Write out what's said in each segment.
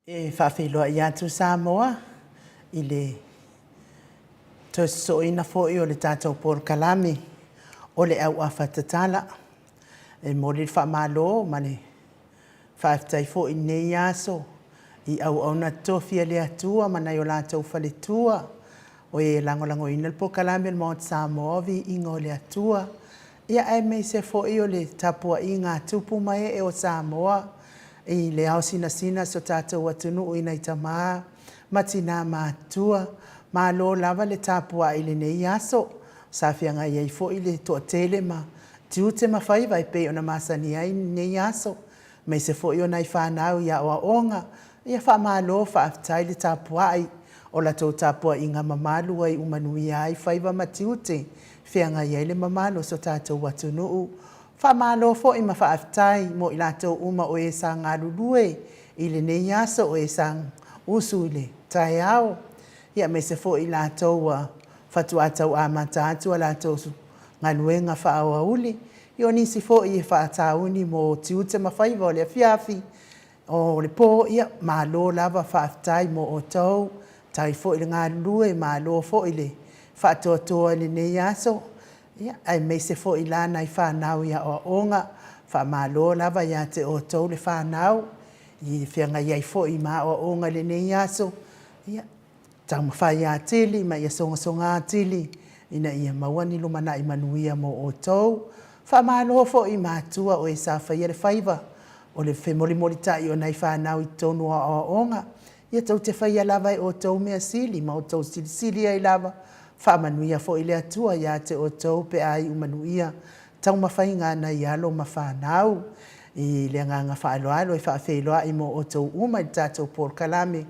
E whawhiloa i atu Samoa i le tosoina fo'i o le tātou Porokalami o le au awhatatala. E mo le whamalo ma le whaaftai fo'i nei aso i au na tofia le atua ma nei o lātou whaletua o e langolango ina le Porokalami le Mount Samoa vi ingo le atua. Ia e mei se fo'i o le tapua i ngā tupu mai e o Samoa i le au sina so tātou atunu i nei tamā matina mātua ma lo lava le tapua i le nei aso sa fianga iai fo'i le toa tele ma tiu te mawhai vai pe o na masani ai nei aso mei se fo'i o nei whanau ia o onga ia wha malo wha aftai le tapua ai o la tau tapua i ngā mamalu ai umanui ai whaiva matiu te fianga iai le mamalo so tātou atunu whamalo fo i mawhaaftai mo i lātou uma o e sa ngā rurue i le nei aso o e sa usu le tai au. Ia me se fo i lātou whatu atau a mata atu a lātou ngā nuenga whaau uli. I o nisi fo i e whaatauni mo tiu te mawhaiva o le fiafi o le pō ia malo lava whaaftai mo o tau tai fo i le ngā rurue malo fo i le whaatoatoa le nei aso. Ia, ai mei se fo i lana i whanau ia o onga, wha malo lava ia te o tau le whanau, i whianga iai fo i maa o onga le nei aso. Ia, tau mawhai a tili, ma ia songa tili, ina ia mawani lumana i manuia mo o tau. Wha malo fo i mātua o e sa whaia le whaiva, o le whemoli tai o nei whanau i tonu o onga. Ia tau te whaia lava i o tau mea sili, ma o tau sili ai lava, whamanuia fo i le atua ia te o tau pe ai umanuia tau mawhainga na i alo mawhanau i le nganga whaaloalo e whaafeiloa i mo o tau uma i tātou Porokalami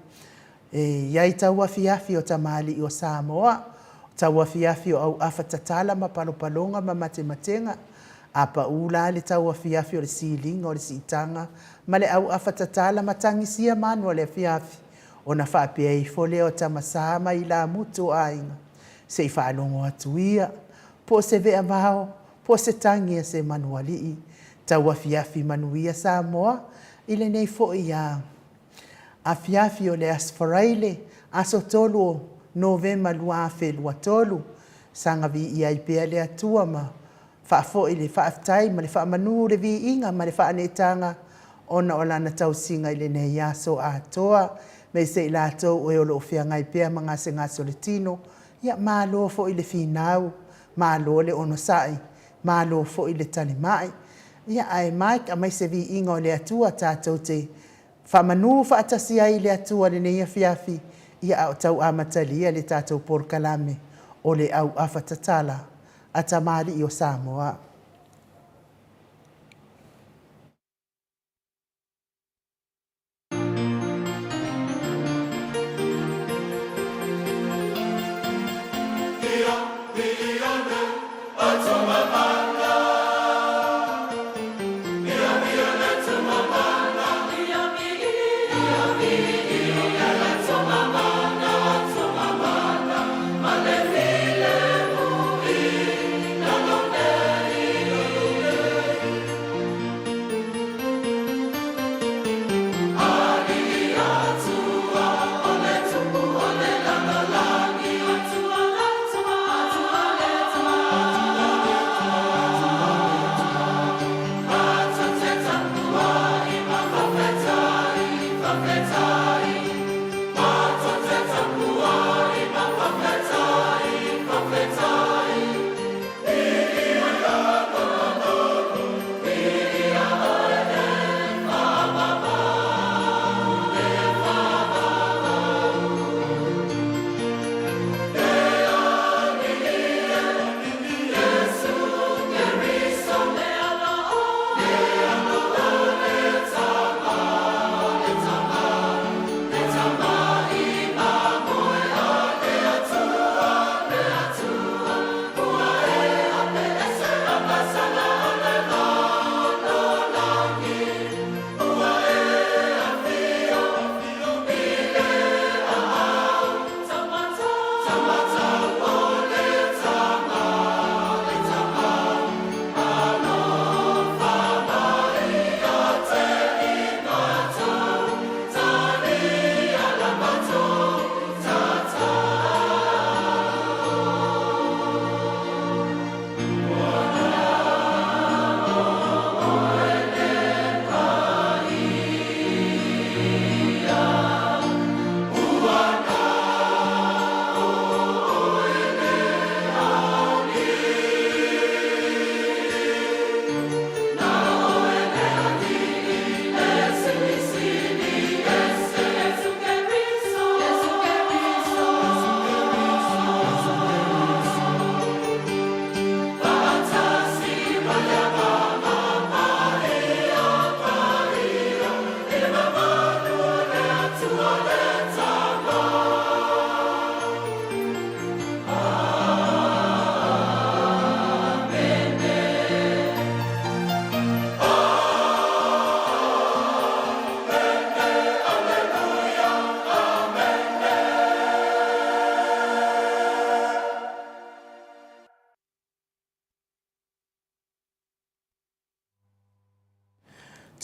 iai tau afiafi o tamali i o Samoa tau afiafi o au awhatatala ma palopalonga ma matematenga apa ula le tau afiafi o le silinga o le siitanga ma le au awhatatala ma tangisia manu o le afiafi o na whaapea i fole o tamasama i la mutu ainga se i whaalongo atu ia, po se vea vao, po se tangia se manualii, tau afiafi manuia Samoa, ile nei fo ia afiafi o le asfaraile, aso tolu o novema lua afe lua tolu, sanga vi ia i pea le atua ma, whaafo i le whaaftai, ma le whaamanu le vi inga, ma le whaanetanga, ona o lana tau singa ile nei aso atoa, me se i lātou e olo o whiangai pea mga se ngaso le tino, ia malo fo i le finau, malo le ono sai, malo fo i le tani mai. Ia ai mai a mai se vi inga o le atua tātou te whamanu whaatasi ai le atua le neia fiafi, ia au tau amatalia le tātou Porokalami o le au awhatatala a tamari i o Samoa.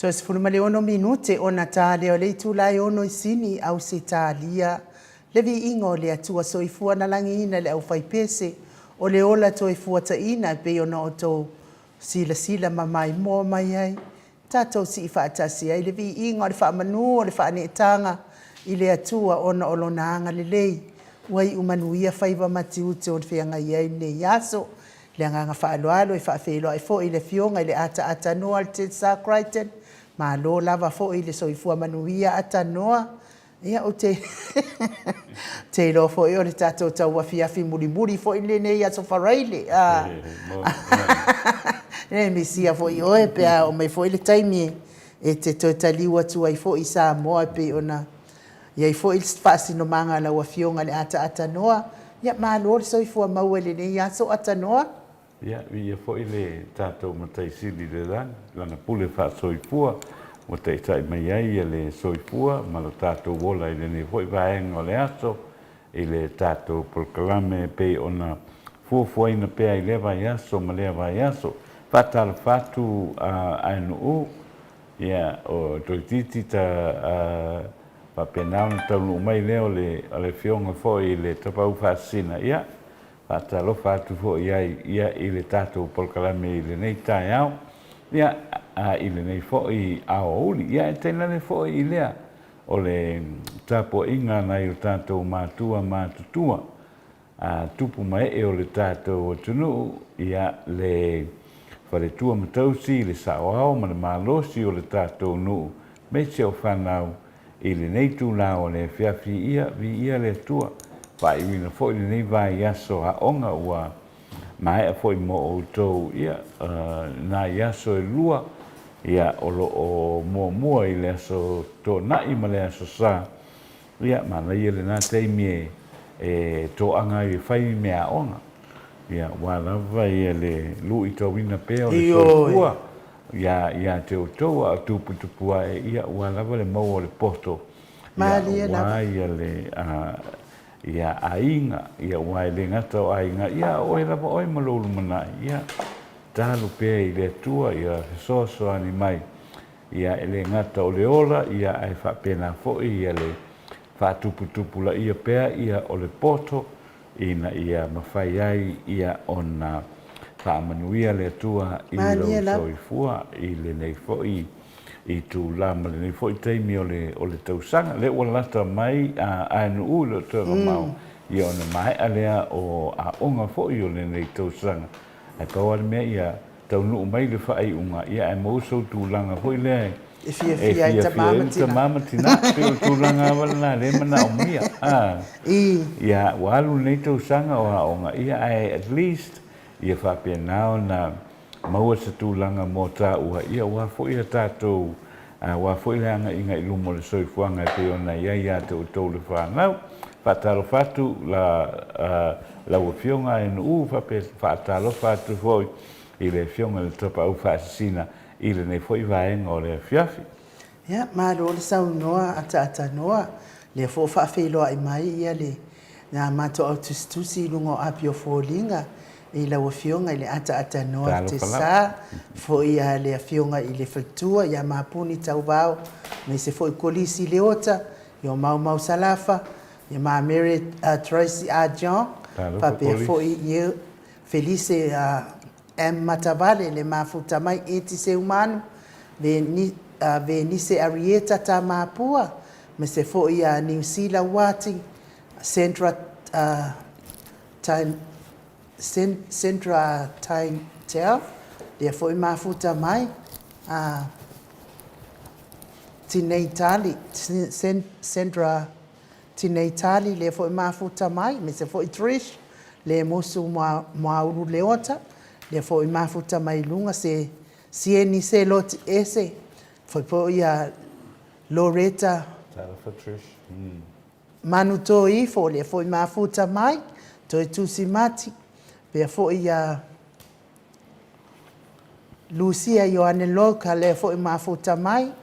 Tosifulu maleono minute ona tale o le itulai ono isini au se talia. Levi ingo le atua soifua na langina le au faipese o le ola toifua ta ina pe ona o to sila mamai mo mai ai. Tato si ifaatasi ai levi ingo le faamanu o le faanetanga i le atua ona olonaanga le lei. Wai umanuia faiva matiute o le whianga iai ne yaso. Le anganga faaloalo i faafelo ai fo i le fionga i le ata noa le te sa Crichton. Ma lo lava fo i le soifua manuia ata noa. Ia o te te lo fo i o le tato tau wafiafi muri fo i le ne yaso faraile. Ne misia fo i oe pea o mai fo i le taimi e te taliwa tu ai fo i sa moa pe ona. Ia i fo i fasino manga la wafionga le ata noa. Ia ma lo le soifua maua le ne yaso ata noa. Ia fo i le tātou matai sili le lana pule wha soifua, o te itai mai ai le soifua, ma lo tātou wola i le ne fo i vaenga o le aso, i le tātou polkalame pe ona fuafuaina pea i le vai aso, ma lea vai aso, whatala whatu ainu u, ia o toititi ta papenauna taunu mai leo le fionga fo i le tapau whasina, ia, Patalo fatu fo ia i le tātou polkalame i le nei tai au. Ia i le nei fo i ao uli. Ia e tena le fo i lea o le tapo inga nai o tātou mātutua. Tupu mai e o le tātou tunu ia le whare tua matausi le saoao ma le malosi o le tātou nuu. Mese o whanau i le nei tūna o le whiawhi ia vi ia le tua. Pai wina foi nei vai aso a onga ua mai a foi mo o tou ia na yaso e lua ia o mua i le aso to na i ma le aso sa ia ma na ia le na teimi e to anga i fai me a onga ia wala vai le lu i to wina pe o le soifua ia te o tou a tupu ia wala le mau o le poto ia ia le ia ainga ia wai le ngata o ainga ia oi lava oi malolu mana ia talu pe i le tua ia so ani mai ia ele ngata o le ola ia ai fa pena fo ia le fa tupu la ia pe ia o le poto ina ia mafai ai ia ona fa manuia le tua i lo soifua i le nei fo i tu lama le nei foi taimi o le tausanga le ua lata mai a anu u le tōra mau i ona mai alea o a onga foi o le nei tausanga ai pawale mea ia taunu mai le whaai unga ia e mausau tūlanga foi lea e fia i tamama tina pe o tūlanga wala le mana o mia ia walu nei tausanga o a onga ia ai at least ia whapia nao na maua se tūlanga mō tā ua ia wā fōi a tātou wā fōi leanga inga i lumo le soifuanga te ona ia te o tōu le whānau whātalo whātu la ua fionga e nu whātalo whātu fōi i le fionga le tapa au whāsina i le nei fōi vāenga o le whiawhi. Ia, mā ro le sau noa ata noa le fō whawhiloa i mai ia le ngā mātou au tusi lungo api o fōlinga i la fionga i le ata noa te sa fo ia le fionga i le faltua ia mapuni tau vau me se fo i kolisi le ota yo mau salafa ia ma Mary Tracy Ajon pape fo i Felice Matavale le mafuta mai eti se umanu ve ni se Arieta ta mapua me se fo ia New Zealand wati Central Centra Time Tel, le foi mafuta mai Tinatali Centra Tinatali le foi mafuta mai me se foi Trish le musu mauru leota le foi mafuta mai lunga se sieni se lot ese foi foi a Loretta Trish Manuto i foi le foi mafuta mai to tusimati pe fo ia Lucia Ioane Loka le fo mafuta mai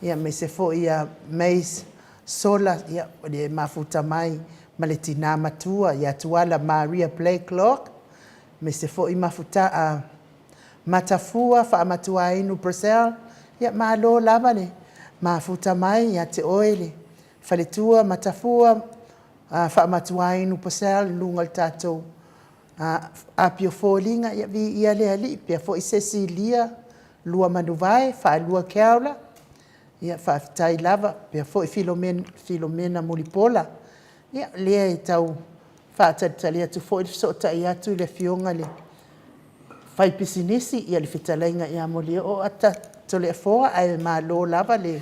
ia me se fo ia mais sola ia le mafuta mai maletina matua ia tuala Maria Blakelock me se fo mafuta matafua fa matua inu Brazil ia malo lava le mafuta mai ia te oele faletua matafua faamatuainu pasal lunga le tatou apio fōlinga ia vi ia le ali pia fo i Cecilia lua manuvae whaalua keaula ia whaafitai lava pia fo i Filomena Mulipola ia lea i tau whaatalitali atu fo i sota i atu le fionga le whai pisinisi ia le fitalainga ia moli o ata tole foa ai malo lava le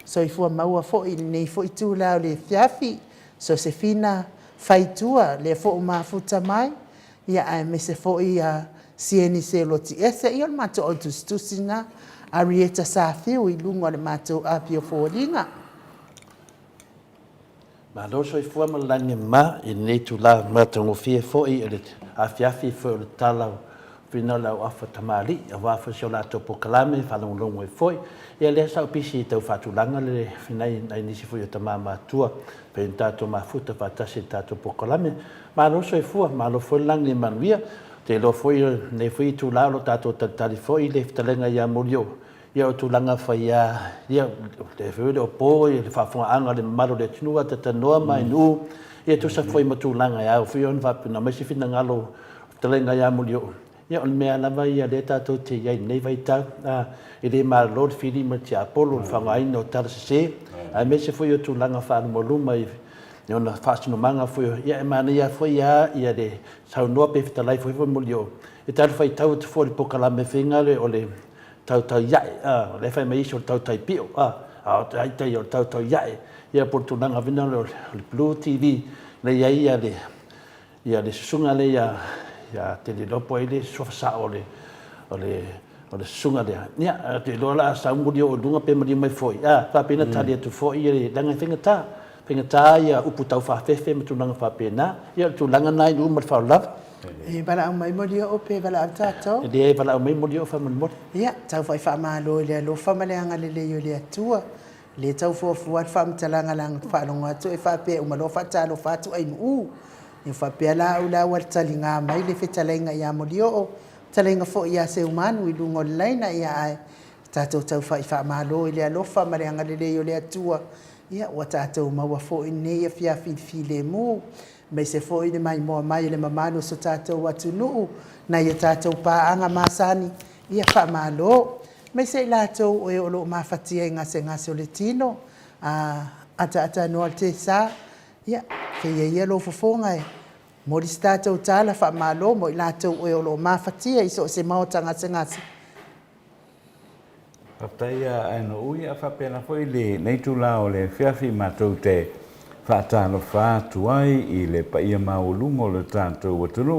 soifua maua fo i nei fo i tūlao le fiafi so se fina whaitua le fo mafuta mai ia ai me se fo i sieni se loti ese i on mato o tustusina Arieta Safiu i lunga le mato apio fōringa. Ma lo soifua ma lange ma i nei tu la matango fie fo i le afiafi fo le talau fina lau afa tamali a wafa sio la topo kalame whalong longo e foi ia le sa pisi tau whatulanga le finai nai nisi fo i tamama tua pe tato mafuta fatasi tato po kalame ma lo soifua ma lo fo lange manuia te lo foi ne foi tu la lo tato tali foi le ftalenga ia molio ia tu langa fa ia te foi le po ia fa fo anga le malo le tnua te noa mai nu ia tu sa foi ma tu langa ia foi on va na mai fina ngalo ftalenga ia molio ia on mea lava ia le tato te ia nei vai ta i le ma lord fili ma ti apollo fa ngai no tar se a me se foi tu langa fa mo luma e ona fast no manga foi ia mana ia foi ia de sau no pe fita life foi molio e tal fai tau te foi pokala me fingale o le tau ia le fai mai so tau tai pio ai tai o tau ia portunanga vina le blue tv le ia de sunga le ia te lopo ile so sa o le sunga le ia te lola sa molio o dunga pe mai foi fa pena tali tu foi ile danga finga ta pengata ia upu tau whawhewhe ma tunanga whapena ia tunanga nai nu ma whaulav e bala au mai mori o pe bala au tato e bala au mai mori o whamanmori ia tau whai whamalo le alo whamaleanga le leo le atua le tau fuafua whamtalanga lang whalonga atu e whape umalo whatalo whatu ai muu e whapea la au la wal talinga mai le whetalenga ia mori o talenga fo ia se umanu i lungo leina ia ai tato tau whai whamalo le alo whamaleanga le leo le atua ia wa tātou maua fo i nei a fiafi le mu mai se fo i mai moa mai le mamano so tātou atu nuu na ia tātou pāanga masani ia whamalo mai se lātou o e olo mawhatia i ngase o le tino ata noa te sā ia whea ia lo fofonga e mori si tātou tāla whamalo mo i lātou o e olo mawhatia i so se maota ngase Whaptaia aino ui a whapena foi le neitu lao le whiawhi mātou te whaatalo whaatu ai i le paia maulungo le tātou watunu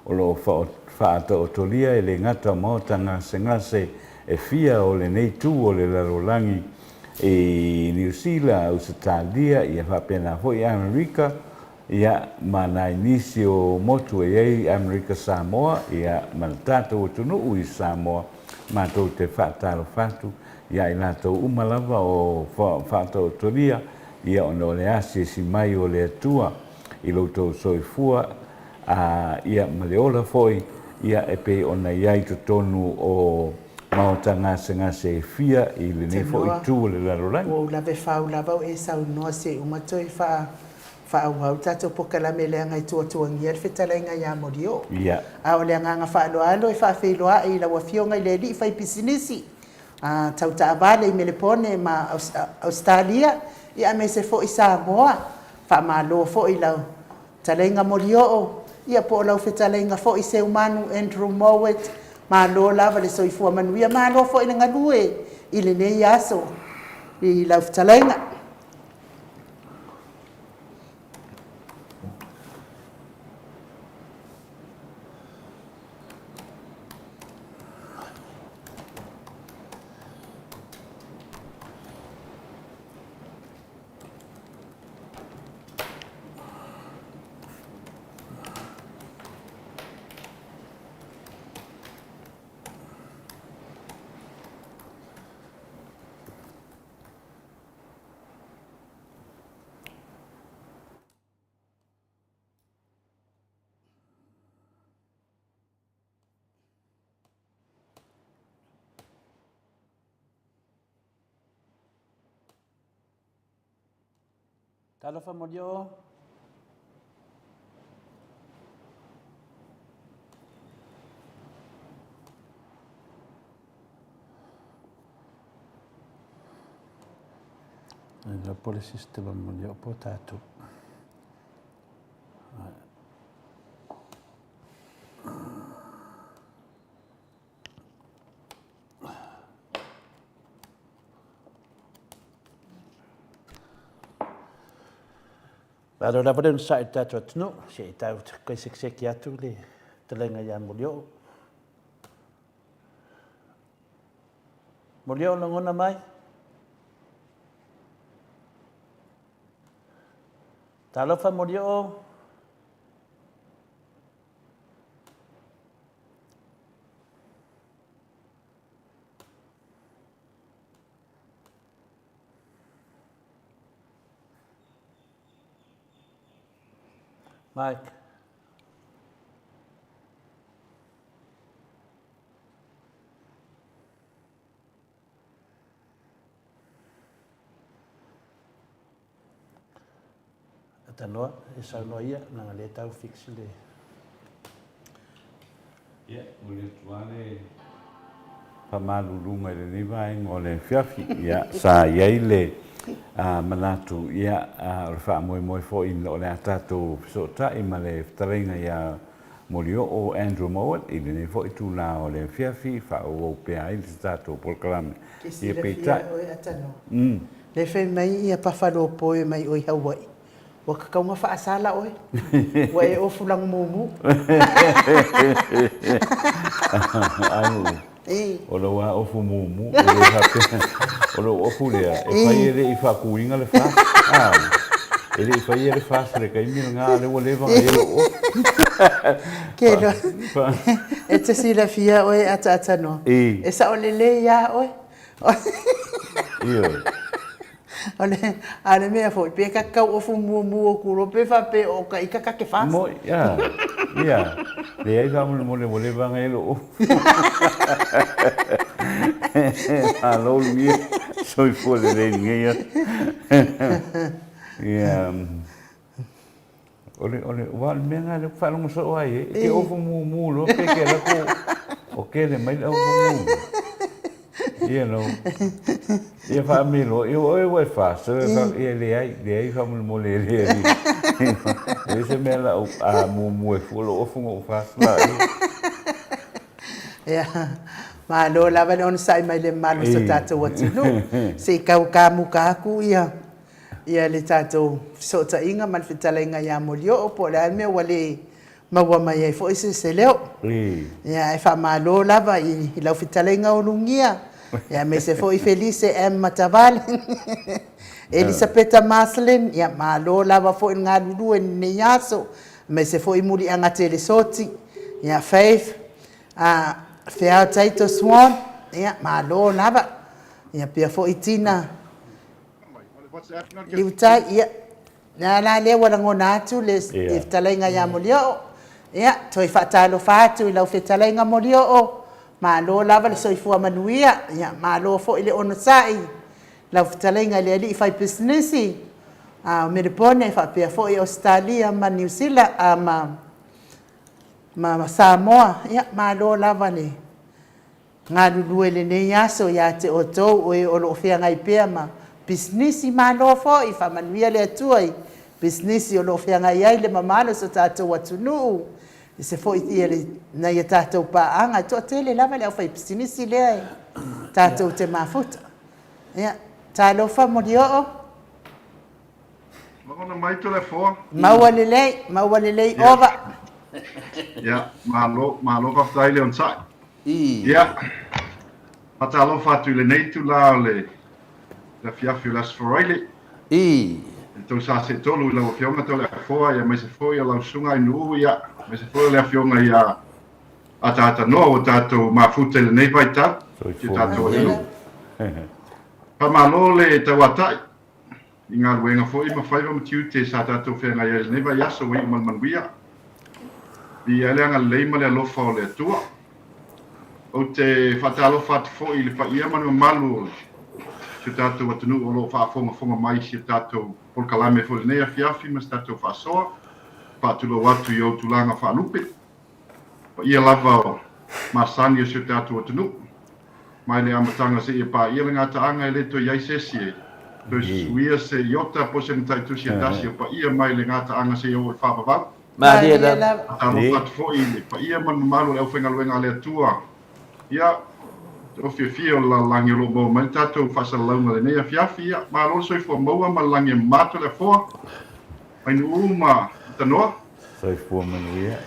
o lo whaata o tolia i le ngata maotanga ngase e whia o le neitu o le larolangi i New Zealand au Australia i a whapena foi Amerika ia mana inisi o motu e ei Amerika Samoa ia mana tātou watunu i Samoa mātou te whaataro whatu, ia i nātou umalava o whaataro toria, ia ono le ase si mai o le atua, i loutou soifua, ia maleola foi, ia e pe ona iai to tonu o maota ngase e fia, i le nefo i tū le larolangi. O lave whau lava o e sau noa se umatoi whaau tātou pokalame leanga i tuatuangi al whetalainga ia mori o. Ia. A o leanga ngā whaaloalo e whawhiloa e lawa fionga i le li whai pisinisi. Tau taavale i melepone ma Australia i a me se fo i Samoa. Whamalo fo i lau talainga mori o. Ia po lau whetalainga fo i se umanu Andrew Mowat. Ma lo lava le soifua manuia. Ma lo fo i le ngalue i le nei aso i lau whetalainga. Talofa mo dio. La policy sistema mo dio po tatu. Pero la verdad sa ita tno, si ita kai sek ya tu le telenga ya mulio. Mulio lo ngona mai. Talo fa mulio. Mike. Atanoa, esa noia na le tau fix le. Ya, boleh tuane pamalulunga le ni vai ngole fiafi ya sa yaile manatu ia o fa moi fo in o le atato so ta i male taringa ia molio o Andrew Mowat i le fo tu la o le fiafi fa o pe ai tato proclame ia peta le fe mai ia pa falo po mai o Hawaii wa ka ka fa asala oi wa e o fulang mumu o lo wa o fu mumu o lo o fu le e fai ele i fa kuinga le fa ele fai ele fa le kai mi nga le wole va ele o ke lo e te si la fia o ata no e sa o le ya o io ale me fo pe ka ka o fu mumu o ku ro pe fa pe o ka ka ke fa mo ya le ai va mo le wole va ele o allo mi soy fuori de niña ole wal menga le fa no so ai ke o fu mu lo ke la ko o ke le mai o mu you know ia fa mi lo io e fa so e le ai fa mo le e se me la a mu e fu lo fu o fa la ya ma lo la va on sai mai le malo so tato watu no se ka mu ka ku ia le tato so ta inga man fitalenga ya molio o po la me wale mawa mai e fo se leo ya e fa malo la va i la fitalenga o lungia ya me se fo i felice mataval Elisabetta Maslin ya malo la va fo nga lulu en yaso me se fo i muri anga tele soti ya faith Fea Taito Swan, ya malo lava, ya pia fo itina. Liuta ya na le wala ngona tu le iftalenga ya molio. Ya toi fatalo fatu ila iftalenga molio o malo lava le soifu manuia, ya malo fo ile onosai. La iftalenga le ali fai businessi. Me pone fa pia fo i Australia ma New Zealand ma Samoa ya malo lava ne nga lulu ele ne yaso ya te oto o e o fia ngai pea ma business malo fo i fa manuia le tuai business o lo fia ngai ai le mamalo so tato watunu se fo i ele na ya tato pa anga to tele lava le fa business le tato te mafuta ya talo fa modio Magona mai telefon. Mawalele over. Ja, malo ka fai le on sai. Ja. Patalo fatu le nei tu la le. La fiafi las foraile. Então sa se tolu la fionga tole foa ya me se foi la sunga nu ya. Me se foi la fionga ya. Ata no tato ma futa le nei vai ta. Tato no. Pa malo le tawatai. Inga wenga foi ma fai va mtiu te sa tato fenga ya nei vai ya so wi man wia. Di aleanga leima le alofa o le atua. O te whatalo whatu fo i le whaia manu malu se tātou atunu o lo whaafonga mai se tātou polkalame fo le nea fiafi ma se tātou whaasoa, whaatulo atu i o tulanga whaanupe. Pa ia lava o masani o se tātou atunu, mai le amatanga se ia pā ia ngā taanga e le to iai sesi e. Toi suia se iota po se mtai tusi e tasi o pa ia mai le ngā taanga se o e whapapau. Maria la. Tālo whatu fo i le pa ia manu malu e au whenga luenga le atua. Ia, o fia la langi lo mo mai tātou whasalaunga le nea fiafi ia, ma lo soifua maua ma langi mātua le foa. Mai nu uma tanoa. Soifua manuia.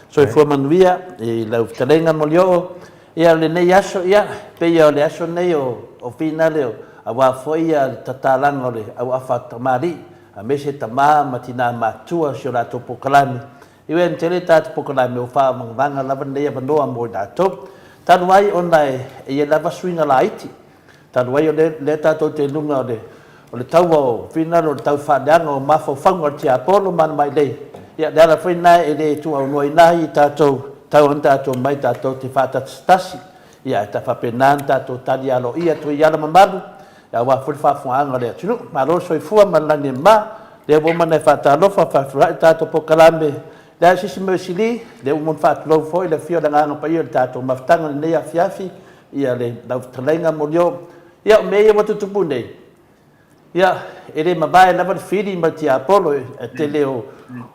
Soifua manuia, i lau talenga mo lio, ia le nei aso ia, pe ia le aso nei o fina leo, a wā foi ia tatalanga le au awha tamari, a mese tamā matina mātua sio rātou pokalami. Iwe ntele tātou pokalami o wha mangvanga lava nei avanoa mo i rātou. Tanu ai ona e lava swinga la iti. Tanu ai o le tātou te lunga o le tau o whina o le tau whaneanga o mafo whangu al te apolo mana mai lei. Ia dara whina e le tu au noi nahi tātou tau an tātou mai tātou te whatatastasi. Ia e ta whapenan tātou tani alo ia tu i ala mamaru. Ia wā whulwhafuanga le atunu. Ma lo soi fua malani ma. Le womana e whatalofa whawhurai tātou pokalame. Lea sisi mo sili, le umon whaatulau foi, le fio da nganga pa ia le tātou maftanga le nea fiafi, ia le lau talenga mo lio. Ia o mea watu tupu nei. Ia, e le mabae lava le whiri ma ti Apollo, e te leo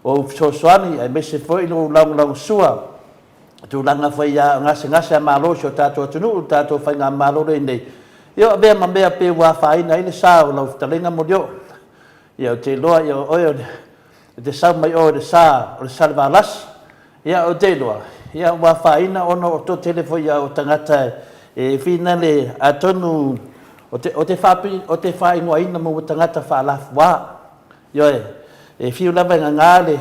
o sosoani, e mese foi lo lau sua. Tu langa foi ia ngase a malo sio tātou atunu, tātou whai ngā malo le nei. Ia o mea ma mea pe wā whaina, ine sā o lau talenga mo lio. Ia o te loa, ia o oio, te sau mai o le sa valas ia o te loa ia wa faina ono o to telefo ia o tangata e fina le atonu o te fai ngoi na mo tangata fa la wa yo e fiu lava ngale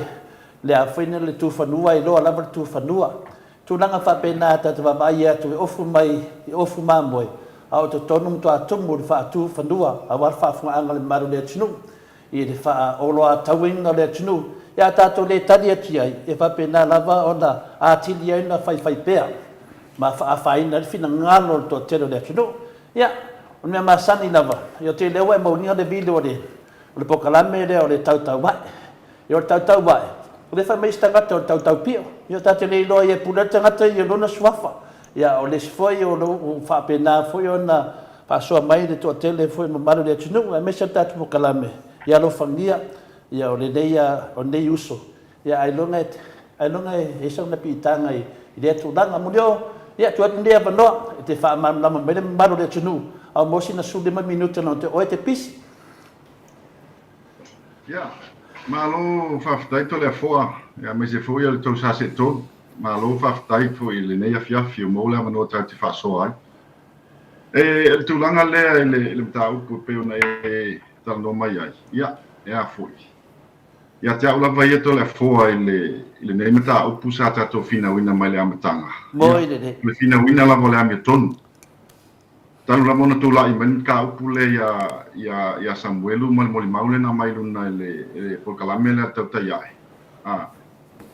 le a fina le tu fanua i lo lava tu fanua tu langa fa pena ta te va ia tu ofu mamoi au to tonu to atumu fa tu fanua a wa fa fu angale maru le tinu i le wha oloa tauinga le tunu. Ia tātou le tari ati ai, e whapena lava o na ātili ai na whai pēa. Ma whaina le whina ngalo to tero le tunu. Ia, o mea masani lava. Ia te lewa e mauninga le vile o le pokalame le o le tautau wai. Ia o le tautau wai. O le whai meis tangata o le tautau pio. Ia tātou le iloa i e puna tangata i lona suafa. Ia o le sifoi o whapena foi o na whasoa mai le to tele foi mamaru le tunu. E mesa tātou pokalame. Ia lo fangia, ia o le nei uso. Ia ai longa e sa na pitanga i le tulanga mo leo. Ia tu atu ndea vanoa, te wha lama mele maru le tunu. Au mosi na su 5 minuta no te oe te pisi. Ia, malo whaftai to le foa. Ia mai se fo ia le tau sa se tonu. Malo whaftai fo i le nei a fiafi o mo le amanoa tau te whasoa ai. E tulanga lea le mta uku peo na e tano mai ai. Ia, e a foi. Ia te au lava ia to le foa i le nei mata upu sa tato fina wina mai le amatanga. Moi le. Le fina wina lava le ame tonu. Tanu la mona tu la i mani ka upu le ia Samuelu mali moli maule na mai luna le polkalame le tau tai ai.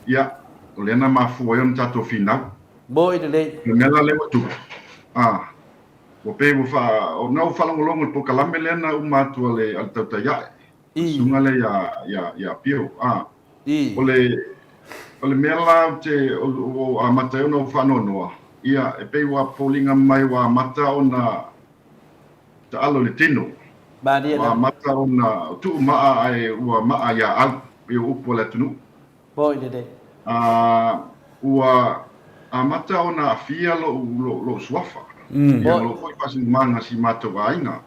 Ia, o lena mafua yon tato fina. Moi le. Le mela le watu. O pe mo fa o nau falangolongo po kalame lena umatu ale al tautaya sunga le ya pio o le mela te o amata no fa no ia e pe wa polinga mai wa mata ona ta alo le tino wa mata ona tu ma ai wa ma ya al e upo le tunu boy de wa amata ona fia lo swafa ia lo foi fasi manga si mato ainga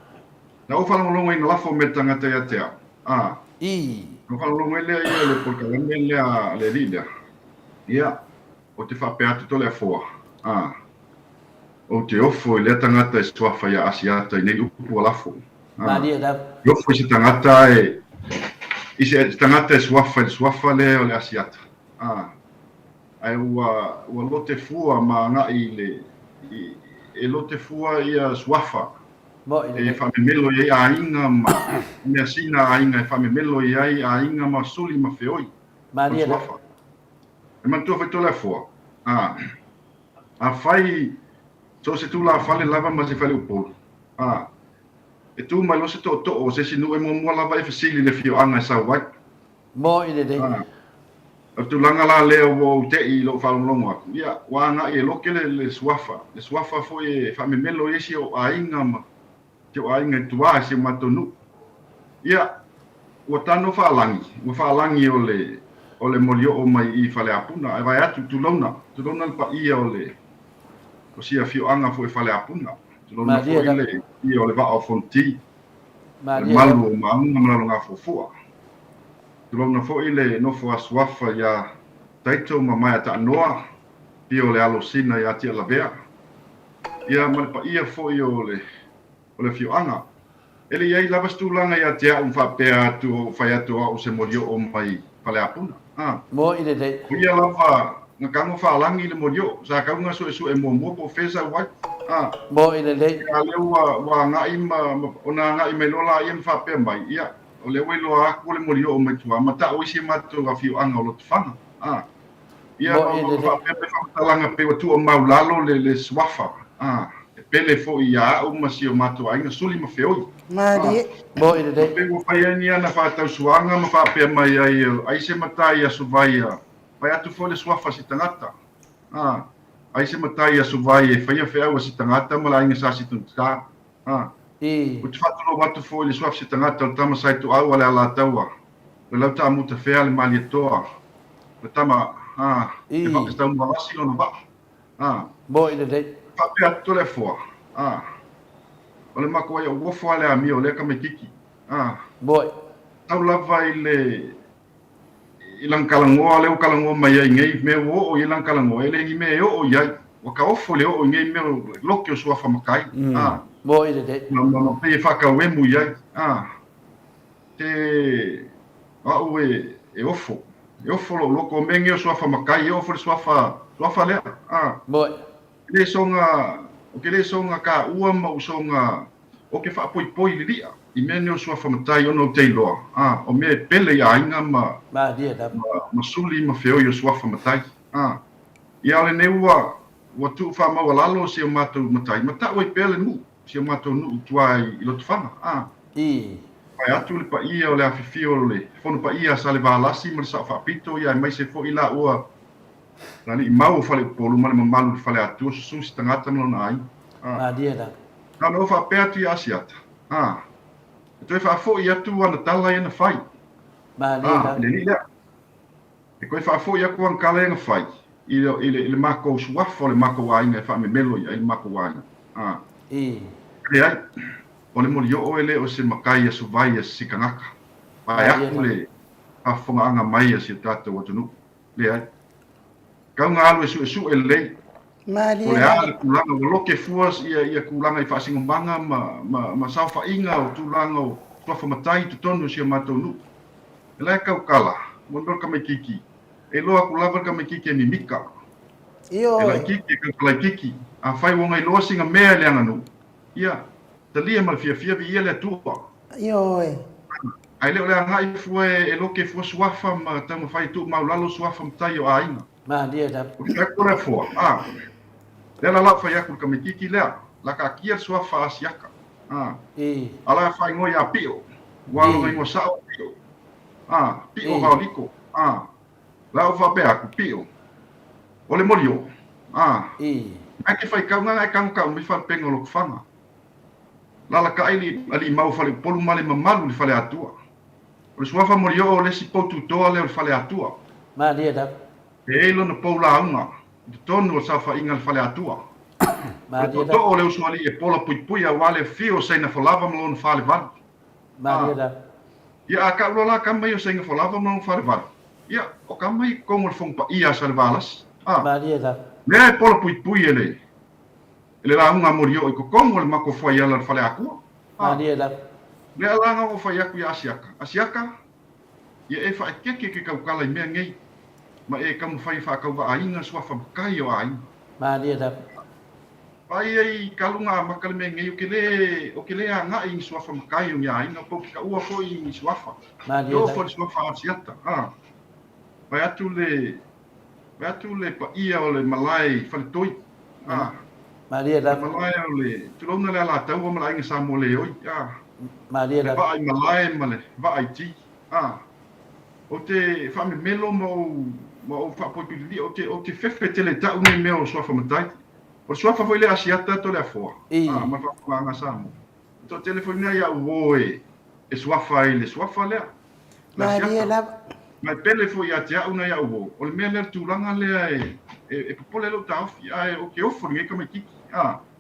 na o fala longo ina lafo metanga te atea no fala longo ile le polkalame le lida ia o te fa peatu to le foa o te ofo le tangata swafa ya asiata nei upu lafo Maria da yo foi si tangata e se tangata swafa le o le asiata ai wa lote fua ma nga ile e lote fua ia swafa e famimelo ia ainga ma me sina ainga e famimelo ia ainga ma suli ma feoi Maria swafa e man tu foi fua a fai so se tu la fale lava ma se fale upol e tu mai lo se to o se sinu e mo lava e fasili le fio anga sa wai mo i le dei tu langa la le o te i lo fa longa ia wa nga e lo ke le swafa fo e fa me melo e si o ainga ma te o ainga tua se matonu ia o tano fa langi o le molio o mai i fale apuna ai vai atu tu lona pa ia o sia fio anga fo e fale apuna tu lona fo ile i o le va o fonti malu ma anga longa fo fo tu lona fo ile no fo aswafa ya taito ma mai ta noa i o le alosina ya tia la bea ia ma pa ia fo i o le fio anga ele ia lava stulanga ya tia fa pea tu fa ya tu o se molio o mai fale apuna mo i le dei ia lava nga kango fa langi le molio sa ka nga so e mo professor wa mo i le dei ya le wa nga ima ona nga i me lola i fa pe mai ia o le welo a ko le molio o mai tua mata o si mato ga fiu anga o lo tfanga ia mo fa pe fa langa pe tu o maulalo le swafa e pele fo ia o ma si o mato ai nga suli ma feo Mari. mo i le dei pe o fa ia ni ana fa tau suanga ma fa pe mai ai se mata ia suvaia vai atu fo le swafa si tangata ai se matai a suvai e faia fea si tangata ma la inga sa si tunta o te whatolo watu fo le swafa si tangata o tama sai tu au ale ala taua le lau ta muta fea le mali toa le tama e whakastau mawasi ono ba mo i le dei whapea tole fua o le mako ai o wofo ale a mi o le ka me kiki mo tau lava ilang kalangoa le kalangoa mai ai ngai me o ilang kalangoa ele ngi me o ia o ka ofo le o ngai me loke o sua makai mo i le dei ma pe fa ka we mu ia te o e ofo lo loko mengi o sua makai o ofo sua le mo le songa ka ua ma songa o ke fa poi lia i mene o sua whamatai ono te iloa. O mea pele ia inga ma suli ma feo i o sua whamatai. I ale ne ua tu whamau alalo si o mātou matai. Ma ta oi pele nu, si o mātou nu tua i lotu whanga. Pai atu le pa ia o le awhiwhi o le whonu pa ia sa le wālasi ma le sa whapito ia mai se fo i la ua. Rani i mau whale upolu ma le mamalu le whale atu o susu si tangata malona ai. Nā o whapea tu i asiata. Toi fa fo ia tu ana tala ina fai. Le lila. E koe fa fo ia ku an kala ina fai. Ile mako suafo le mako waina fa me melo ia ile mako waina. Le ai. O le moli o ele o se makai su vai si kangaka. Pai aku le afonga anga mai si tata o tunu. Le ai. Ka nga alu su ele. Mari. O le ala kulanga o loke fuas ia kulanga i whasingombanga ma saufa inga o tūlanga o tuafa matai tu tonu si a matonu. E lai kau kala, mondor ka me kiki. E loa kulawa ka me kiki e ni mika. Io. E lai kiki e kalai kiki. A whai wonga i loa singa mea le anganu. Ia, talia mal fia vi ia le tua. Io e. Ai leo le angai fua e loke fua suafa ma tamu whai tu maulalo suafa matai o a inga. O kia kore fua, le la fa ya ku ka me kiki le la ka kia so fa asiaka ala fa ngoi a pio wa ngoi sa pio pio va liko la fa be aku pio o le molio ai ke fa ka nga ka mi fa pengo lo fanga la ka ali mau fa le polu male mamalu le fa le atua o le so fa molio o le si potu to le fa le atua e lo no pola una tonu o safa inga le fale atua. To o le uswali e pola pui a wale fio sei na falava malon fale van. Ia ka lola ka mai o sei na falava malon fale van. Ia o ka mai kongo fong pa ia sal valas. Ne pola pui ele. Ele la unga morio i ko kongo le mako foi ala fale aku. Le ala nga o foi aku ia asiaka. Ia e fa keke ka kala i mea ngai. Ma e kamu fai fa ka wa ainga swa fa kai o ai pai ai kalunga makale me ngai o kele anga i swa fa kai o ai no po ka ua fo i swa fa yo fo swa fa siata pai atu le pa ia o le malai fa toi malai o le tu lona la tau o malai sa mo le oi Maria le vai malai male vai ti o te fa me melo mo fa po pili o te fefe tele ta une me o so fa matai o so fa foi le asiata to le fo ma fa nga samo to telefonia ya uoe e so fa le Mariela ma pele foi ya tia una ya uo o le me le tulanga le e popole lo ta ofi o ke ofo nge kama kiki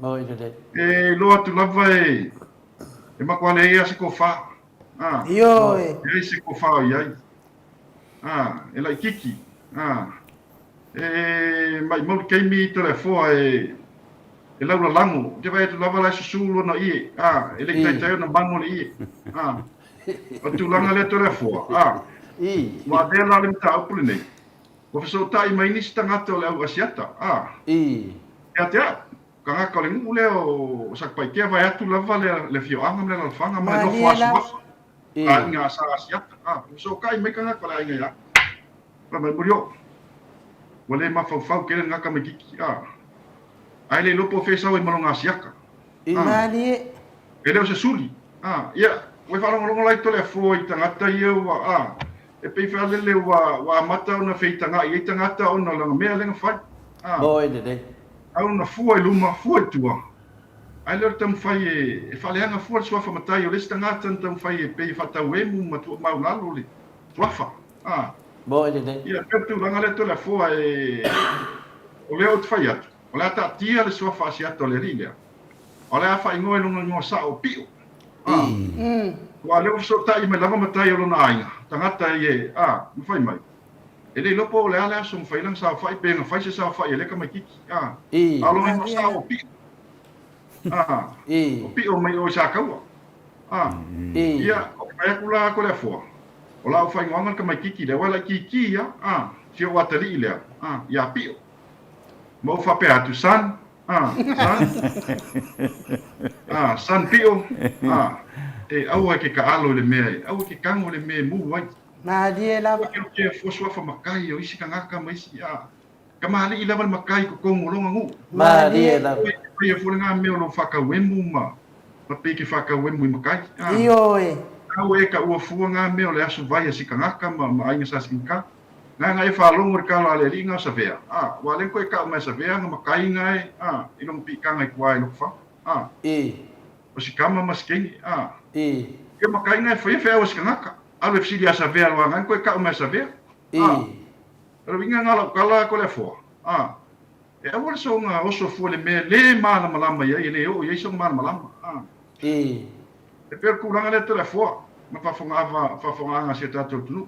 mo ide e lo tu lava e ma quale ia se ko fa io e se ko fa ia e la kiki e mai mo ke mi telefo e la lango te vai tu lava la sulo na i e le tai tai na bango i o tu langa le telefo ma de la le ta pule nei o so tai mai ni stanga to le asiata ya te kanga ko le ngule o sak pai ke vai atu lava le fio anga me la fanga mai no fo nga sa asiata so kai mai kanga ko la inga ya pa mai burio wale ma fau ke nga ka me kiki ai le lopo fe sa o malonga asiaka Mali ele o se suli ia we fa longo lai to le fo i tangata ia e pe fa le wa mata ona fe tanga i tangata ona langa me lenga fai boy de au na fu e luma fu e tua ai le tam fai e fa le anga fu so fa matai o le tangata tam fai e pe fa ta we mu matu ma la lo le wafa boy de ia pe tu langa le to le fo e o le o fai atu o le ta tia le so fa sia to le ringa o le fa ingo e no sa o pio wa le so ta i me lava matai o na ainga tangata ie mo fai mai ele lopo le ala so fai lang sa fai pe nga fai se sa fai le ka mai kiki alo no sa o pi o pi o mai o sa ka wa ia o pa kula ko le fo o la fai nganga ka mai kiki le wala kiki ya si o watali le ya pi mo fa pe atu san san pio e au ke ka alo le me au ke kango le me mu wai Mariela ke fo so fa makai o isi kanga ka mai si ka mali ila mal makai ko ngolonga ngu Mariela e fo nga me o fa ka wemu ma pe ke fa ka wemu makai io au e ka u fu nga me o le asu vai si kanga ka ma ai sa sinka nga e fa longo ka la le ringa sa vea wa le ko ka ma sa vea nga makai ngai i long pi kanga ko ai lo fa o si kama maskeni ke makai ngai foi fe o si kanga alo fisi dia sa vea wa nga ko ka ma sa vea ro vinga nga kala ko le fo e awol so nga o so fu le me le mala malama ya ile o ye so mala malama e per ku nga le telefo ma fa fonga nga se tato tu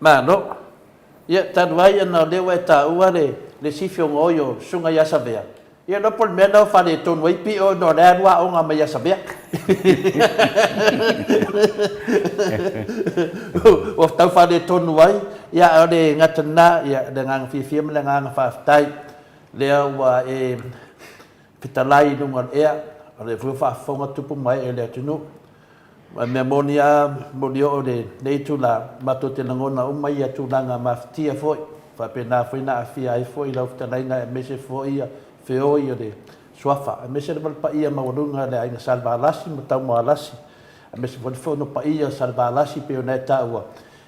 ma no ia tanwai na le wa ta uare le sifio ngoyo sunga ya sabea ia no por mena fa de ton wai pi o no da wa o nga ma ya sabea o ta fa de ton wai ia o de ngatana ia dengan fi me nga fa tai le wa pitalai no ngal ia le fu fa fonga tupu mai ele tunu memonia modio de nei la mato te ngona mai ya tu langa maftia foi fa pena foi na afia ai foi la utanai na mese foi fe oi de swafa mese de pa ia maunga de ai salva lasi mata mo lasi mese foi no pa ia salva lasi pe na tawa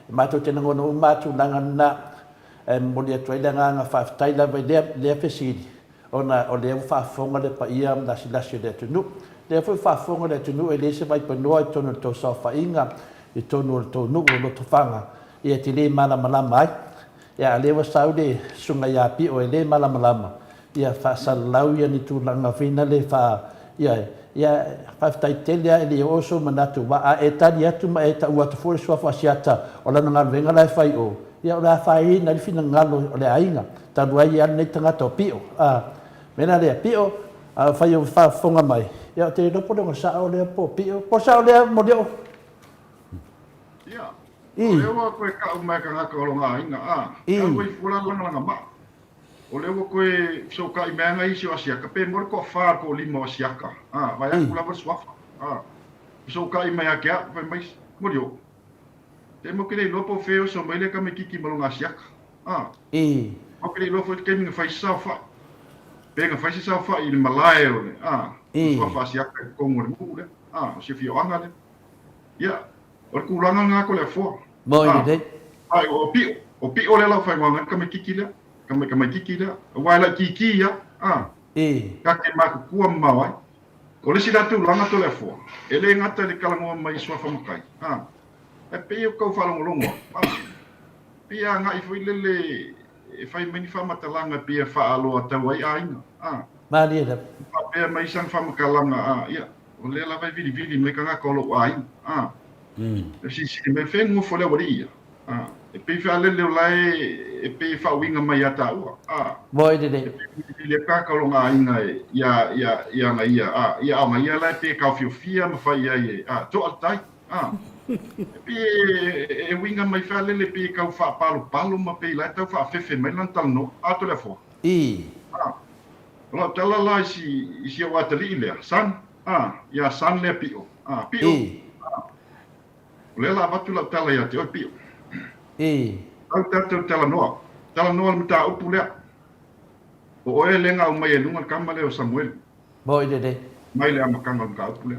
mato te ngona matu langa na modia toila nga fa taila vai de fesidi ona o le fa fonga de pa ia na silasi de tunu le foi fa fonga le tunu e le se vai panoa i tonu to sa fa inga i tonu to nu no to fanga e te le mala mala mai ya le wa saude sunga ya pi o le mala mala ya fa salau ya ni tu langa fina le fa ya fa tai telia e le oso manatu wa a etalia tu ma eta wa to for so fa siata o la nga venga la fa o ya la fa i na fina ngalo le ainga ta wa ya ne tanga to pi o mena le pi o fa yo fa fonga mai ya te no puedo sa o le po sa o le mo dio ya o wa ko ka ma ka ka lo nga inga ka ko fula lo nga ma o le ko so ka i manga i so asia ka pe mo ko fa ko limo asia ka vai a kula por swafa so ka i manga ka pe mai mo dio te mo ke le lo po feo so mai le ka me kiki mo nga asia ka o ke le lo fo ke mi fa sa fa pega faz essa fa il malaio so fa sia con un mule o se fio anga le ia o kulanga nga ko le fo mo i de ai o pi o le la fa nganga ka me kiki le ka me kiki le wa la kiki ya ka ke ma ku ma wa o le sila tu langa to le fo ele ngata le kalango mai so fa makai e pe o ko fa longo pia nga I foi lele e fai meni fa matalanga pia fa alo atawai ainga ma dia da pia mai sang fa makalanga ia o le la vai vidi me kanga kolo ai si me fe ngo fo le wari e pe fa lele o lai e pe fa winga mai ata ua mo i de le ka kolo nga ainga ia nga ia ma ia la pe ka fia ma fa ia to altai e winga mai fa lele pe ka fa palo ma pe la tau fa fefe mai lan tal no ato le fo lo tala la si o atali le san ya san le pio pio le la batu la tala ya te o pio au tala no al mata upu le o e lenga o mai lunga kamale o Samuel mo i de mai le amakanga ka upu le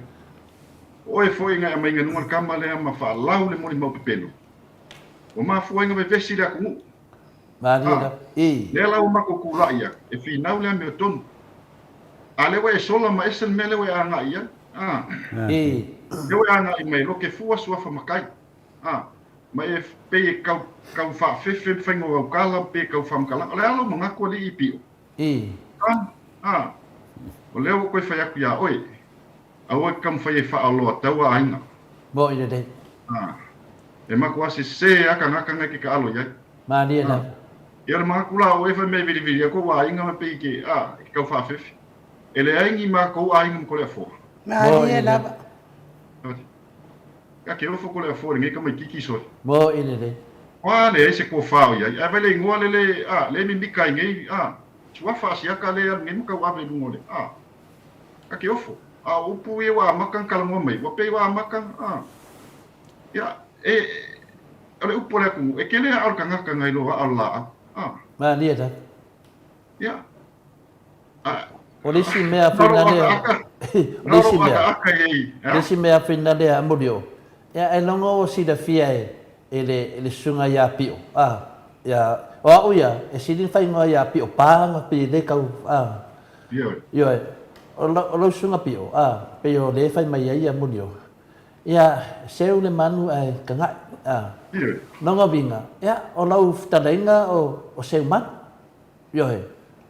o e foi nga mai nunga kamale ma fa lau le moni mo pepelo o ma foi nga vesi le ku ma dia da le la o ma ko kuraia e finau le me ton ale we sola ma esel mele we anga ia le we anga I mai lo ke fua sua fa makai ma e pe ka fa fe fengo o kala pe ka fa makala le alo manga ko li pio o le o ko fa ya ku ya oi awa kam fa fa alo tawa ainga mo i de e ma ko se aka ngaka ke ka alo ya ma dia da ia ma kula o e fa me vidi ko wa inga me pe ke ka fa fe ele aingi ma ko ainga ko le fo ma ia la ka ke o fo ko le fo ngi ka mai kiki so mo i de wa le se ko fa ya a vele ngo le le mi bika ngi chua fa sia ka le ngi ka wa ve ngo le ka ke o fo o pu e wa makan kala ngo mai wa pe wa makan ya ale upo le ku e kele ar kanga kanga ilo Allah ma dia da ya o le si mea fina le le si mea le si mea fina le amodio ya e longo o si da fia ele sunga ya pio ya o ya e si din fai ngo ya pio pa nga pe de kau yo o lo sunga pio pe yo le fai mai ya amodio ya seu le manu ai kanga longo binga ya o lau talenga o seu man yo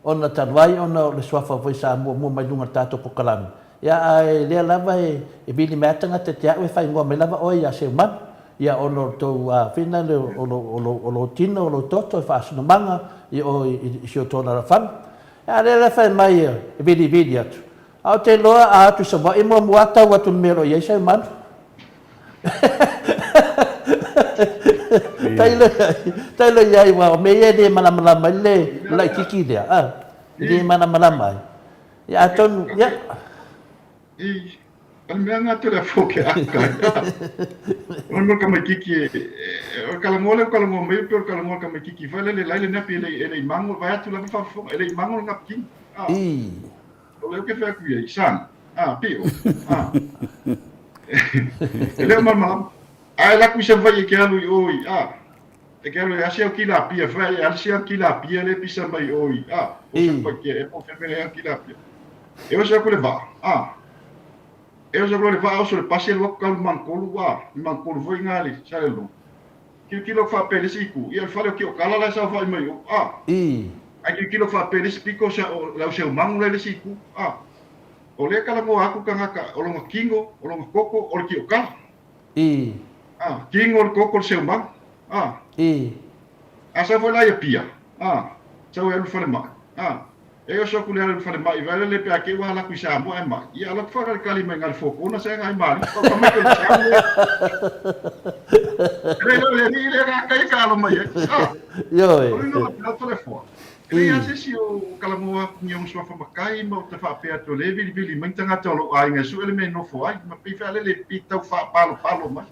ona tanwai ona le swafa foi sa mo mai lunga tato po kalam ya ai le lava e bili matanga te tia we fai ngo me lava o ya seu man ya ono to fina le o tino o toto fa sno manga i o si o tona la fan ya le fai mai e bili atu au te loa a tu sa wa imo muata wa tu mero ye seu man Taylor ya wa me ye de mana le like kiki dia de mana mai ya ton ya al me anga te la foke aka ono ka me kiki o kala ngole me por kala ngole ka me kiki fa le na pe le mango va tu la fa fo le mango ngap king o le ke fa ku ye san pio ele mama ai la ku se vai ke alu oi e ke alu asia kila pia fa asia kila pia le pisa mai oi o se pa ke o fe me kila pia e o se ku le va e o se ku le va o se pase local mancolo voi ngali sale lo ki lo fa pe le siku e al fa le ki o kala la sa fa mai ai ki lo fa pe le spiko sa la se mangu le siku o le kala mo aku kanga o lo kingo o lo koko o ki o kala kingo o koko se mang asa foi lá e pia sa o fa le ma e o so ku le fa le ma i vale le pe ake wa la ku sa mo e ma ia la fa ka kali mengal foko ona se ngai ma ko ka me ko sa le ka ka lo mai yo no telefone e ase si o kalamoa ngiong swa fa makai mo te fa pe to le vili men tanga to lo ai nga su ele me no fo ai ma pe fa le pi tau fa palo ma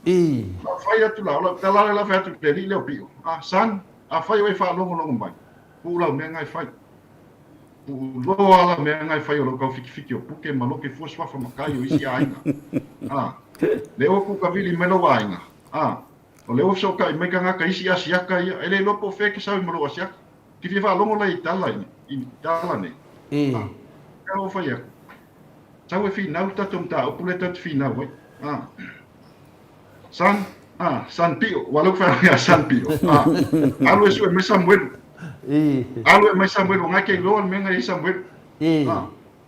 la fa ya tu la tala la fa tu le le pio san a fa yo fa longo mai pu la me ngai fa lo ala me ngai fai o ka fiki o puke ma lo ke fo swafa makai o isi ainga le o ku ka vili me lo ainga o le o so ka me ka ngaka isi asiaka ia ele lo po fe ke sa mo lo asiaka ki fi fa longo lai tala i tala ne ka o fai sa we fi na uta tum ta o pule ta fi na we san pio walo fa ya san pio alo eso me samuel alo me samuel nga ke lo me nga samuel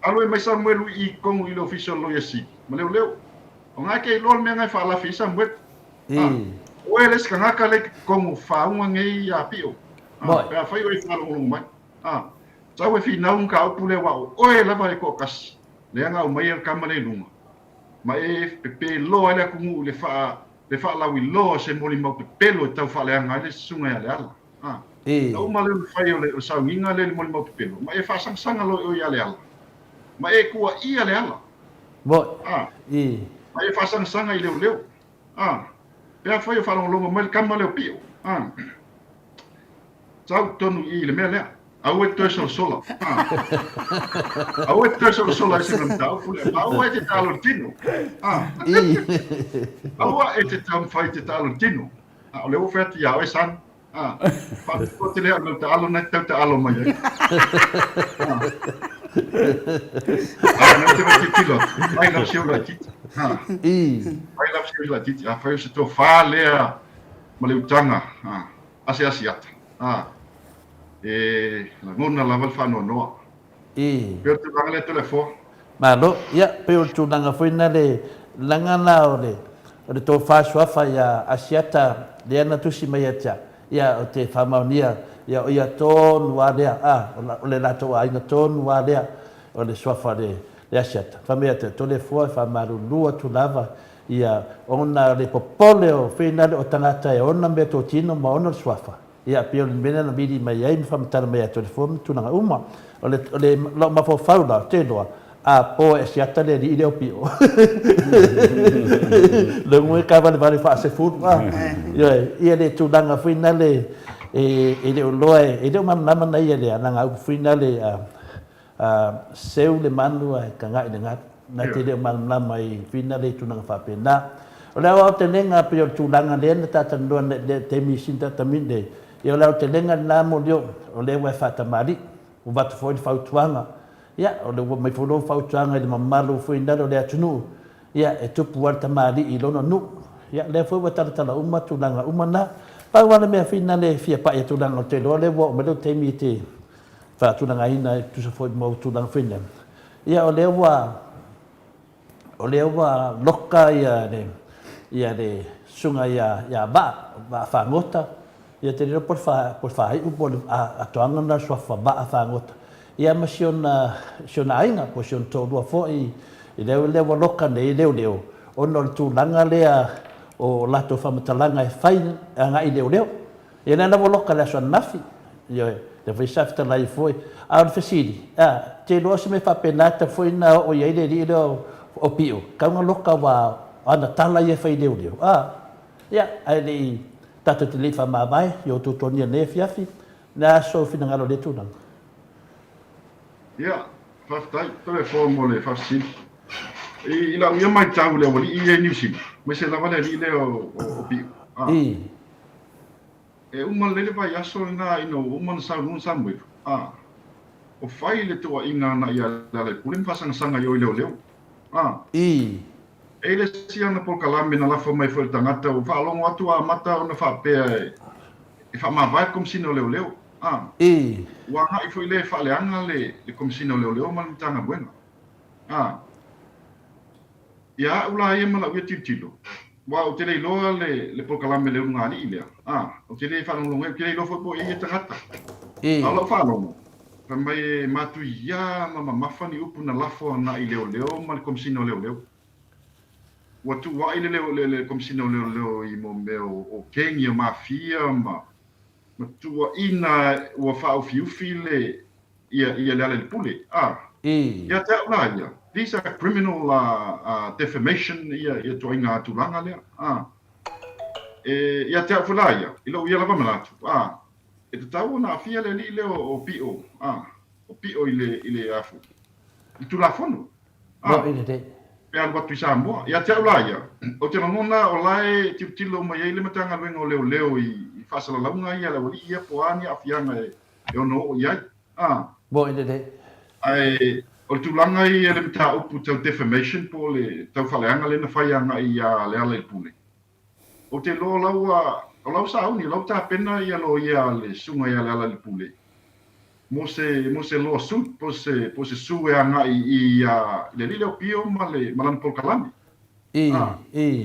alo me samuel I kong I official lo yesi maleu leu nga ke lo me nga fa la fi samuel o eles ka nga ka le kong fa un ngai ya pio pa fa yo fa lo mai sa we fi na un ka pule wa o e la ba ko kas le nga o mai ka mane lunga ma pe lo ala ku le fa la wi lo se moli mo pelo tau fa le anga le sunga ya le ala o ma le fai o le sa nginga le moli mo pelo ma fa sang sanga lo o ya le ala ma ku ia le ala ma fa sang sanga I le pe fa yo fa lo mo mel kam le pio sa tonu I le mele au e tō sola. Au e tō sola se nam tau pule. Au e te talo tino. Au e te tam fai te talo tino. O le ofeti au e san. Pa ko te lea no te alo na te alo mai. Na te vati tilo. Ai la siu la titi. Ai la siu la titi. A fai se to fa lea ma le utanga. Ase asiata. La ngona la val fa no no pero te van le telefone malo ya pero tu nanga foi na le langana o to fa swafa ya asiata le na tu si mai ya o te famaunia ya o ya ton wa le o le lato ai na ton wa le o le swafa le asiata fa me te to le fo fa maru lua tu lava ya ona le popole o fina o tangata e ona me to tino ma ona swafa ia pio mena na bidi mai ai fam tar mai telefon tu na uma ole lo ma fo faula te do po e siata le di o pio le mo ka vale fa se fut ia le tu danga finale e le loe e le mam na na ia le na finale seu le manu ai ka ngai nga na te le mam na mai finale tu na fa pena ole o te lenga pio tu danga le ta tando te mi sinta taminde ia lau te lenga na mo leo o le wa fata mari o batu foi fautuanga ia o le mai folo fautuanga le mamalu foi ndalo le atunu ia e tupu warta mari I lono nu ia le foi wa tala uma tulanga umana pa wana me fina le fia pa ia tulanga te lo le wo me lo te mi te fa tulanga ina tu se foi mo tulanga fina ia o le wa loka ia le sunga ia ba fa ngota ia te reo por fa hai por a toanga na so fa ba fa ngota ia ma siona ainga po sion to do fo I le loka nei leo ono tu langa lea o lato fa matalanga e fai anga I leo ia na loka le so nafi ia le vai safta lai foi a fasidi te lo se me fa penata foi na o ia le o pio ka nga loka wa ana tala ia fai leo ia ai tata te lefa mawai, yo tu tonia ne fiafi, na so fina ngalo le tu nang. Ia, faftai, telefone mo le fafsi. I la uia mai tau le wali I niusi. Me se la wale le o pi. E uma le vai aso na ino uma sa nun samwe. O fai le tu inga na ia le pulim fasang sanga yo leo. Ele sia na por kalame na la forma foi tangata o fa longo atu a mata ona fa pe e fa ma vai como se no leo wa ha foi le fa le anga le como se no leo mal tanga bueno ya ula ia mala wi titilo wa o tele lo le por kalame le nga ni ile o tele fa longo e tele lo foi po e tangata alo fa longo pa mai matu ya mama mafani upu na lafo na ile leo mal como se no leo watu wa ile le como se não leo I mo meu o kengi o mafia ma tu wa ina wa fa o fiufile ia le pule ia te ulaya these are criminal defamation ia to inga tu langa le ia te ulaya ilo ia lava malatu e te tau na afia le o pio o pio ile afu i tu la fono mo ile de pe al watu Samoa ia te ulaia o te ngona o lai tilo mai ile matanga wengo leo i fasala launga ia la ia poani afianga e ono ia mo ile de ai o tulanga i ele mta upu tau defamation po le tau faleanga le na faianga i a le ala i pule o te lo lau sauni lau ta pena ia lo ia le sunga ia le ala i pule mo se lo suit po se sue anga i le lile o pio ma le malan pol kalami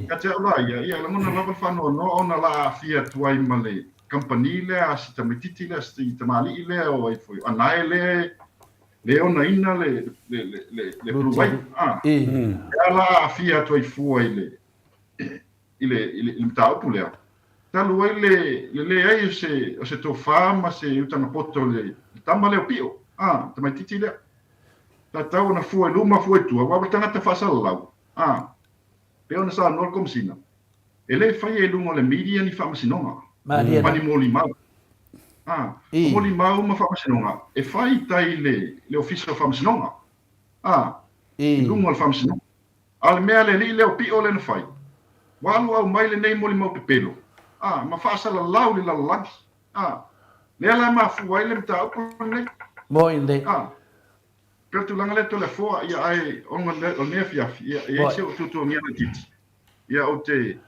ka te ala ia la ngona lava fano no ona la fia tuai ma le company le a si tamititi le si tamali le o ai foi anai le ona ina le pruai ala fia tuai fuai ile mtau pulea talu le ai se tofa ma se utanga poto le tama le pio tamititi le ta tau na fuai luma fuai tua wa tanga ta fasalau pe ona sa nol komsina ele fai e lungo le media ni famasinonga mani moli mau moli mau ma famasinonga e fai tai le officio famasinonga lungo le famasinonga al mea le o pio le fai walu au mai le nei moli mau pepelo ma fasala lau le lalang le ala ma fuai le mta o nei mo inde per tu langa le to le fo ia ai onga le o nefia ia se o tutu ngia na titi ia o te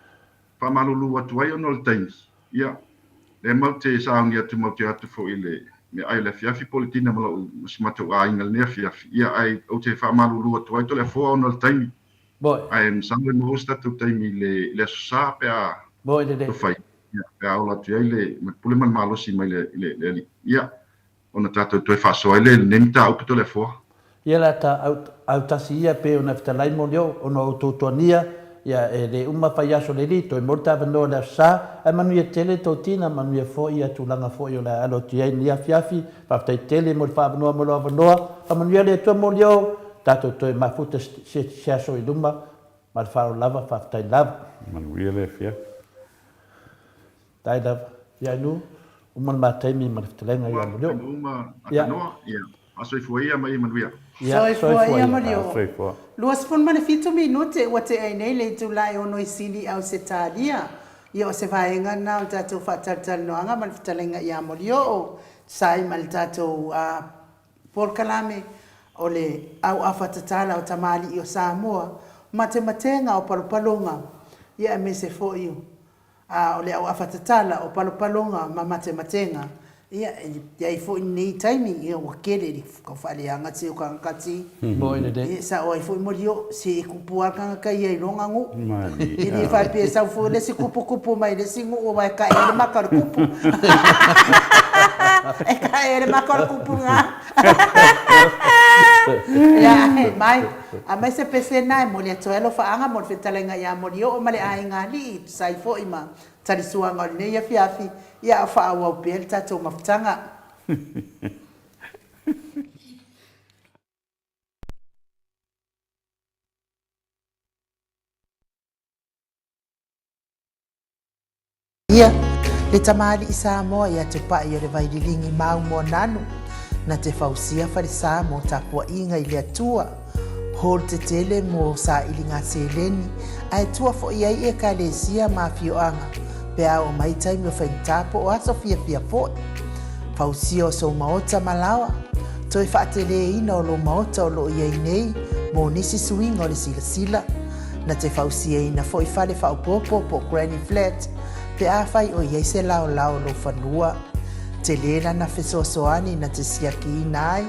famalulu atu ai ono le times ia le mau te saungia tu mau te atu fo ile me ai le fiafi politina malo smatu ai ngal nefia ia ai o te famalulu atu ai to le fo ono le time ai msango mo sta tu time le sa pe a de fai ia pe a ola tu ai le pule man malo si mai le ia ona tato tu fa so ile nemta o to le fo ia la ta au tasia pe ona ftalai mo leo ona o totonia ia le uma fai aso le rito e morta vano la sa e manu ia tele totina manu ia fo ia tulanga fo ia la alo tia ia fiafi pa ftai tele mo fa vano mo lo vano a manu ia le to mo leo tato to ma futa se aso i luma ma fa lava fa ftai lava manu ia le fiafi tai lava ia nu uma ma taimi ma ftalenga ia mo leo ia aso i fo ia mai manu ia Soifua Mario. Luas pun mana fitu minute wate ai nei le tulai ono isili au se talia. Ia o se vaenga na o tatu whatartal no anga man fitalenga ia Mario o sai mal tatu por kalame o le au afatatala o tamali i o Samoa. Matematenga o palopalonga ia me se fo iu. O le au afatatala o palopalonga ma matematenga. Ia i fo nei timing ia wakele di ka fale anga tse o kan kati boy de sa o i fo molio se kupu aka ka ia i longa ngu i fa pe sa fo le se kupu mai le singu o vai ka ele makar kupu e ka ele makar kupu nga ya mai a mai se pese nai mo le toelo fa anga mo fe talenga ia molio o male ai ngali sai fo ima tari suanga le ia fiafi ia fa wa bel tato maftanga ia le tamali Samoa ia te pa ia le vaidilingi mau mo nanu na te fausia farisa mo tapua inga i le atua hol te tele mo sa ilinga seleni ai tua fo ia e ka le sia mafioanga pe o mai taimi o whaintapo o aso fia po. Fausia o so maota malawa. Toi whaatele ina o lo maota o lo iei nei, mo nisi suinga o le sila. Na te fausia ina fo i fale whaupopo po Granny Flat, pe a whai o iei se lao lo whanua. Te lena na fesosoani na te siaki ina ai.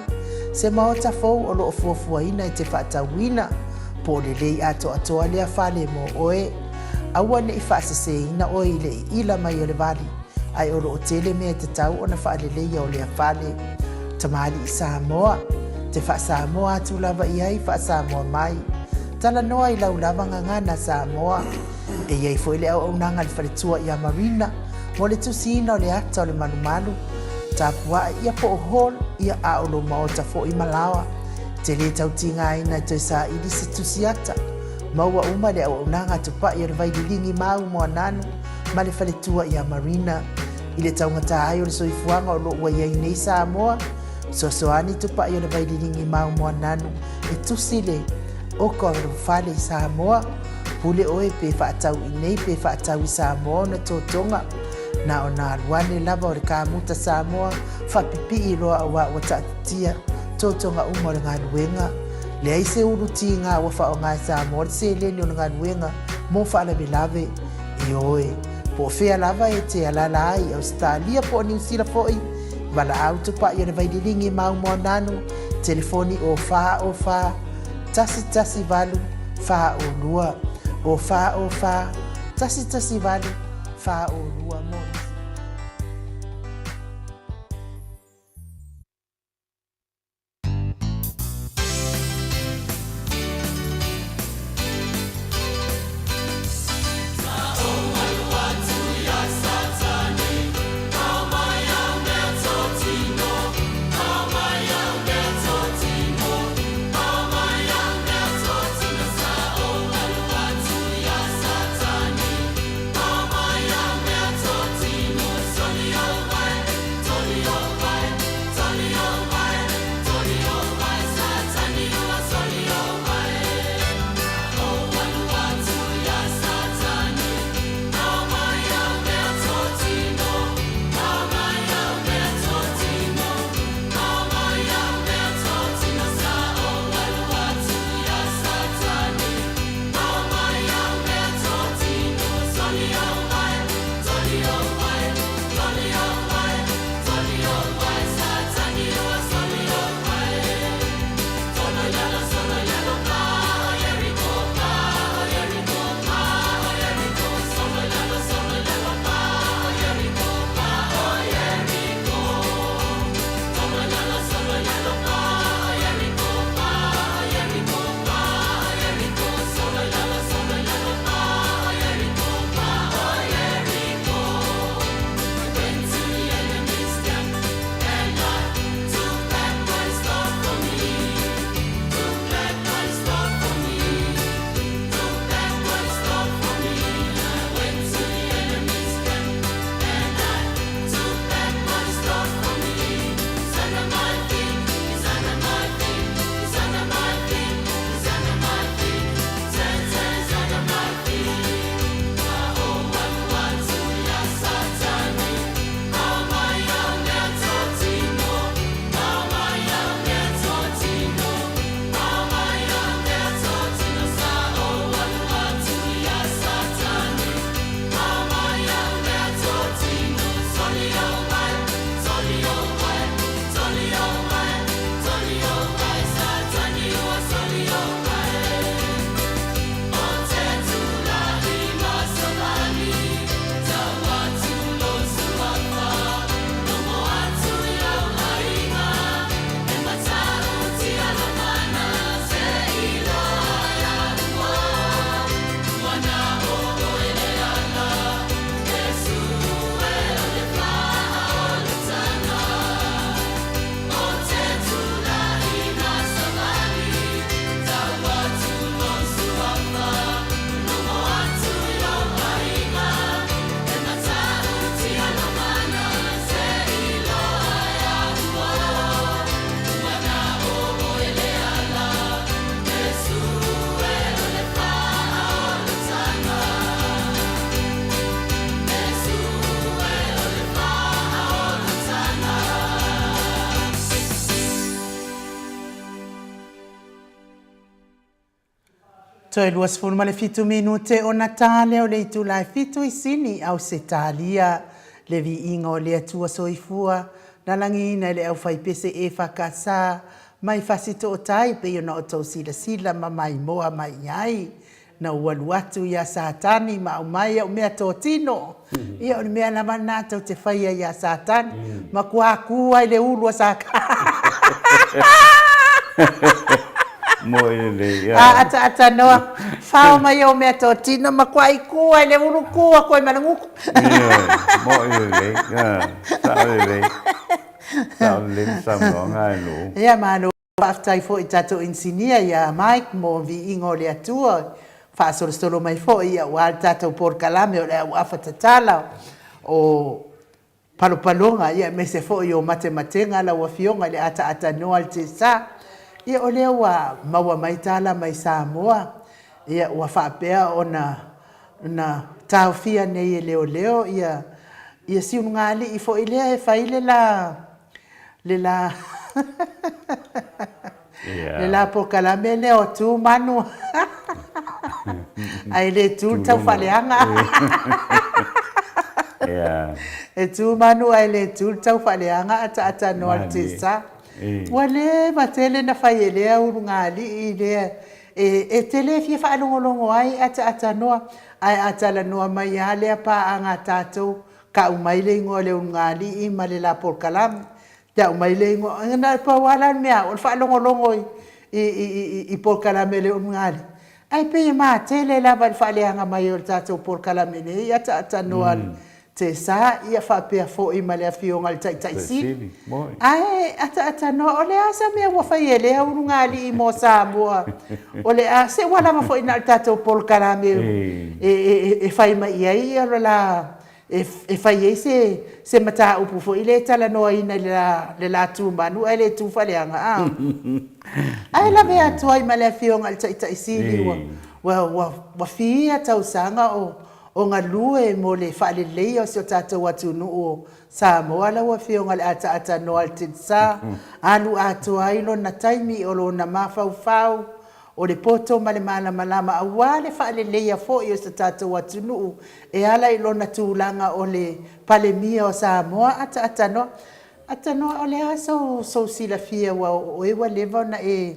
Se maota fo o lo fuafua ina i te whaatawina, po le lei ato atoa lea fale mo oe. Aua ne i whaasase ina o ile i ila mai o le vali. Ai oro o tele mea te tau o na whaaleleia o lea whale. Tamali i Samoa. Te wha Samoa atu lava i ai wha Samoa mai. Tala noa i lau lava ngangana Samoa. E iei fo ile au nanga le whaletua i a Marina. Mo le tusina o le ata o le malumalu. Tapua ia po o hol ia a o lo maota fo i Malawa. Te le tau tinga ina te sa ili se tusiata. Maua uma le au nanga tupa i revai dilingi mau mo nanu ma le whaletua i a Marina. I le taungata ai o le soifuanga o lo ua iei nei Samoa. soani tupa i le vaililingi mau nanu e tusile o ko fale i Samoa pule oe pe whaatau i nei pe whaatau i Samoa na tōtonga na o nā luane lava o le kāmuta Samoa whapipi i roa o wa tatia tōtonga umo le ngā luenga le aise uru ti ngā wafa o ngā Samoa se leni o ngā luenga mo whaala me lave i oe po fea lava e te alala ai Australia po New Zealand foi wala au tupa i le vaililingi mau mo nanu telefoni o wha tasi valu wha o lua o wha tasi valu wha o lua mo Toi luas funu male fitu minute o Natale o le itu lai fitu i sini au se talia le vi ingo le atua soifua na langi na le au fai pese e whakasa mai fasito o tai pe na o tau sila ma mai moa mai iai na ualu atu ia satani ma au mai au mea tō tino ia o ni mea na mana tau te whaia ia satani ma kua i le ulua saka ata noa fao mai o mea tō tino ma kua i kua i le ulu kua kua i mananguku ia manu aftai fo i tato insinia ia Mike mo vi ingo le atua fa solo mai fo ia wal tato por kalame o le afa tatala o palopalonga ia me se fo yo matematenga la wa fionga le ata no al te sa ia o le wa maua mai tala mai Samoa ia wa fa pea ona na taufia nei leo ia si ngali i fo ile e faile le la le la por kalame le o tu manu ai le tu tau faleanga e tu manu ai le tu tau faleanga ata no artista wale matele na faile au ngali i le e tele fi fa longo ai ata no ai ata la no mai ale pa anga tatou ka umai le ngole ngali i male la por kalame ya umai le ngo na pa wala mea o fa longo i por kalame le ngali ai pe ma tele la va fa le anga mai o tatou por kalame ne ata no te sa ia fa pe fo i male afio ngal tai si ai ata no ole asa me wa fa ele au ngali i mo sa mo ole a se wala ma fo ina tatou por kalame e fa mai ia la e fai se mata upu fo ile tala no ina le la tumba nu ele tu fale anga ai la be atu ai male fio ngal tai sili wa fi ata usanga o nga lue mo le fale le o se tata watu nu o sa mo ala wa fio ngal ata no altsa alu atu ai lo na taimi o lo na mafau o le poto male malama awale fale leia fo i se tata watunu e ala i lona tūlanga o le palemia o Samoa ata no o le aso so sila fia wa o e wa leva na e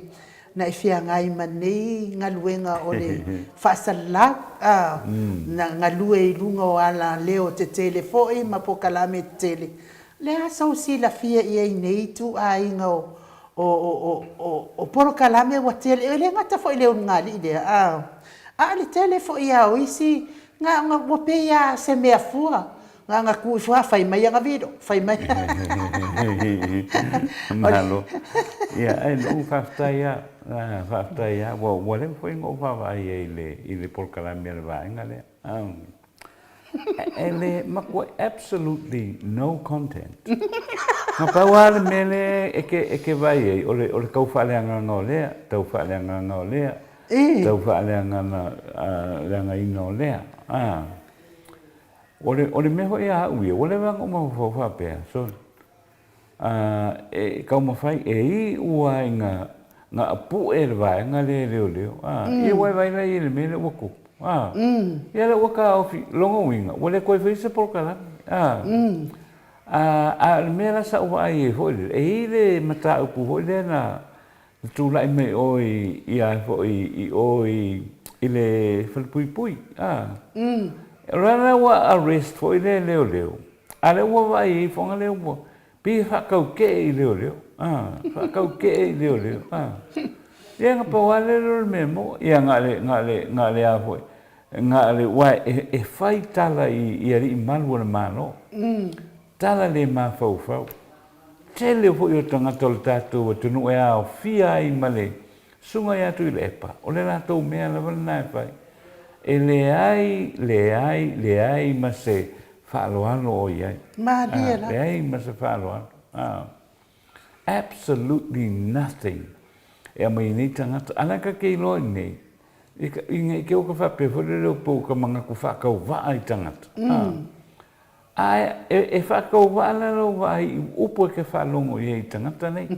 fia ngai manei ngaluenga o le fasala na ngalue i lunga o ala leo te tele fo i mapokalame tele le aso sila fia i nei tu a inga o poro kalame wa tele ele ngata fo ile ngali de le tele fo ia o isi nga wo pe ya se me afua nga ku fo fai mai nga video fai mai malo ia ai no fafta ya wo le fo ngo fa vai ile por kalame va ngale ele makwa absolutely no content ma pawal mele eke vai ole kau fale ngole tau fale ngole tau fale ngana inole ole me ho ya ui ole vang mo fo fa pe so kau ma fai ua nga pu vai ngale leo e vai le mele woku ia le waka ofi longo winga wale koe fese por kala mera sa ua ai hoi le mata upu hoi le na tu lai me oi ia hoi oi ile falpui rana wa arrest hoi le leo ale ua vai fonga leo ua pi hakau ke leo hakau ke leo ia nga pawale lo memo ia ngale a hoi ngale wa e fai tala i ari malu na mano tala le ma fau tele fo yo tanga tol tatu tu no e fia i male sunga ya tu le pa o le la to me la na fai e le ai ma se fa lo o ia ma dia la le ai ma se fa lo absolutely nothing e mai ni tanga ana ka ke lo nei i ke o ka fa pe fo le po ka manga ku fa ka wa ai tanga e fa ka wa la lo wa i upo ke fa longo i tanga nei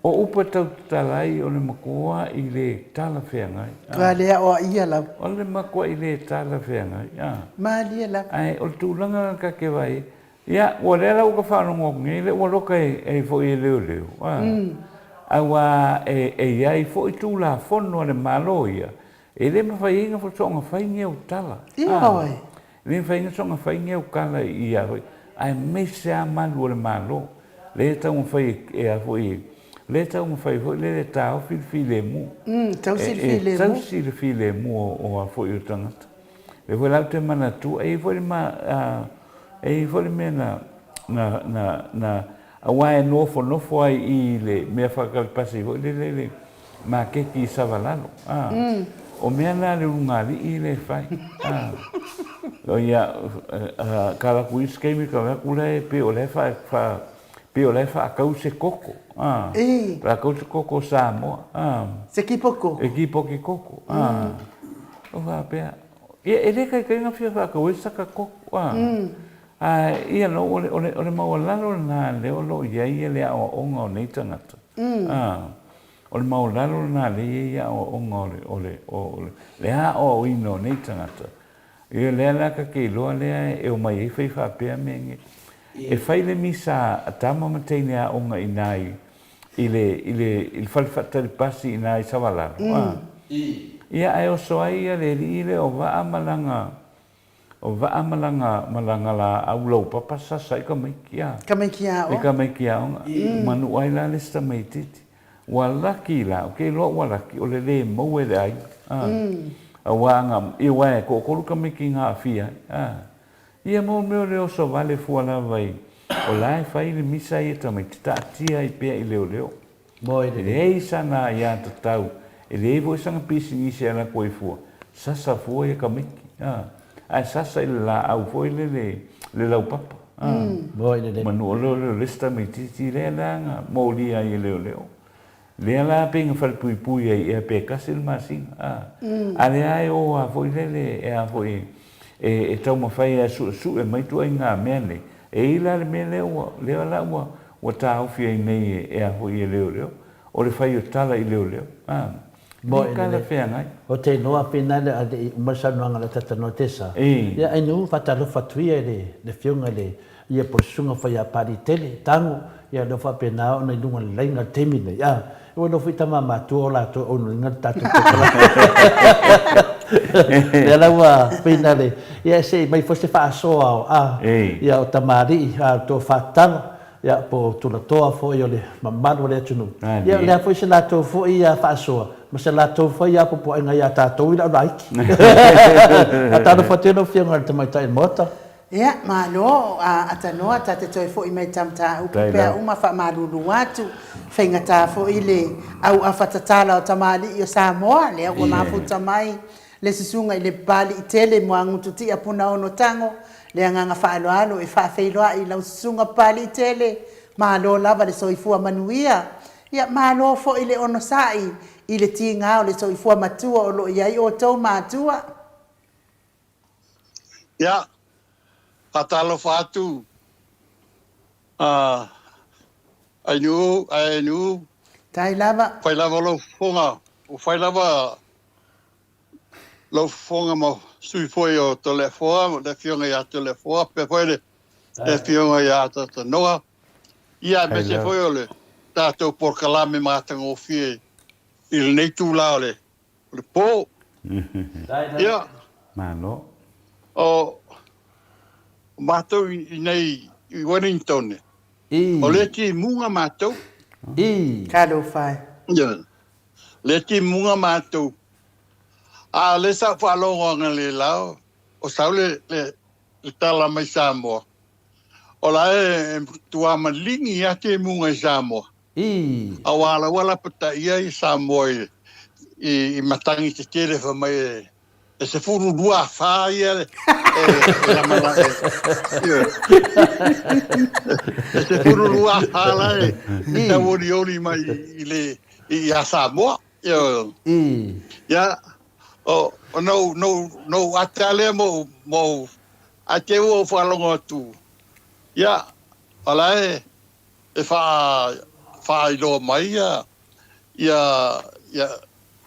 o upo tau talai o le makoa i le tala fea ngai ka le o ia la o le makoa i le tala fea ngai ma dia la ai o tūlanga ka ke vai ia o le la o ka fa longo ngai le o loka e fo i leo awa ai fo i tu la fono le malo ia e le ma fai inga fo songa fai ngeu tala oi le fai inga songa fai ngeu kala ia hoi ai me se a malu le malo le tau fai e a fo i le tau fai fo le tau fil mu tau fil mu o a fo i tangata le fo la te mana tu e fo me na awa e nofo ai i le mea whakapasi ho le ma ke ki savalalo o mea la le ungali I le fai. O ia kala kuis kemi ka me kule pe o le fa pe o le fa kau se koko. Pra kau se koko Samoa. Se kipoko. E kipoki koko. O va pe. E le kai nga fia fa kau sa ka koko. Ia no ole mau lalo na le o lo ia le o onga o nei tangata. O le mau lalo na le ia o onga o le ha o ino nei tangata. Ia le la ka ke loa le e o mai fai fa pe me e fai le misa tama matene a onga inai il falfata il passi inai savala. Ia ai o so ia le ile o va amalanga malanga la au lau papa sasa I ka mai kia. Ka mai kia o. E ka mai kia o. Manu ai la le sta mai titi. Walaki la, o ke loa walaki, o le le mau e le ai. A wanga, I wae, ko kolu ka mai ki ngā fia. Ia mau meo leo so vale fua la vai. O lai fai le misa I tamai, tita atia I pia I leo leo. E le ei sana ia tatau. E le evo sanga pisi nisi ala koe fua. Sasa fua ia ka mai ki. Ai sasa I la au foi le lau papa. Manu o leo lista mai titi le langa. Maulia I leo leo. Le la penga fal pui pui e pe kasil masing. Ale ai o a foi le e a foi e tau ma fai a su e mai tu nga mele. E ila le mele o le la o ta au fi nei e a foi le leo. O le fai o tala I leo leo. Ka le fe ngai. O te noa pena le a masano nga la tata no tesa. Ia ai nu fatalo fatuia le fionga le ia por sunga fai a pari tele tango ia no fa pena o nei lunga lenga temine. Ia o no fui tama matu o la to o no nga tatu. Le la wa pena le ia se mai fosse fa so ia o tamari a to fatalo ia po tula toa fo ia le mamalo le tunu. Ia le foi se la to fo ia fa so. Ma se la to fo ia po nga ia tatou ila like. Ata no fateno fianga te mai tai mota. Ia, malo, atanoa, tate toi fo I mai tamta upu pea uma fa malulu watu, whainga tā fo I le au awhatatala o tamali I o Samoa, le au mafuta mai, le sisunga I le pali I tele mua ngututi a puna ono tango, le anganga whaaloalo e whawheiloa I lau sisunga pali I tele, malo lava le soifua manuia, ia malo fo I le ono sai, I le ti ngao le soifua matua o lo iai o tau matua. Ia. Patalo fatu. Ainu. Tai lava. Fai lava lo fonga. O fai lava lo fonga mo sui foi o telefona, le fionga ia telefona, pe foi le fionga ia tata noa. Ia me se foi ole. Tato por kalame matanga o fie. Il nei tu la ole. Le po. Ia. Mano. O matou I nei I Wellington. O le ti munga matou. Kado fai. Le ti munga matou. A le sa whalonga ngale lao. O sau le tala mai Samoa. O la tua malingi ia te munga I Samoa. A wala pata ia I Samoa I matangi te tere wha mai e se furu dua wha ia la mala e se furu dua wha la e ta wori mai I a Samoa ia o no atale mo a te o whalonga tu ia ala e wha ilo mai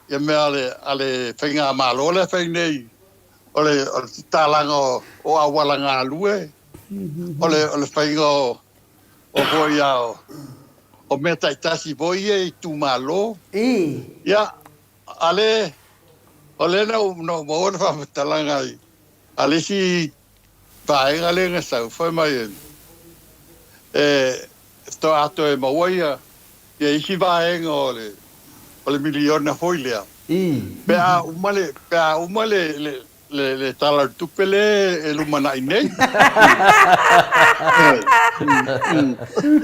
ia mea ale whainga malo le whainei o le talanga o awalanga alue o le whainga o boi o mea taitasi boi I tu malo ia ale o le no maona whamatalanga ale si paenga le nga sau whai mai to ato e mawaia ia isi vaenga o le miliona foi lea. Pea umale le tala tupele e lumana inei.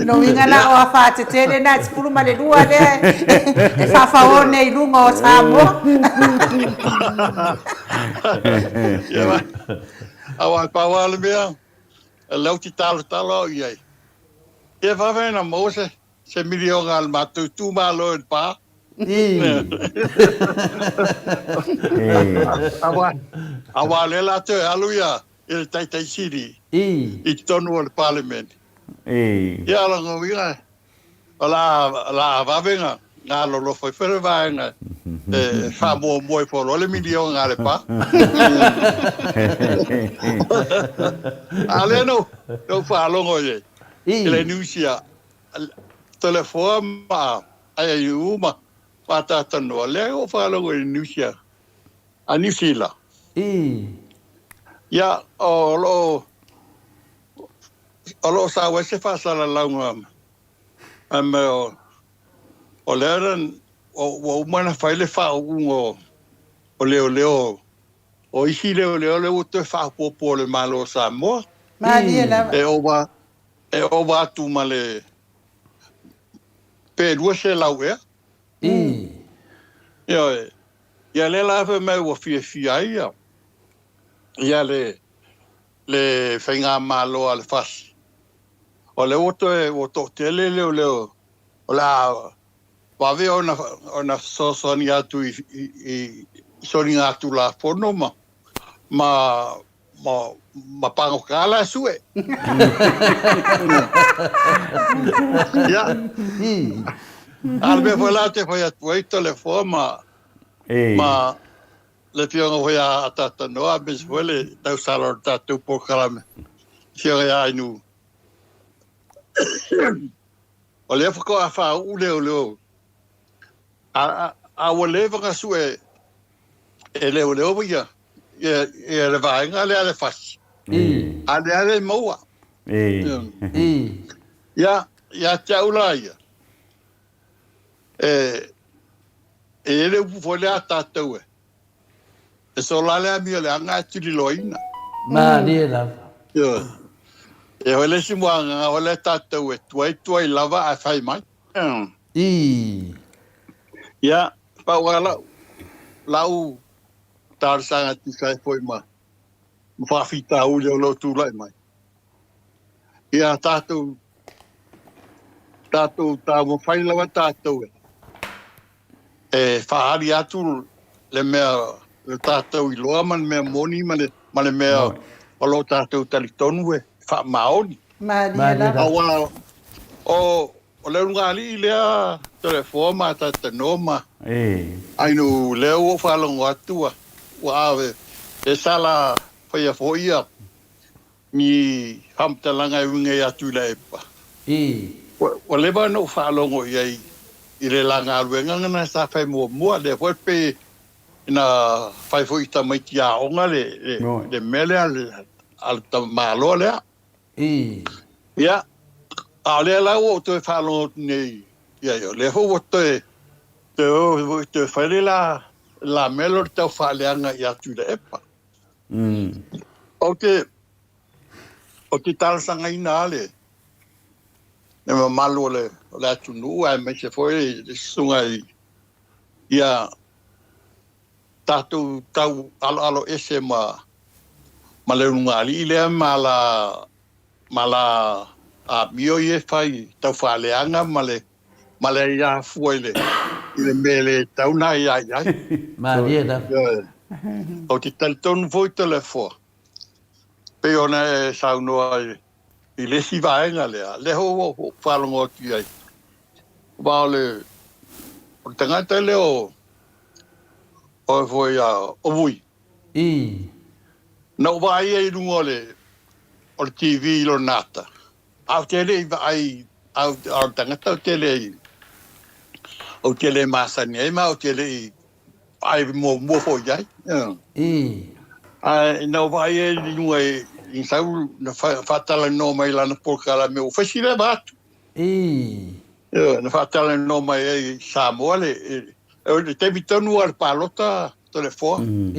No inga la o fa te tele na tspulu ma le lua le e fa fa o nei lunga o Samoa. Awa pawa le mea. Lau ti talo iai. E fa vena mose se milionga al matu tu malo e pa. Awa le la te aluia e tai siri. I tonu al parliament. Ia la ngawina. La vavenga ngā lolo foi where vaenga. Wha mua polo le milionga le pa. Ale no whalongo ye. Ile nusia. Telefon ma ai uma pata tano le o whalongo i nusia. A nusila. Ya o lo sa wese fasala launga. O leran o mana faile fa o leo o isi leo te fa po le malo Samoa e ova tu male pe due se laue ya le la fe me o fi ya le fenga malo al fas o le o to tele leo o la va ve ona sosoni atu i soni atu la fono ma pango kala sue ya albe volate foi atu telefona ma le piongo foi a tata no abis vole tau salor tatu por kalame fio ya inu o le fko a fa u leo a leva nga sue e leo ia e le vaenga le fas ale moa ya taula ia e le fole a tatou e so la le mi le anga tuli loina ma le la e ole si moanga ole tatou e tuai lava a fai mai ya pa wala lau tar sanga ti sai foi ma fa fita u le lo tu lai mai ya tatou ta mo fai lava tatou e fa ali atu le mea le tatou i loa man mea moni ma le mea o lo tatou talitonu e fa maoni awa o le runga li lea telefona tata noma ai no leo falongo atua wa ave e sala foi mi hamtalanga winga atu le pa o le ba no falongo i le langa wenga na sa fai mo le foi pe na fai foi ta mai tia onga le mele al tamalo le ya ale la o to falongo nei ya yo le ho te fai la melor te faleanga ya tu le epa o te tal sanga inale ne malo le tu nu ai me se foi sunga ya tatu tau alo ese ma le ngali le mala a mio ye fai te faleanga male ya fuele ile mele tau na ya Maria da o ti telton foi telefo pe ona sa no i le si vaenga le ho falongo ti ai vale o tanga tele o foi o vui no vai ai ngole o TV lo nata au tele au tanga tele o tele masani ma o tele ai mo foi ai no vai ai in sau na fatala no mai la na porcala meu fascina bato na fatala no mai Samoa le eu te vitonu al palota telefone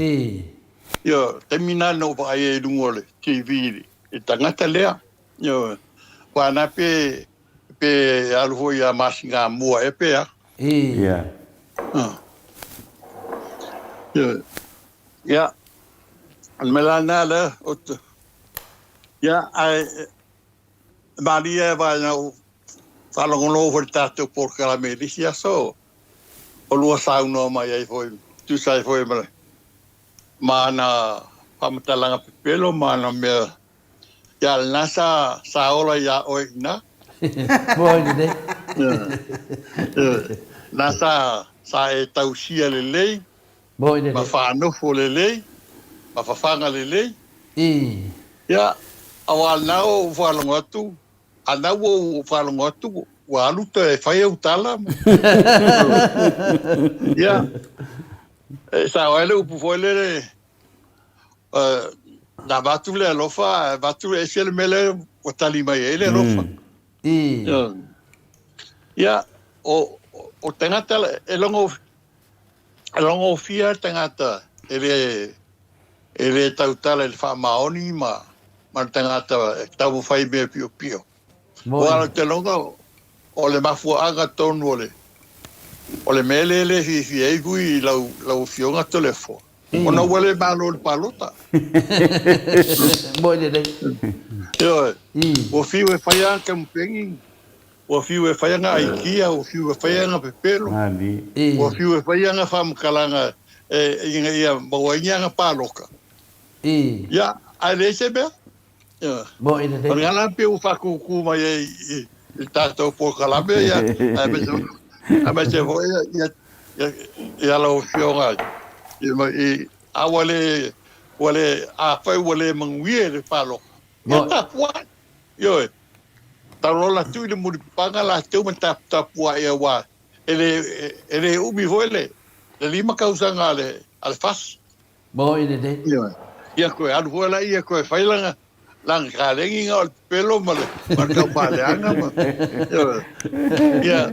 Yo, terminal no pa ai lungole TV e tangata lea. Yo, wana pe alvo ya masinga mua e pe a. Yeah. Yo, ya. Al melana le ot. Ya ai Maria va na falong no voltato por la medicina so. O lua sau no mai ai foi. Tu sai foi mala. Mana pamatalanga pelo mana me ya nasa saola ya oina Boy de. nasa sa e tausia lelei Boy de. ma fa no fo lelei ma fa fanga lelei I. ya awal nao falongatu anawo falongatu wa luta e fai utala ya sa wale upu foile na batule lofa batule sel mele o talima ele lofa I. ya o tangata elongo fia tangata ele tautala el fa maoni ma tangata tau fai be pio pio wala te longo o le mafua anga tonu ole mele fi e gui lau fionga telefo ona wale malo palota Boy de. yo o fiu e faya camping o fiu e faya nga IKEA o fiu e faya nga pepelo o fiu e faya nga fam kalanga ia bawanya nga paloka ya ale sebe Boy de. Ora la pe u fa ku mai il tato por calabria ya a se voi ya lo fionga e awale a fa wale manwie de palo ya what yo tarola tu le muri panga la tu menta tapua ya wa ele ubi voile le lima causa ngale al fas Boy de. ya ko al vola ya ko failanga lang kalengi ngol pelo male marka paleanga ma ya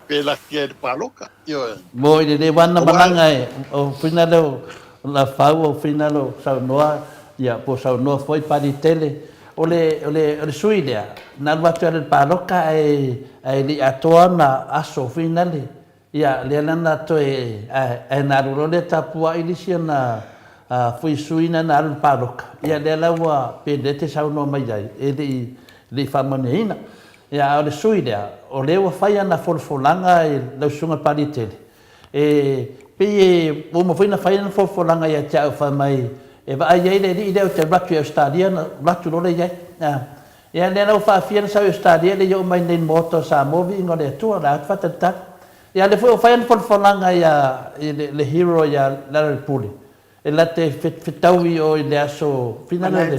pe la kier paloka yo Boy de wana balanga o finalo la fau o finalo sa noa ya po sa noa foi para tele ole suidea na batu el paloka e li atoana aso finale ya le lana to e na role tapua ilisiana fui suina na al paloka ya le lawa pendete sa no mai dai e li famanina ya ole suidea ole wa fai na folfolanga e lo sunga para tele pe o mo foi na fai na folfolanga ya cha fa mai e va ai le ide o te batu stadia batu no le ya le no fa fiena sa stadia le yo mai nen moto sa movi ngole tu la fatata ya le foi fai na folfolanga ya le hero ya la puli e la te fitaui o le aso finale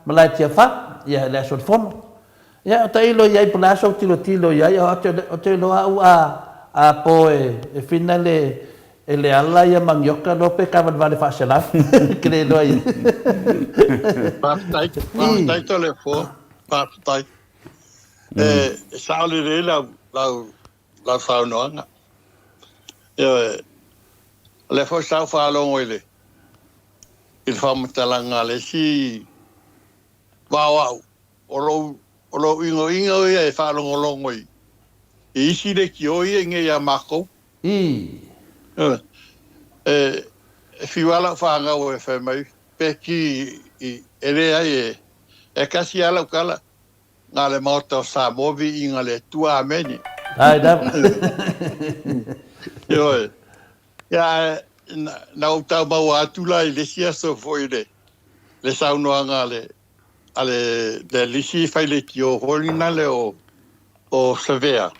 malaitia fa ya le aso fono ya tai lo ya plaso tilo ya o te lo a po e finale ele alla ya mangioka no pe ka vale fasela credo aí pastai telefon pastai saule la fauna le fo sa fa lo ele il fam talanga le si wow o lo ingo e fa lo ngoi e si le ki o nge ya mako fi wala fa nga o fe mai pe ki ele ai e kasi ala kala nga le moto sa movi inga le tua meni ai da yo ya na uta ba wa tula le sia so foile le sa no nga le ale de lisi fa le ki o holina le o severa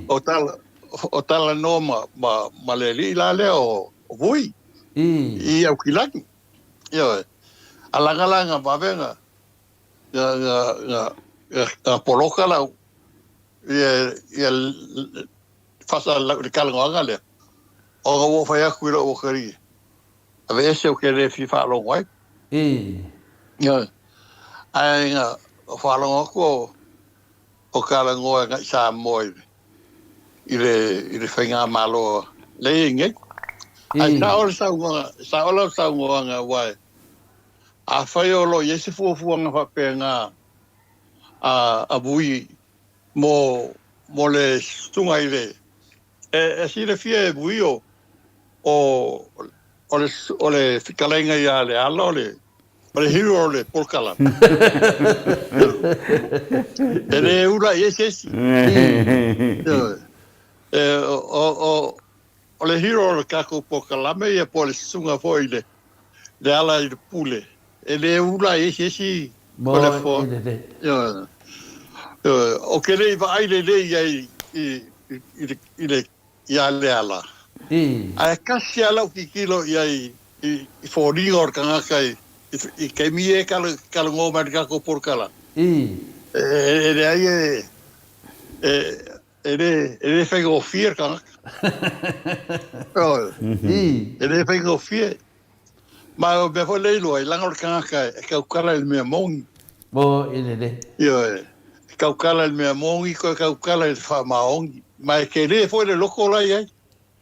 o tal no ma le li la le o vui i au kilaki yo alanga va ya poloka la el fasa le kalanga le o go fa ya kuilo o kari a veces o que le fifa lo guai yo ai fa lo ko o kalango sa moi ile fenga malo le nge Ai sa ola sa ngoanga wai. A whai o lo yesi fuafuanga whapenga a bui mo le stunga i le. E si le fia e bui o le whikalenga i a le ala o le hiro o le polkala. E le ura yesi. O le hiro o le kako polkalame i a po le stunga foi le ala i le pule. E le ura yesi. Mo i le. O ke rei wa aile rei ai i le ala. A e kasi alau ki kilo i whoringa or kangaka i kei mi e kala ngō mani kako porkala. E re ai e re whainga o whia kangaka. E re whainga o whia. Ma o me whai leilo ai langa or kangaka e kaukala i mea mongi. Mo i le. Kaukala i mea mongi, koe kaukala i whamaongi. Ma e ke re fwoi le loko lai ai.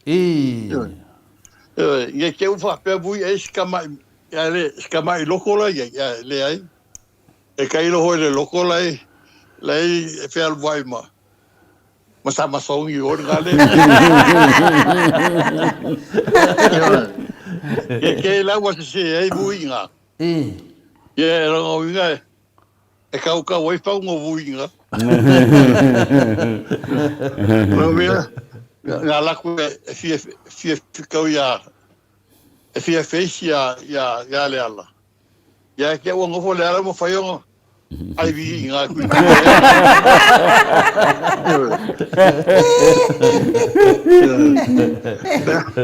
Ia ke uwha pia bui e skamai loko lai ai, le ai. E ka ilo hoi le loko lai, lai e whia alwai ma. Ma sa masongi o nga le. Ia ke lau asa se ei bui nga. Ia e ranga o inga e kauka wai pau ngō vuinga. Nō mea, ngā laku e fia whikau ia, e fia feisi ia le ala. Ia ke ua ngofo le ala mo whaionga, ai vi ngā kui.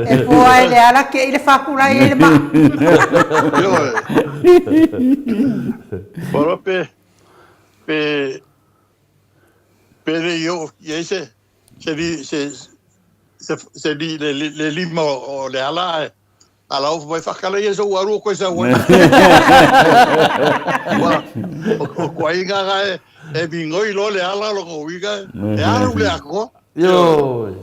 E poa e le ala ke i le whakurai e le ma. Pora pe le yo yese se di le lima o le ala ala o vai fakala yeso waru ko sa wa o ko inga e bingo i lo le ala lo ko wiga e alu le ako yo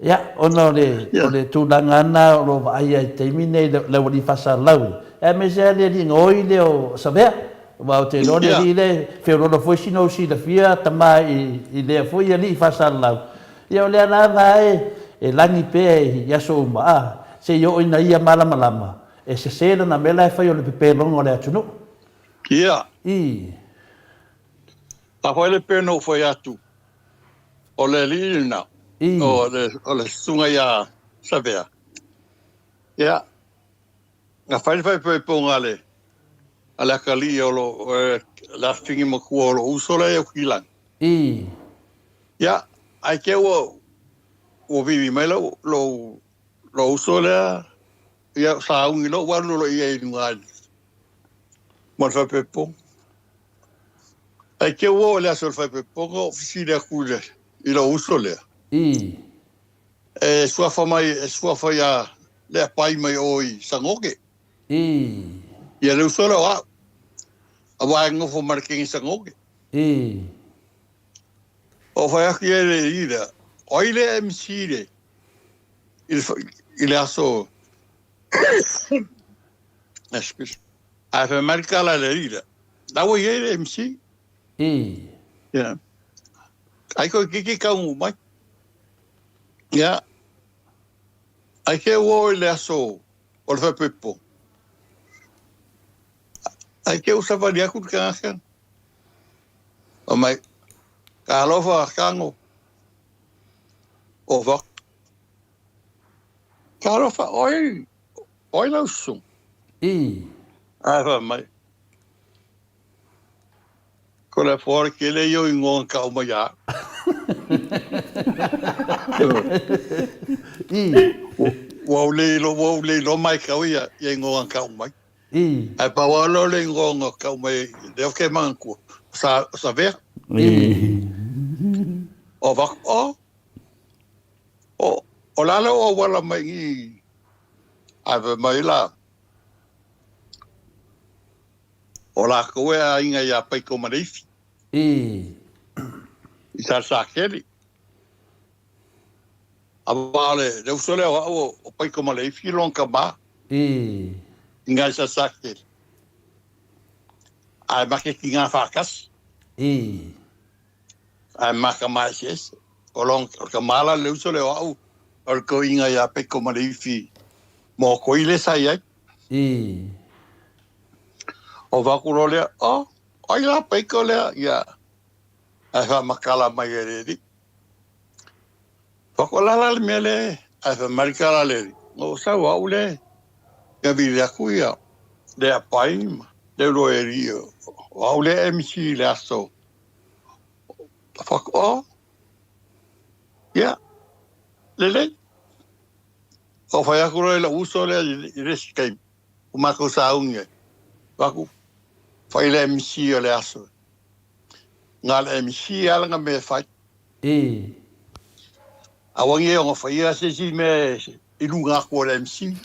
ya ono le tunangana lo vai ai termine le wali fasa lau e me se le ngoi le o sabea wa te no le fe no foi sino si la fia tama i le foi ali fasa lau ia le ana vai e lani pe ia so ma se yo ina ia mala malama e se na mela fa yo le pe longo le atunu ia pa foi le pe no foi atu o le lina o le sunga ia sabea ia nga fai pe pongale ala kali o lo la fingi mo ko lo usola e kilang ya ai ke o vivi mai lo usola ya sa un lo wa lo ia ngal mo fa pe po ai ke o la so fa pe po oficina kule i lo usola e sua fa ya le pai mai oi sangoke ia le usola wa awa ngofo marking sangoke o fa aki le ida oile MC le il aso espes a fa marca la ida da wo ye MC ya ai ko ki ka un mai ya ai ke wo le aso o fa pepo ai ke usa valia ku ka kan o mai ka lo fa kango o va ka lo fa oi lo su ai va mai ko la for ke le yo ngon ka o mai ya wo le lo mai ka o ya ngon ka o mai ai pa wa lo le ngongo ka mai de ke manku sa ver o va o la lo o wala mai ai va mai la o la ko e inga ya pa ko mai i sa keli Avale, deu sole o pai como le filon kama. Ngai sa sakte. Ai ma ke kinga fakas. Ai ma kama ses. Olong kamala le sole o ko inga ya pai como le fi. Mo ko ile sai ai. O va ku le ai la pai ko le ya. Ai fa makala mai eri. Pakolala mele ai fa marikala le. O sa wa ule. Ya vi la kuia. De apaim, de roerio. O le MC le aso. Fuck ya. Lele. O fa ya kuro le uso le reskai. O mako sa unge. Waku. Fa le MC le aso. Ngal MC ala nga me fa. Awangi o fa ya se si me ilunga ko le MC.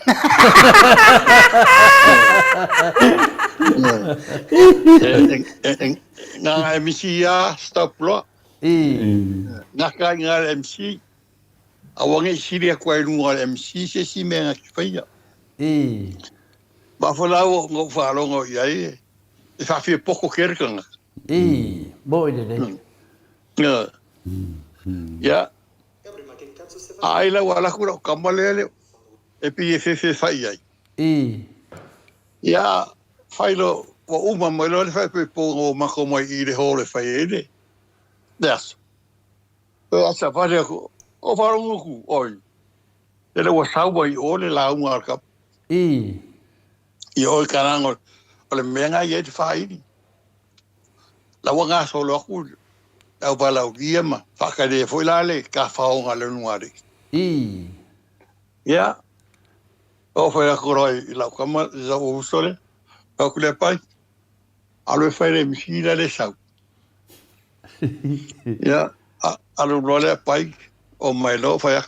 Nga MC ya stop lo. Nga ka nga MC. Awangi siria ko ilunga MC se si me nga kifaya. Ba fola ngo fa lo ngo yai. Fa fi pouco kerkanga. Boy de. Ya. Ai la wala ku kamalele. E pi fe fai ai. Ya failo wa uma mo le fai pe po ma ko mo I le hole fai ede. Das. O sa fare ko o faro ku oi. Ele wa sa wa o le la un ka. I o karango o le menga ye fai. La wa nga so lo ku. Au bala o dia ma fa ka de foi la le ka fa o ngale nuari. Ya. O foi a coroi la kama za o sole. O ku le pai. Alo fai le mishira le sau. Ya, alo le pai o mai lo fai.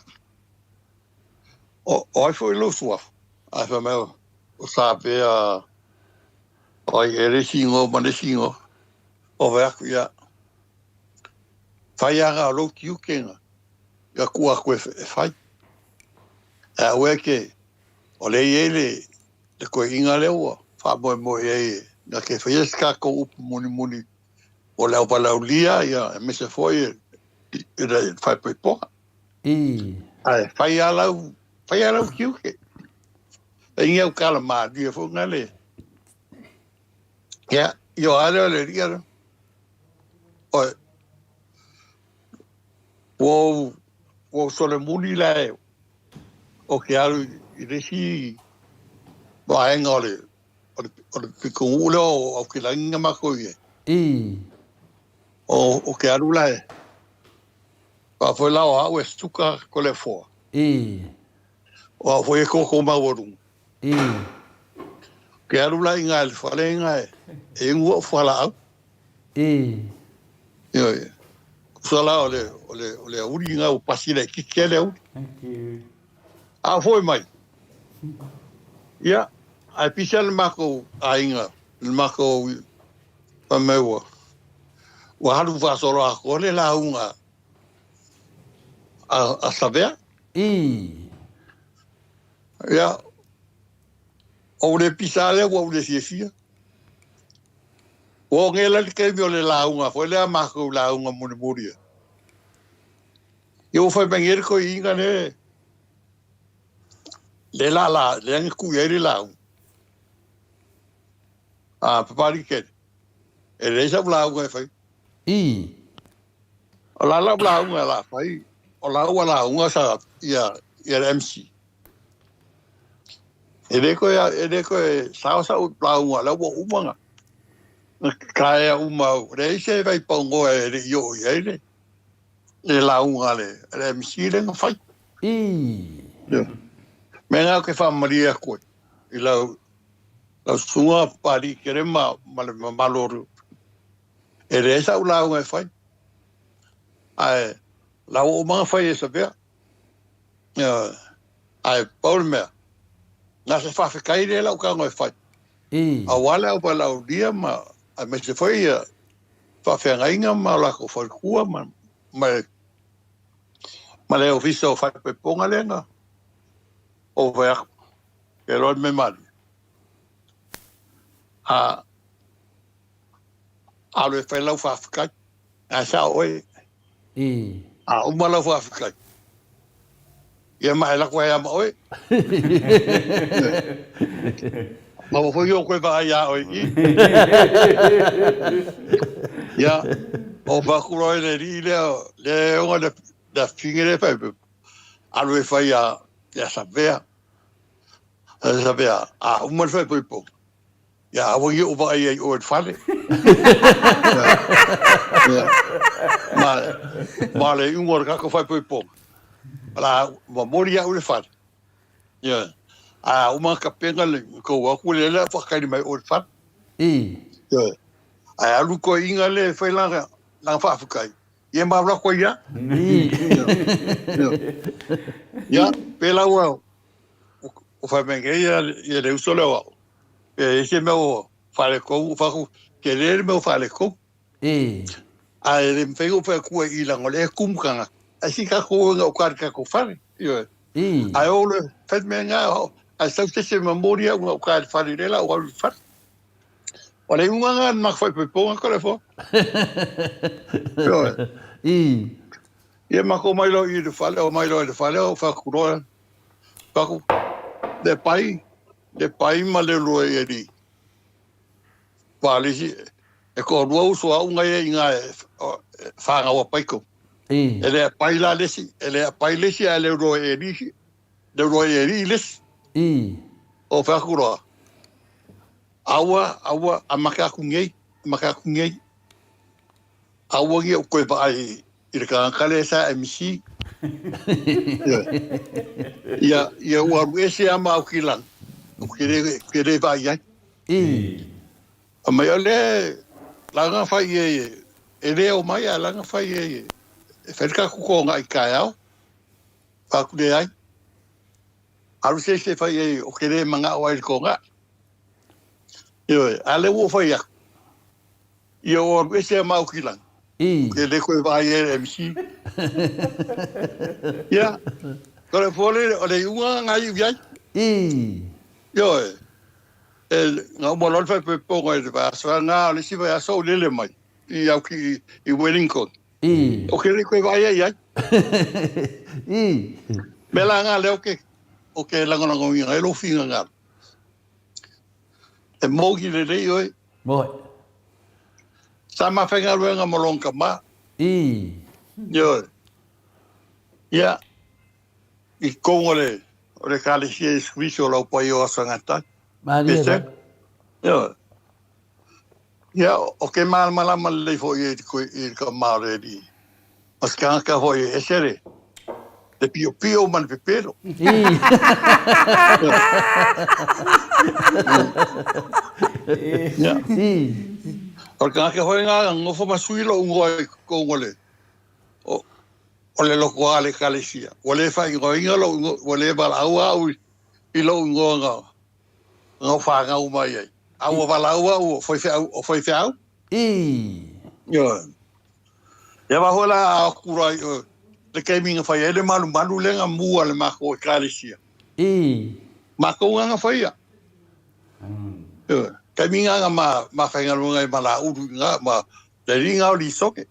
O foi lo sua. A fa meu. O sabe a o ele singo, mane singo. O va ya. Fai a lo kiu kenga. Ya ku a ku fai. A we ke o le ele le ko inga le o fa mo e na ke fai ska ko muni o le pa la ulia ya me se foi e fai po ai fai ala kiu ke e ia o kala ma di fo ngale ya yo ala le dia o sole muni la o ke alu i resi ba engole o pico ulo o ke la inga mako ye o ke alu la pa foi la o estuka ko le fo o foi ko ma woru ke alu la inga le fa le inga e ngo fa la yo sala ole uri nga o pasile ki kele o a foi mai ya a pisal mako a inga mako pa mewa wa halu va solo a kole la unga a saber ya o le pisale o le fia o ngela ke viole la unga foi le mako la unga muri eu foi bem ko inga ne le la le ku yeri la papari ke ele já la unga foi o la unga la foi o la unga sa ya MC ele ko sa la unga la wo umanga kaya uma reise vai pongo yo ele la unga le MC le fai menga ke fa maria ko la sunga pari kere maloro ele sa la unga fai ai la uma fai essa ver ai Paul me na se fa kai le la ka fai awala o la dia ma a me se foi fa fenga inga ma la ko foi kua ma Ma le ofiso fa pe ponga lenga. O ver. Que lo me mal. A le fa lau fa ka. A sa oi. A uma lau fa ka. Ia mai la kwa ya ma oi. Ma ho yo ko ba ya oi. Ya. O va kuro le le o da fingere fa. A le fa ya sabea. Sabea. A uma fa po. Ja, wo je over je ooit vallen. Maar le umor ka ko fa po. Ala mo moria o le fat. Ja. A uma ka penga le ko wa ku le la fa ka ni mai o le fat. Ja. A lu ko inga le fa la fa Afrika. Ye ma bla ko ya. Ja, pela wa. O fa menga ye le uso le wa. Ese meu falecou, querer meu falecou. A ele me pegou para cu e lá olha como canga. Assim que o cara que fale. Aí eu fez menga, a saúde se memória o cara fale dela o faz. Olha um ano mas foi por agora foi. E mas como ele ir fale, o mais ele fale, o fa curo. Fa de pai malelo ele vale e ko ro so a unga e nga fa nga wa pai ko ele pai la lesi ele pai lesi ele ro ele de ro ele les o fa kuro awa amaka kungai awa ge ko ba ai irka kale sa MC ya wa ese ama ukilan Kere vai ya. Ama ole langa fai ele o mai langa fai ferka ku ko ngai kaio. Pa ku de ai. Aru se fai o kere manga o ai ko nga. Ale wo fai ya. Yo ese ma ukilang. Kere ko vai MC. Ya. Kore fole ole unga ngai ya. Yo, nga mo lol fa pe pongo e ba sa nga le si ba so le mai. Ia ki I Wellington. O ke ri ko ba ya. Bela nga le o ke la ngona ngo nga lo finga nga. E mo ki le yo. Mo. Sama fa nga lo nga mo long ka ma. Yo. Ya. I kongole o le kale si e squisho la pai o sangata. Maria. Yo. Ya, o ke mal le fo e ka mare di. Mas ka fo e sere. De pio man pepero. Ya. O ka fo nga ngofo masuilo ngoi kongole. O le loko ale kalesia. O le fai ngoinga lo, o le balaua au I lo ngonga. Ngo fa nga umai ai. Au balaua o foi feau. Yo. Ya ba hola kurai le kaiminga fai ele malu lenga mua le mako kalesia. Mako nga fai ya. Yo. Kaiminga nga ma fai nga lunga mala uru nga ma le ringa o li soke.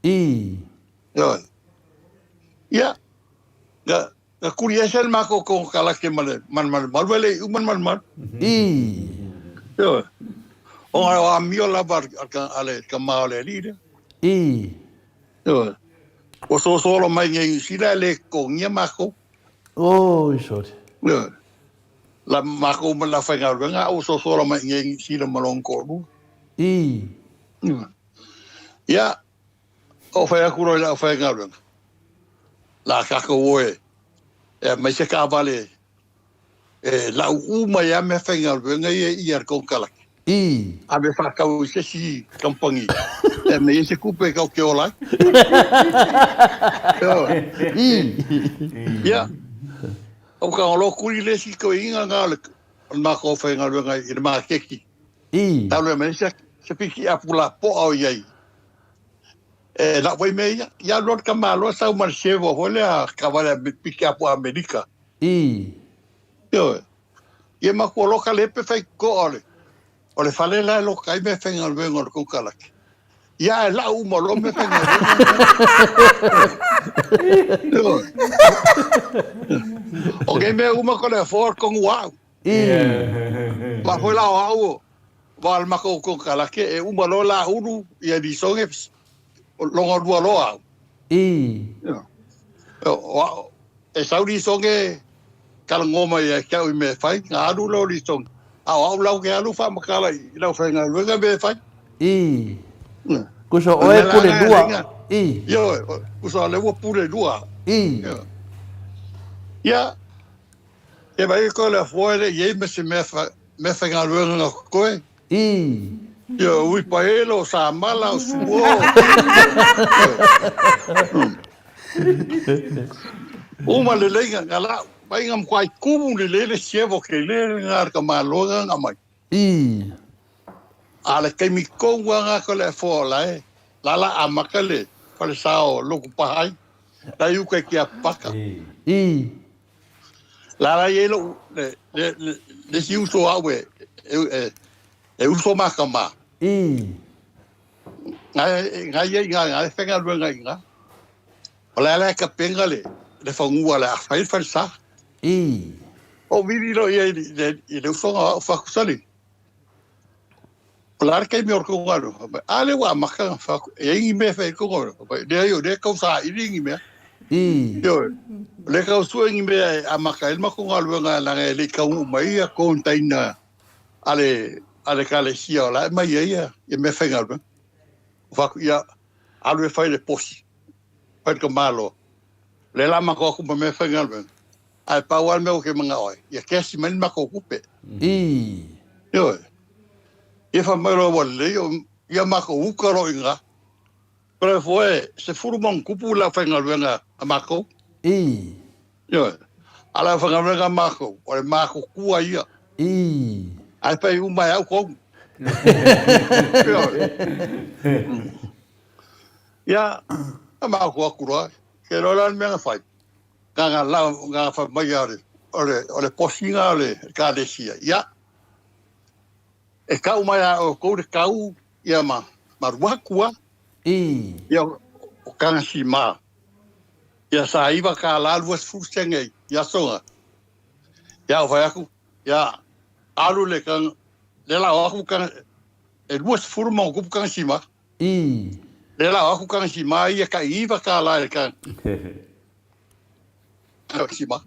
Yo. Ya, ga kuria sel mako ko kala ke man wele man. Yo. O a mio la bar ale ka male lide. Yo. O so solo mai ngi sila le ko ngia mako. Oh, short. Yo. La mako man la fanga nga o so solo mai ngi sila malon ko bu. Ya. O fa kuro la fanga nga. La kako oe. Mai se ka vale. La uma ya me fenga venga I ar kon kala. A me fa ka o se si kampangi. Me se kupe ka ke ola. Ya. O ka lo kuri le si ko inga ngale. Ma ko fenga venga I ma keki. Ta le me se piki apula po au yai. la wai me ya lot ka malo sa mar chevo hole a kavala pika po Amerika yo ye ma ko loka le pe fai ko ole fale la lo kai me fenga al vengo ko kala ya la u mo lo me fenga okay me uma ko le for con wow ma foi la wow val ma ko kala ke e uma lo la uru ya di songe longo dua loa e saudi songe kala ngoma ya ka me fai ngadu lo di song au lau ke alu fa makala lau fenga luenga be fai kuso oe pure dua yo kuso le wo pure dua ya e vai ko la fuere ye me se me fenga luenga koe yo ui paelo sa mala o suo uma le lenga ngala vai ngam kwai kubu le chevo ke le ngar ka maloga ngamai ala ke mi ko nga ko le fola la amakale pale sao loku pai la yu ke kia paka la yelo le si uso awe e uso makama nga fenga luenga nga la ka pengale le fangua la fai sa o vivilo e le uso fa kusali Claro que me orco galo. Ale wa maka fa e me fe ko galo. De yo de ko sa iringi me. Yo le ka su ngi me a maka el mako galo nga la le ka u mai a container. Ale ka le sia la mai ya e me fe galo. Fa ya alwe fa le posi. Pa ko malo. Le la mako ko me fe galo. Ai pa wal me o ke manga oi. Ya ke si men mako kupe. Yo e fa mero wale ia mako ukaro inga pero foi se furumon kupula fenga luenga a mako yo ala fenga luenga mako o mako kua ia ai pe uma au ko ya a mako akura que lo lan me fai kanga la nga fa mayare ole posinga ole ka desia ya e kau mai o kou kau ia maruakua ia o kanga si ma ia sa iwa ka la luas fusenge ia songa ia o vai aku ia alu le kang le la aku kang e luas furma o kang si ma le la aku kang si ma ia ka iwa ka la kang si ma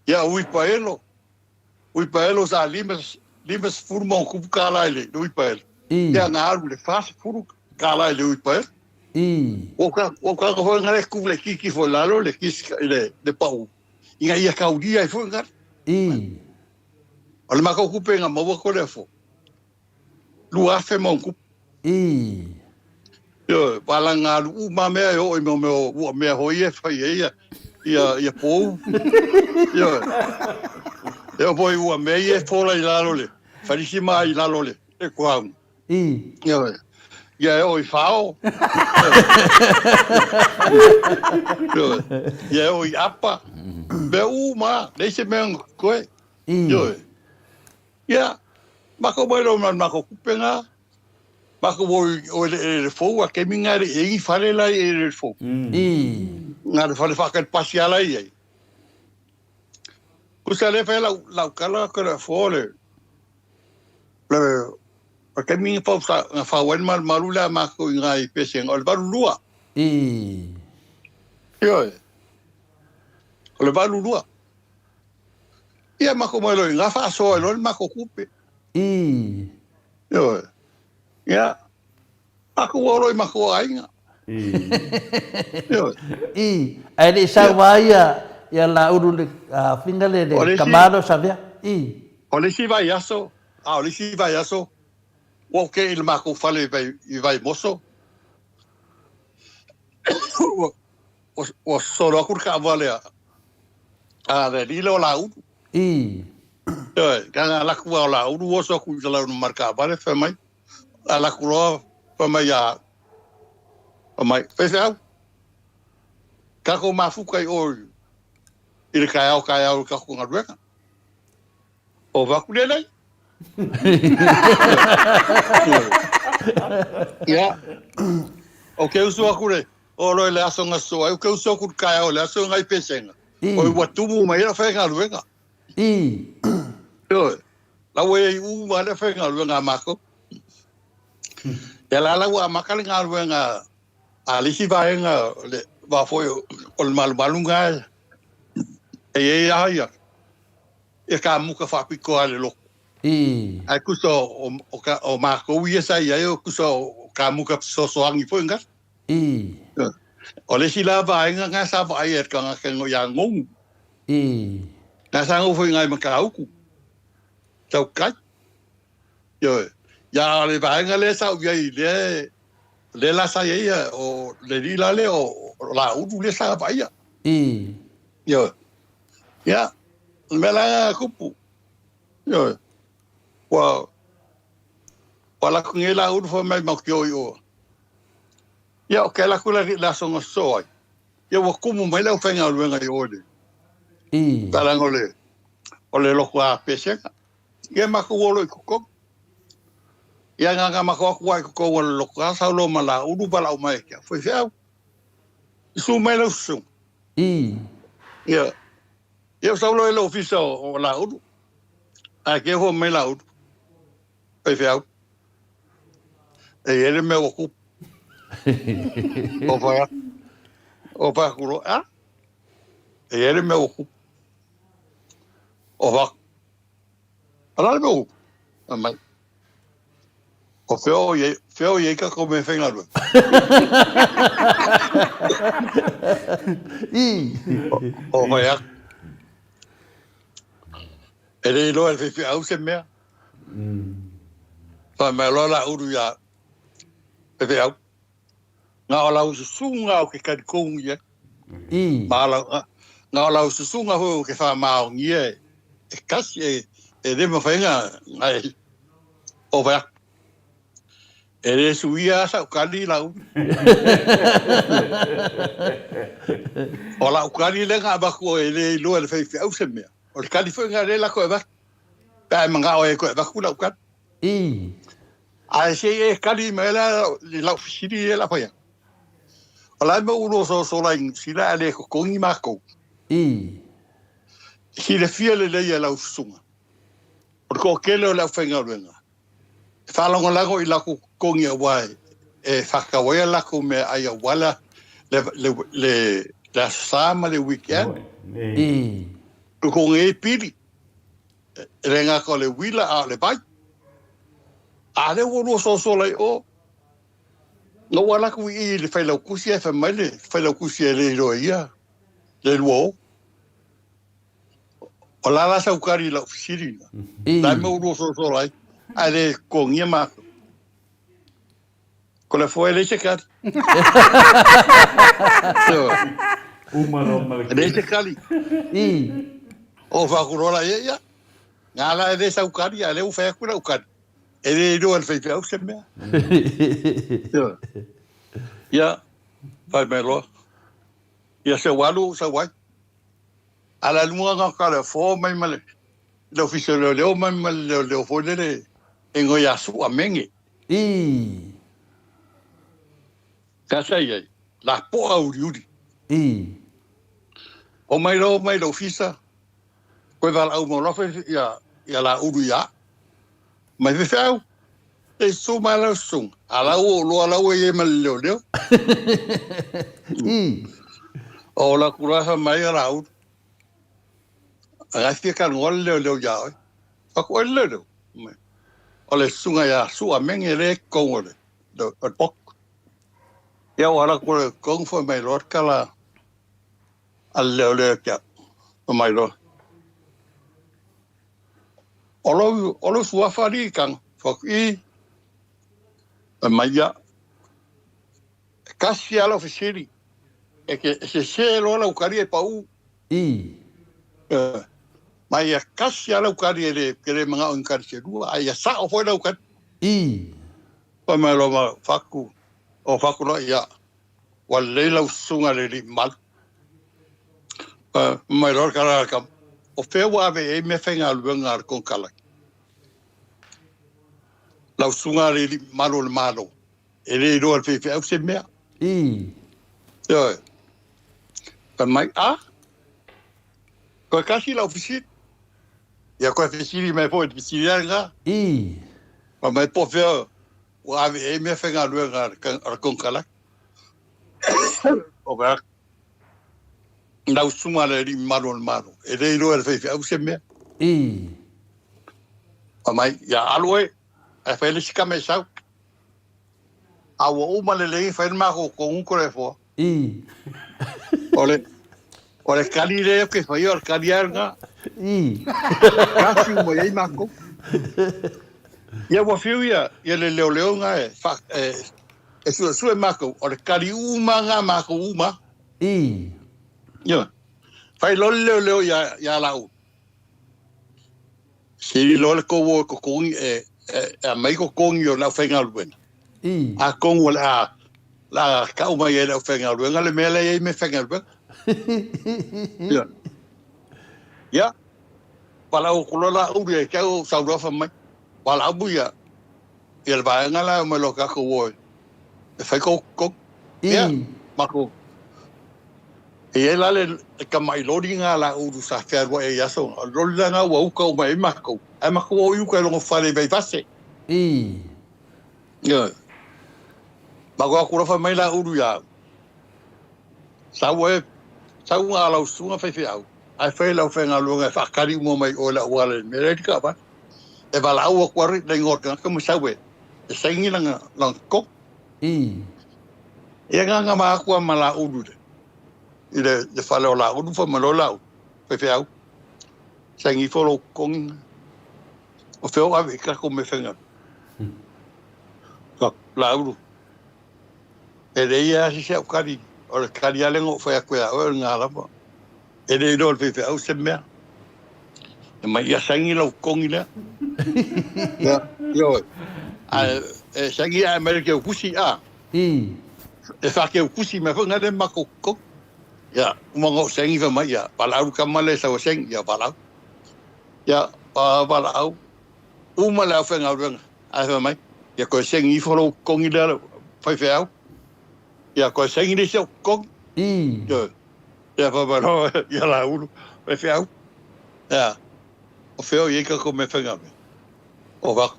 ia ui paelo sa limes furma o kala ile ui pael ia na alu le fast furu kala ile ui pael o ka ho ngare ku le kiki fo lalo le kis le pau inga ia ka udia e fo ngar ole ma ko kupe nga mo ko le fo lu afe mo ku yo palanga u ma me o me ho ie fa ia po yo voy u me ie fo la lalo le Farishima i lalo le e kwam ia o i fao ia o i apa be uma leise men koe yo ia mako boilo man mako kupenga mako boy o le fo a ke minga e i fale la e le fo ngar fale fa ka pasiala i kusale fa la kala ko le fo le porque mi pausa fa wen mal malula ma ko ngai peseng ol baru lua yo ol baru lua ia ma ko malo nga fa so ol ma ko kupe yo ia aku oro ma ko ainga yo ai sa vaya ya la urule fingale de camaro sabia ole si vai aso ole si vai aso o que il ma ko fale vai moso o solo kur ka vale a de lilo la u kana la ku la u o so ku la marca vale fe mai ala ku fa mai mai pesa ka ko mafuka o ile kai au ka ko ngaruenga o va ku le ya okay uso akure o lo le aso ngaso ai ke uso ku kai o le aso ngai pesenga o watu mu mai la fa ngaruenga yo la we u ma le fa ngaruenga mako ya la wa makali ngaruenga ali si vaenga le va foi o mal malunga e ya e ka muka fa piko ale lo ai kuso o mako wi sa ya yo kuso ka muka so angi foi nga o le si la vaenga nga sa va ai ka nga ngo ya ngong na sa ngo foi ngai maka uku tau ka yo ya le vaenga le sa wi le la sa ya o le di la le o la u le sa va ya yo ya me la kupu yo wala kungela u fo mai makyo yo ya o kala kula la songo so yo wa kumu mai la fenga lu nga yo de kala ngole ole lo kwa pese ye mako lo ko ya nga mako ko ko lo ka sa lo mala u bala o mai ka foi feo su mai lo su ya eu só lo ele oficial o la u a que ho mai la u foi feo e ele me ocupa o pa kulo a e ele me ocupa o va ala me ocupa mas o feo ye ka come fenga lu o va ele lo el feo se me pa me lo la uru ya feo nga la usunga o ke ka kong ye mala nga la usunga ho ke fa ma ngie e kasi e de mo fenga ngai o va ele subia sa kali la o la kali le nga ba ko ele lo el fe au se me o kali foi nga le la ko ba pa manga o ko ba ku la ka a se e kali me la fili la fa ala me uno so la sila ale ko ngi mako si le fiele le ya la usunga por ko kelo la fenga luenga fala ngo la ko ila ko ngi wai e faka wai la ko me ai wala le la sama le weekend ko ngi pili renga ko le wila a le bai ale uno so la o no wala ku I le fai la kusia fa male fai la kusia le roia le luo ola la sa ukari la oficina dai mo ro so lai ale con yema con la foi le checar le checali o fa kurola ya ngala de sa ukari ale u fa ku la ukari ele do el fai au semia ya vai melo ya se walu sa wai ala lunga nga kala fo mai male le oficial le o mai male le fo le engo ya su amengi ka sai la po au riudi o mai lo fisa ko val au mo lo ya la uru ya mai fe feo e so mala sung ala o lo ala o ye mal leo o la cura mai ala o agasti kan ngol leo ya o ko leo o le sunga ya su a mengere ko ngole do pok ya wala ko kong fo mai lor kala al leo ya o mai lo Olo sua fari kan fok I maya kasi ala oficiri e que se lo la ukari e pau maya kasi ala ukari le kere manga on karse dua ai sa o foi la ukari pa me lo faku o faku lo ya wale lau sunga le li mal mai ror kala kam o fe wa ve me fenga luenga kon kala lau sunga le li malo le malo ele do al fe au se mea yo pa mai ko kasi lau fisit ya ko fisiri mai po fisiri nga pa mai po fe wa ve me fenga luenga kon kala o ba lau sunga le li malo le malo ele do al fe au se mea pa mai ya alwe a fele si kame sau awa uma le lei fa ma ko un kore fo ole kali le ke fa yo kali nga kasi mo ye mako ya wa fiu ya le leo nga fa su mako ole kali uma nga mako uma yo fa lo leo ya lau si lo ko a mai ko kong yo la fenga luen a kong wala la ka uma ye la fenga luen ale mele ye me fenga luen ya pala o kulola u ye ka o sa ro fa mai pala bu ya el ba ngala me lo ka ko wo e fa ko ya mako e la le ka mai lodi ngala u sa fa wo e ya so lo la nga wo ko mai mako ai ma ko yu ka lo fa le vai passe yo ma ko fa mai la uru ya sa nga la sunga fa au ai fa la fa nga lo nga fa kari mo mai o la wala me re ka ba e va la o ko ri le ngor ka mo sa we e sa ngi la ko e nga ma ko ma la uru ile de fa la uru fa ma lo la fa au sa ngi fo lo kong o feo ave ka ko me fenga la uru ele ia si se kari o le kari ale ngo fa ko ya o nga la po ele do le fe au se me e mai ia sangi lo kongila ya yo sangi america kusi e fa ke kusi me fa ngade makoko ya mo ngo sangi fa mai ya pala uru kamale sa o sangi ya pala ya pala au uma la fenga rung ai mai ya ko sengi folo kongi da fai feo ya ko sengi de so kong yo ya fa ba ya la ulu fai feo ya o feo ye ka ko me fenga me o va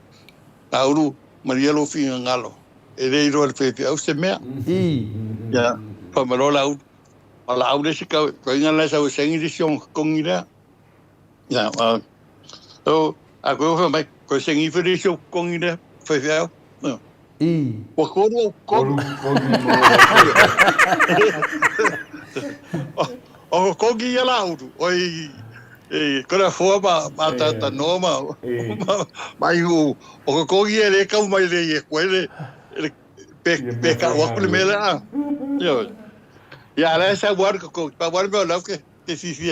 la ulu maria lo fi ngalo e de ro el fai feo se me ya fa me lo la ulu la ulu se ka ko ngala sa sengi de so kongi da ya so a ko fa mai ko sengi fere so kongi de fa fa o ko o kongi ya la udu oi ko la fo ba ta no ma mai o kongi le ka mai le ko le pe ka wa ko le mela yo ya la sa war ko pa war me la que si si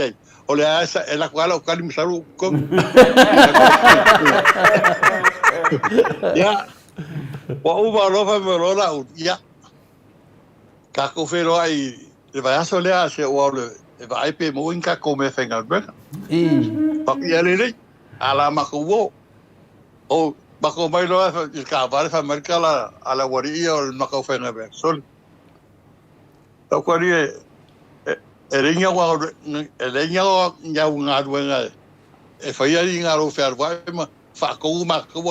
o le asa e la cual o cali misaru con ya wa uva no fa me lo la ya ka ko fero ai le va so le ase o le vai pe mo in ka ko me fenga ben pa ya le ala ma ko wo o ba ko mai lo il ka va fa merca la ala wari o ma ko fenga ben sol to ko ri Elinya wa nga duenga e fa ia nga ro fer wa ma fa ko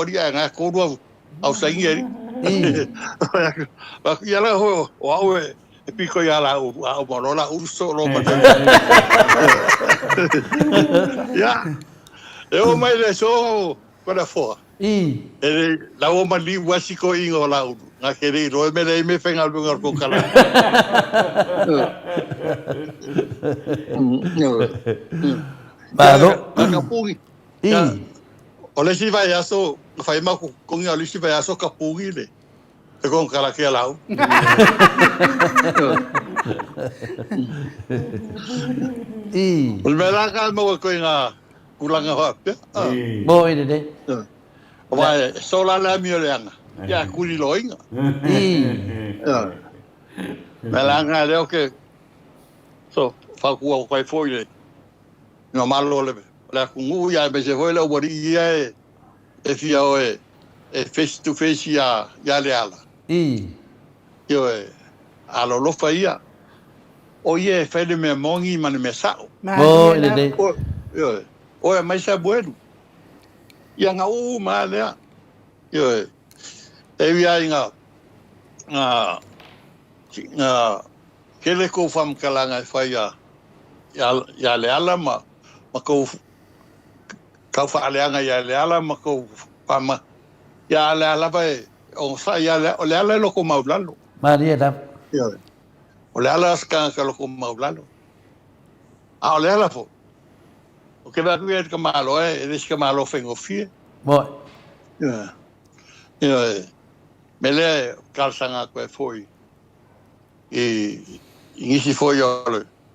dia nga ko do au sangi ba ia la ho wa e pico ia la o mo la urso lo ma ya e o mai le so para fo la o ma li wa si ko ingo la nga kere ro me fenga lugar ko kala Bado. Kapungi. Ole si vai aso, fai ma con io li si vai aso kapungi le. E con kala ke lau. Ul mera ka mo ko nga kulanga hop. Bo ide de. Wa sola la mi le anga. Ya kuli loinga. Melanga leo ke so fa ku ko foi le no malo le la kungu ya be se foi le wori ia e fia o e face to face ya le ala yo alo lo fa ia o ye fele me mongi man me sao yo o mai sa bueno ya nga ma le yo e via inga kele ko fam kalanga fa ya le ala ma ko ka fa le anga ya le ala ma ko pama ya le ala ba o sa ya le ala lo ko maulalo Maria da o le ala ska ka lo ko maulalo a le ala fo o ke va kuet ka malo es ka malo fengo fie bo mele kalsanga ko foi ingisi foi o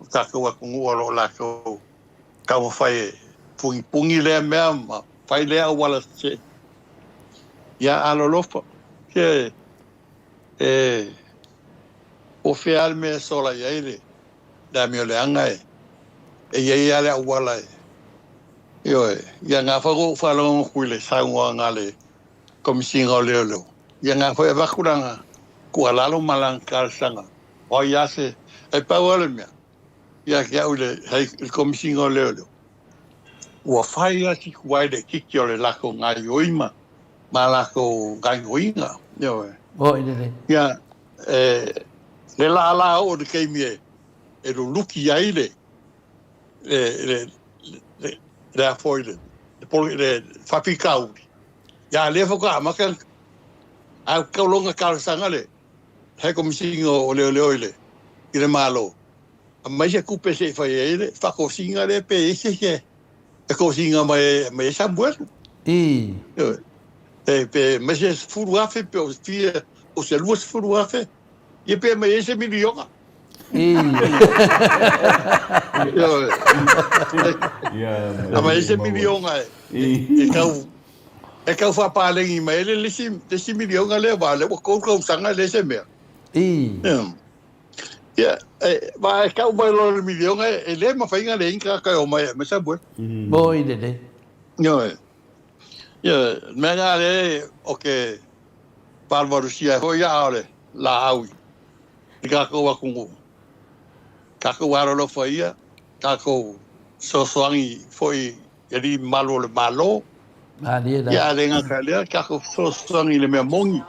ka ko wa kungu lo la ko ka mo fai pungi le mea fai le wala se ya alo lofa ke o feal me sola ya ile da mi le anga ya le wala yo ya nga fa go fa lo kuile sa nga le komisinga le lo ya nga fa ba kuranga ku ala lo malankal sanga o ya se e pa wala me ya ke ule el komisinga le lo o fai ati kuai de kikio le lako ngai oima ma lako ngai oinga yo ya le la o de kemie e lo luki aile le foile le fafikau ya le foka maka a kaulonga kalsanga le he komisingo o le ile ile malo mai se kupe se fai ile fa kosinga le pe se e cozinha mai sa bueno pe mas é furuafe pe o fia o se luas furuafe e pe mai ese milionga mas ese milionga e kau fa pale i mai le si milionga le vale o ko sanga le se me va e kau mai lo milionga e le ma fainga le inka ka o mai sa bueno boy de yo me ngale o que Palvarusia ho ya ole la au ka ko wa kungu ka ko wa lo faia ka ko so soangi foi eri malo le malo ya le nga le ka ko so soangi le me mongi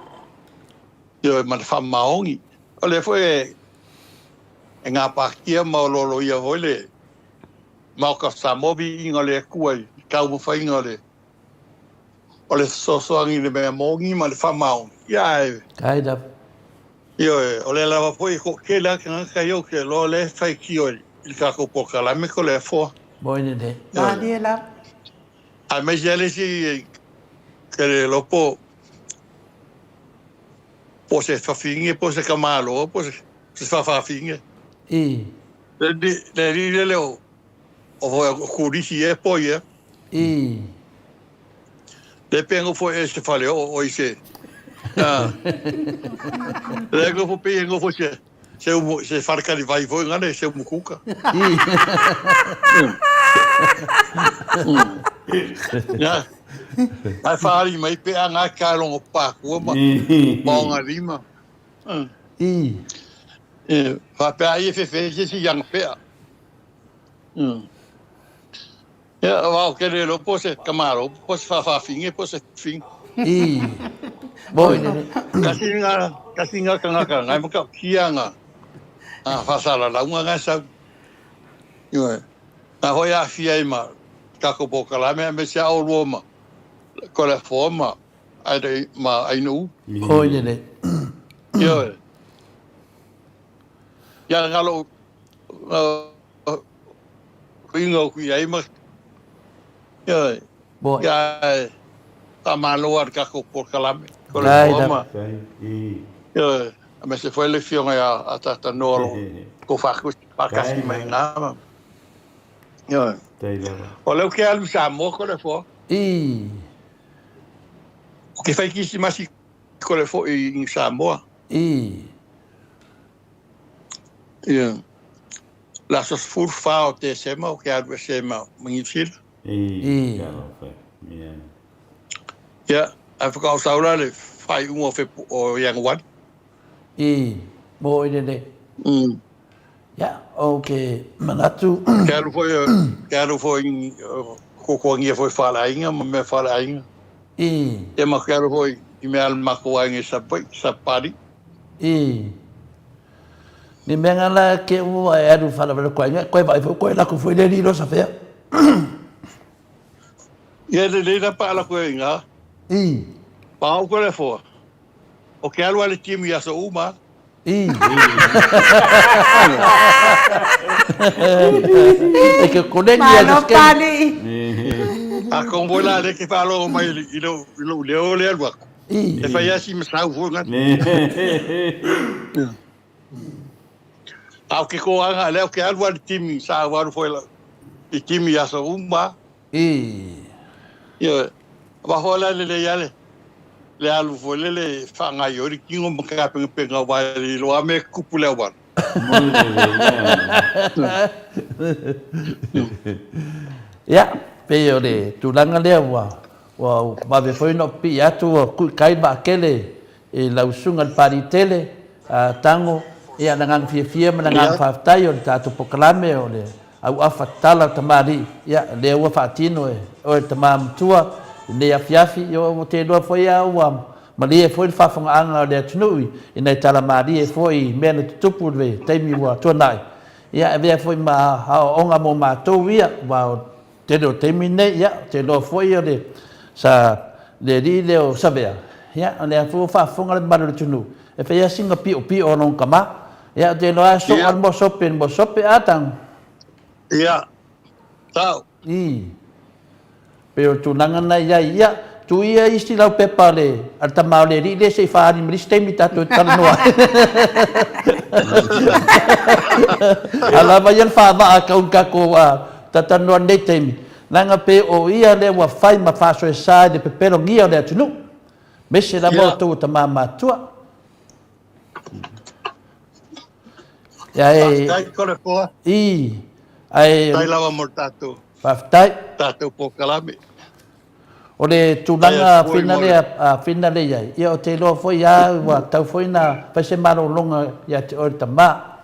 yo ma fa maongi ole foi nga pakia ma lo ia hole ma ka sa mobi ingole kuai ka mo fa ingole ole so angi le me mongi ma le fa mau ya kaida yo ole la foi ko ke la ka yo ke lo le fa ki il ka ko pokala me ko le fo boine de Daniela a me jale si que lo po se fa finge po se kamalo po se fa finge le leo o kurisi e poi le pengo foi esse fale o ise le go pengo foi se farca di vai foi ngane se mukuka ya ai fali mai pe anga kalong pa ko ma bonga lima fa pe ai fe si yang pe ya va que le lo pose camaro pose fa finge pose fin boy kasinga kanga ngai mo ka kianga fa sala la unha sa yo na hoya fia ma ka ko bokala me se au roma ko la forma ai ma ai no boine yo ya ngalo kuingo kuai ma yo ya tamalo ka ko bokala me ko la forma yo me se foi le fiona ya ata no ko fa pa kasi mai na yo olha o que é o amor quando for o que faz que se mais quando for em Samoa Ia. La sos furfa o te sema o ke adu sema mangifil. Ia. Ia, ai whakao saura le whai ungo o yang wan. Mo ine. Ya, okay. Manatu. Ke alu foi kokoangia foi whalainga, ma me whalainga. E ma ke alu foi i me al makuangi sapari. Ni menga la ke ua e aru whala koe vai koe la ku foi le riro sa fea. Ia le na pa ala koe inga. Pau koe le fo. O ke alu ale timi aso uma. E que koneni Malo pali. A kombo la le ke falo mai ilo leo le alwa. E fai asi me sau fo ngat. Au ke ko anga leo ke alu ale timi sa waru foi la. I timi aso uma. Ia. Wa hola le yale. Le alu fo le fanga yori kingo maka penga wa lo ame kupule wa. Ya, peo le tulanga le wa be foi no pi atu ku kai ba kele e lausunga paritele tango e anangang fia manangang faftai o tatu poklame o le au afatala tamari ya le wa fatino o tamam tua le afiafi yo mo te do foi a wa malia foi fafonga anga le tnui ina tala mari foi mena tupu ve taimi wa tonai ya ve foi ma onga mo ma to via wa te do taimine ya te do foi le sa le ri o sabea ya le foi fafonga le maru tnu e fe singa pi o non kama ya te lo aso al mo sope atang ya tau pero tu nangana ya tu ia isti lau pepa le alta mau le ri le se fa ni mris temi tatu tarnoa ala vayan fa va ka un ka ko tatano ne temi nanga pe o ia le wa fai ma fa so sa de pepero ngia le tunu mese la moto ta mama tua ya dai kore po ai dai lava mortato tatu po kalame. O le tulanga finale ya ia o te loa foi ya wa tau foi na pese maro longa ya te o tama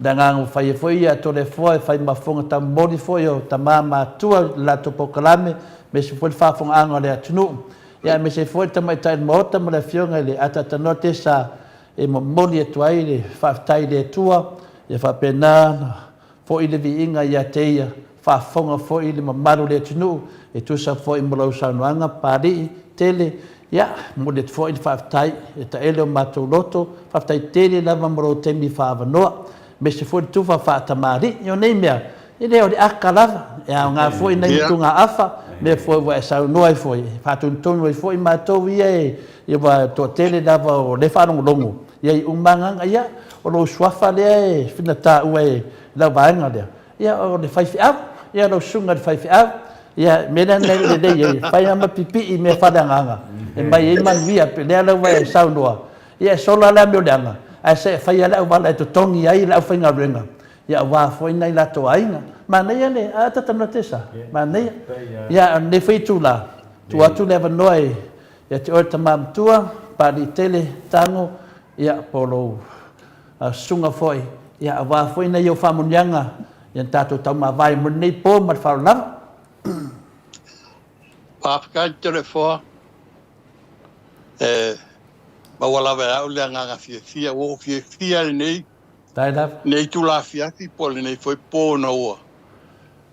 danga fai foi ya to le foi fai mafonga tam body foi o tama ma tua la to pokalame me se foi fa fonga anga le tunu ya me se foi tama tai mota ma le fionga le ata tanote sa e mo moni e tuai le fa tai le tua e fa pena foi le viinga ya te ia fa fonga foi le mamaru le tunu e tu sa foi mo sa noanga pari tele ya mo le foi fa tai e ta ele mato loto fa tai tele la mo temi fa no me se foi tu fa tamari yo nei mea e le o de akala e nga foi nei tunga afa me foi wa sa no ai foi fa tu tonu foi mato vie e va to tele da va le fa longo ye umanga ya o lo swafa le fina ta ue la vaanga de ya o le fai fi ya lo sunga fai fi ya mena le de fai ama pipi me fa danga e mai e man via pe le vai sa no ya sola la mi danga ai se fai la va la to tongi ai la fa ngarenga ya va foi nei la to ainga ma nei le ata tana tesa ma nei ya ne fai tu la tu atu le noi ya te o tamam tua pa di tele tango ya polo sunga foi ya va foi nei o famunyanga yang tatu tau ma vai mun nei po mat fa la Papa telefone ma wala va o le nga fia o fia nei dai da nei tu la fia fi pole nei foi po no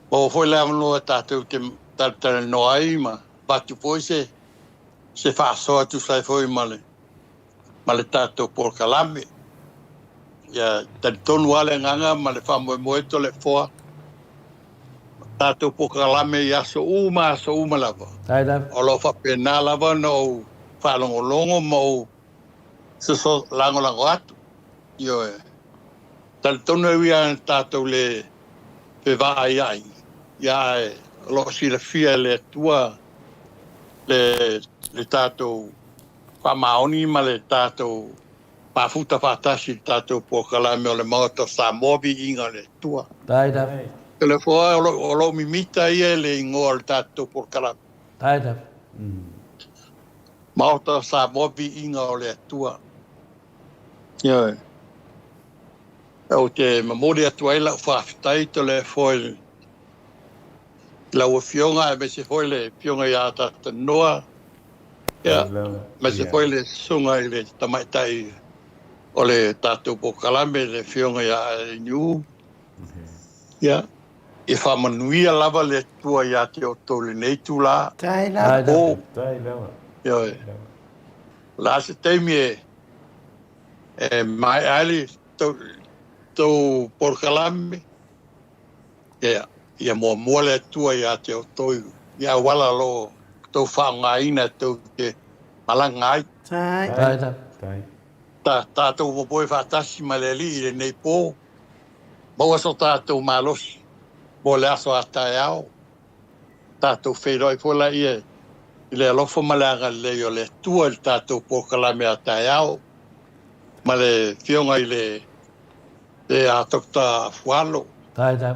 o foi la no tatu te tatu no ai ma tu foi se fa so tu sai foi male tatu por calame ya tonu wale nga male fa mo telefone tatu po kalame ya so uma lava dai da o lo fa pena lava no fa longo mo so lango atu yo tal tono via tatu le pe va ai ya lo si le fia le tua le tatu fa maoni ma le tatu mafuta fatasi tātou Pokalame o le maoto Samoa vi inga le tua. Taida. Ele fua o lo mimita ia le ingoa le tātou Pokalame. Taida. Maoto Samoa vi inga o le tua. Ia. O te mamori atua ila whaafitai to le foi la o fionga e me se foi le fionga ia tata noa. Ia. Me se foi le sunga i le tamaitai o le tātou Pokalame le fionga ia e niu. Ia. E whamanuia lava le tua ia te o tole nei tu la. Tai la. O. Tai lawa. Ia. La se teimi e mai ali tau Pokalame. Ia. Ia mua le tua ia te o toi. Ia wala lo tau whaongaina tau te malangai. Tai. Taida. Tai. Tātou wapoe whātasi ma le li i le nei pō. Maua so tātou mālosi. Mo le aso a tae ao. Tātou whairoi pola i le alofo ma le anga lei o le tua i tātou Pokalame a tae ao. Ma le fionga i le atokta fualo. Taida.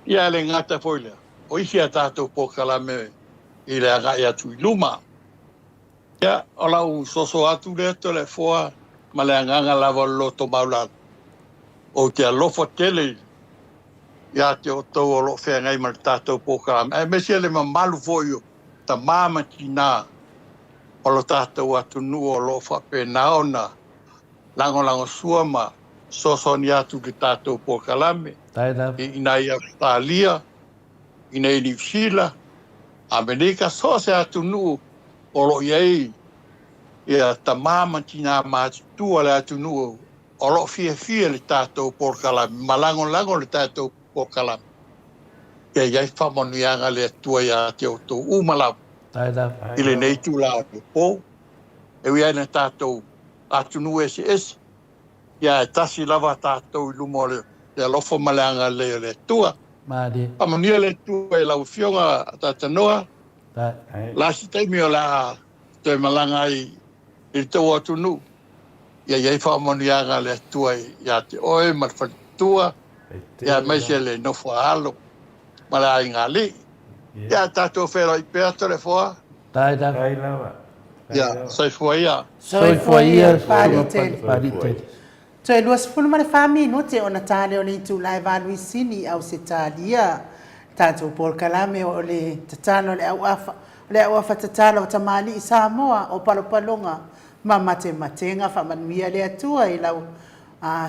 Ia le ngata poila. O isi a tātou Pokalame i le anga i atu i luma. Ia, o lau soso atu le to le foa, ma le anganga lava loto maula. O te alofo tele, ia te o tau o lo whea ngai ma le tātou Pokalame. E mesia le mamalu foio, ta māma tina, o lo tātou atu nu o lo whape naona, lango sua ma, soso ni atu ki tātou Pokalame. Taida. Ina ia Australia, ina i New Zealand, Amerika, so se atu nu, o lo iei, ia ta māma tina mātua le atu nu, o lo fia le tātou Pokalame, malango le tātou Pokalame. Ia iei whamonuianga le atua ia te o tō umalapu, Taida. i le nei tū la atu pō. E ui aina tātou atu nu esi. Ia e tasi lava tātou i lumo le alofo maleanga le atua. Madi. Pamonia le atua e lau fionga tātanoa. Tai. Lasi taimi o la te malanga i tau atu nu. Ia iei whamonianga le atua ia te oe ma le whatua. Ia meise le nofo alo. Ma le ai ngā li. Ia tātou whero i pēa tole foa. Taida. Tai lawa. Ia, saifua ia. Soifua ia. Pari tele. Pari tele. So e luas funu mare whami no te ona tāle o le itu lai wānui sini au se tālia. Tātou Pokalame o le tatano le au afa tatalo o tamali i Samoa o palopalonga ma matenga whamanuia le atua i lau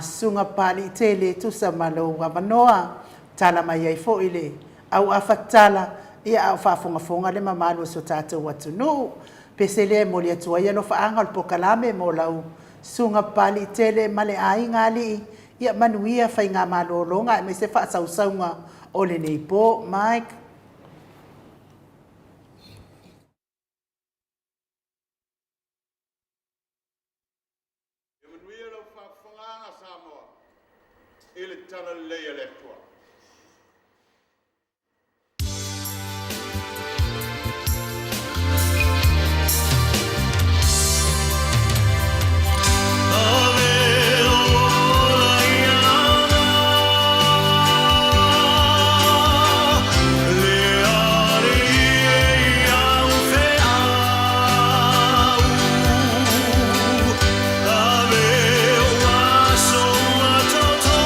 sunga pali tele tusa malo wamanoa tala mai ai fo i le au afa tala ia au whafonga le mamanu so tātou atunu. Pese le mo le atua ia no whaanga o Pokalame mo lau sunga pali tele male ai ngali ia manuia fai ngā malolonga e me se whaasausaunga o le nei po, Mike. E manuia lau whaanga Samoa. I le tala leia le tua. Ave o aso a toto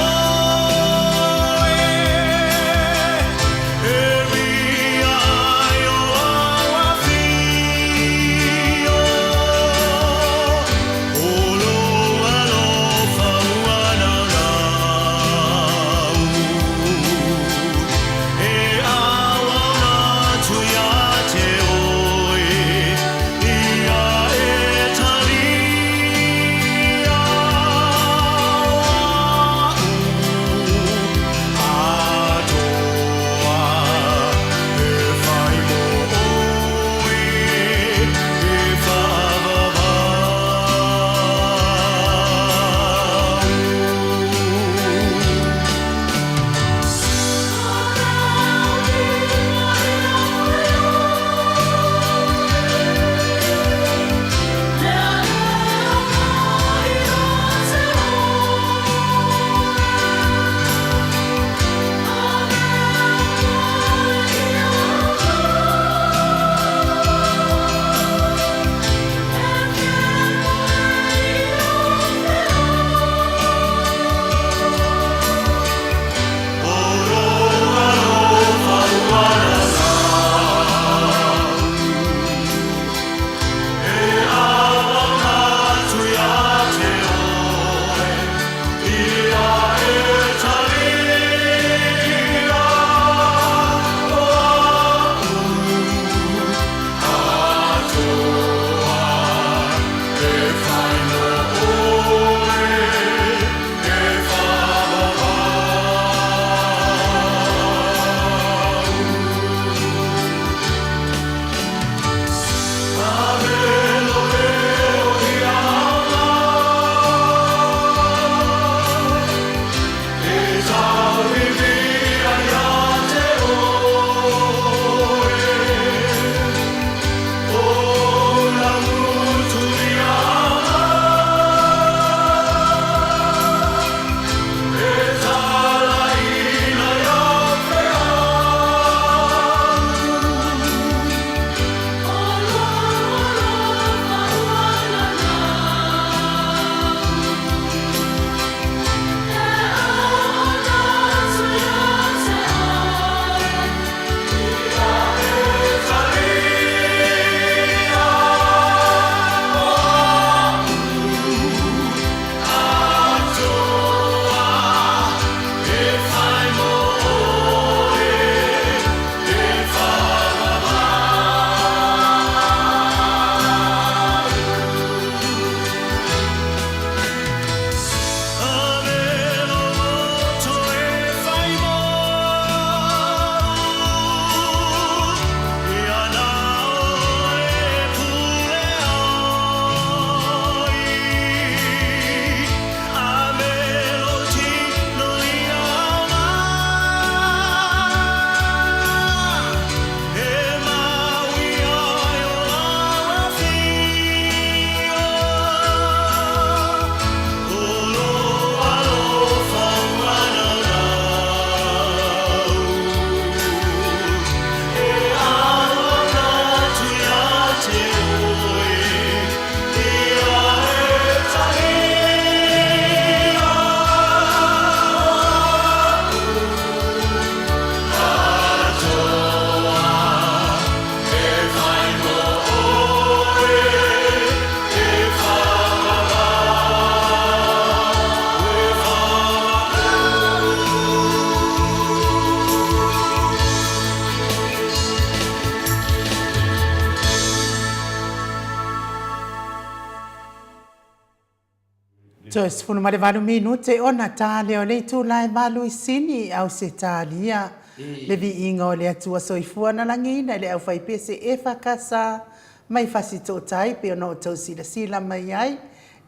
So sifunu male valu minute ona tale o le tu lai valu isini au se talia le vi inga o le atua soifua na langina le au fai pese e fakasa mai fasito tai pe ona o tau sila mai ai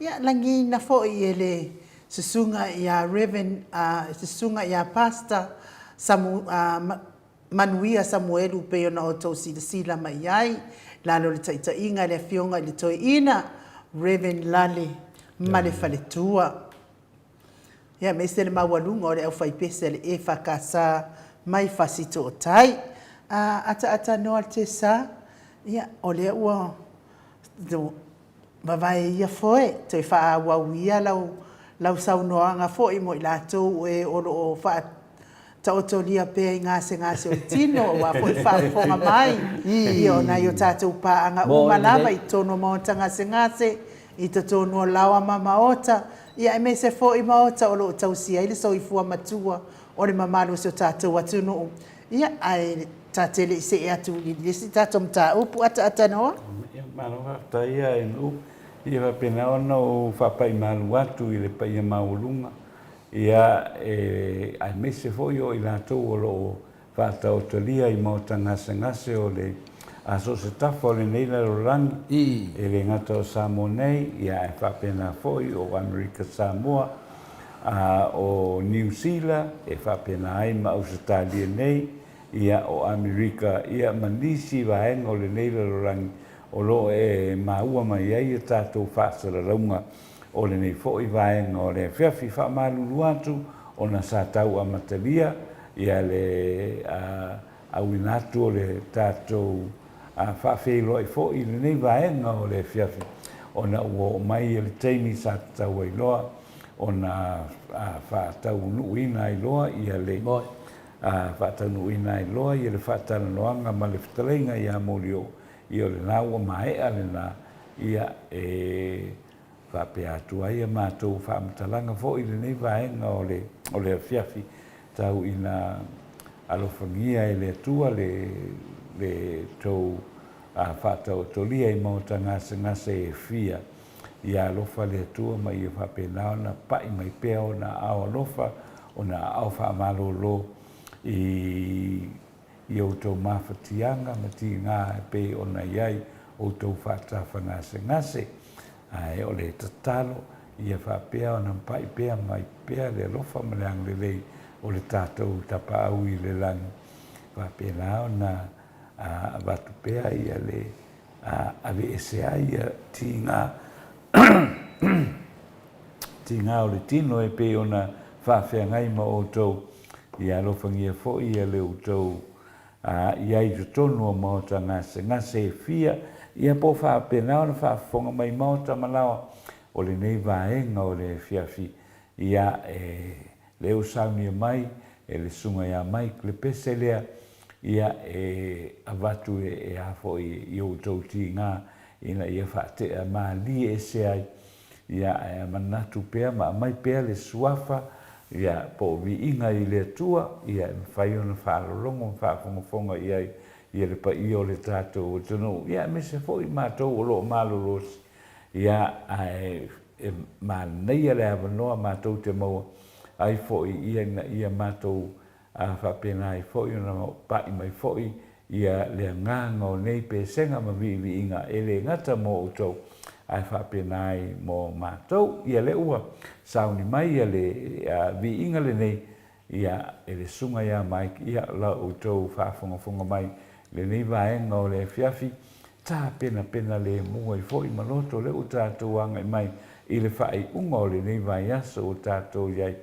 ia langina fo i ele susunga ia Reverend susunga ia Pastor Manuia Samuelu pe ona o tau sila mai ai lalo le taita inga le fionga le toi ina Reverend Lale ma le faletua. Ia me se le mawalunga o le au fai pese le e fakasa mai fasito o tai. Ata noa te sa, ia o le ua mawai ia foe, te wha awawia lau saunoanga foe mo i latou e olo o wha taotolia pe i ngase o tino wa foe wha fonga mai. Ia o na i o tātou paanga umalava i tono maota ngase i te tono lawa mamaota, ia e me se fo i maota o lo tausia, ili so i fua matua, o le mamalu se o tātou atunu. Ia ai tātele i se e atu li lisi, tātou mta upu ata noa? Ia maloha, ta ia e nu, ia wa pena ona o whapai malu atu i le paia maulunga. Ia ai me se fo i o i lātou o lo whātau talia i maota ngase o le aso se tafa o le neila rorangi e le ngata o Samoa nei ia e whapena foi o Amerika Samoa o New Zealand e whapena ai ma Australia nei ia o Amerika ia manisi wahenga o le neila rorangi o lo e maua mai ai e tātou whasara raunga o le nei foi wahenga o le whiawhi whamalulu atu o na sātau amatalia ia le awinatu o le tātou whawhelo i fo i le nei vaenga o le whiawhi. O na ua mai e le teimi sa tau ai loa, o na whaatau nuina i loa i a le whaatau nuina i loa i a le whaatana loanga ma le whitalenga i a morio i o le naua maea le na ia e whapea atu ai a mātou whaamatalanga fo i le nei vaenga o le whiawhi tau i na alofangia i le atua le tau whātau tolia i maota ngase e fia i alofa le atua ma i whapenao na pai mai pea o na ao alofa o na ao whaamalolo i o tau mawhatianga ma ti ngā pe o na iai o tau whātafa ngase e o le tatalo i a whapea o na pai pea mai pea le alofa ma le anglelei o le tātou tapa au i le langi whapenao na watu pea ia le ave esea ia tinga o le tino e pe ona whawhea ngai ma o tau i alofangia fo ia le o tau ia i tutonu o maota ngase e fia ia po whapena ona whafonga mai maota malawa o le nei vaenga o le whiawhi ia le usaunia mai e le sunga ia mai le pese lea ia avatu e hafo i o tau ti ngā ina ia whaate a maali e se ai ia manatu pea ma mai pea le suafa ia po vi inga i le atua ia whaiona whaalolongo whaafongafonga ia le pa i o le tātou o tunu ia me se fo i mātou o lo mālolosi ia māneia le avanoa mātou te maua ai fo i ia mātou whapena i fo i ona pai mai fo i ia le nganga o nei pe senga ma vi inga e le ngata mo o tau ai whapena i mo mātou ia le ua sauni mai ia le vi inga le nei ia e le sunga ia mai ia la o tau whafonga mai le nei vaenga o le whiawhi tā pena le mua i fo i maloto le o tātou anga mai i le whai unga o le nei vai aso o tātou iai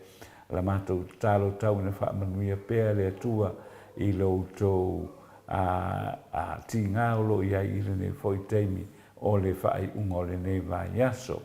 la mātou tālo tau na whaamanuia pēr le atua i lo tau ti ngāolo ia i le ne foi teimi o le whai unga o le nei vai aso.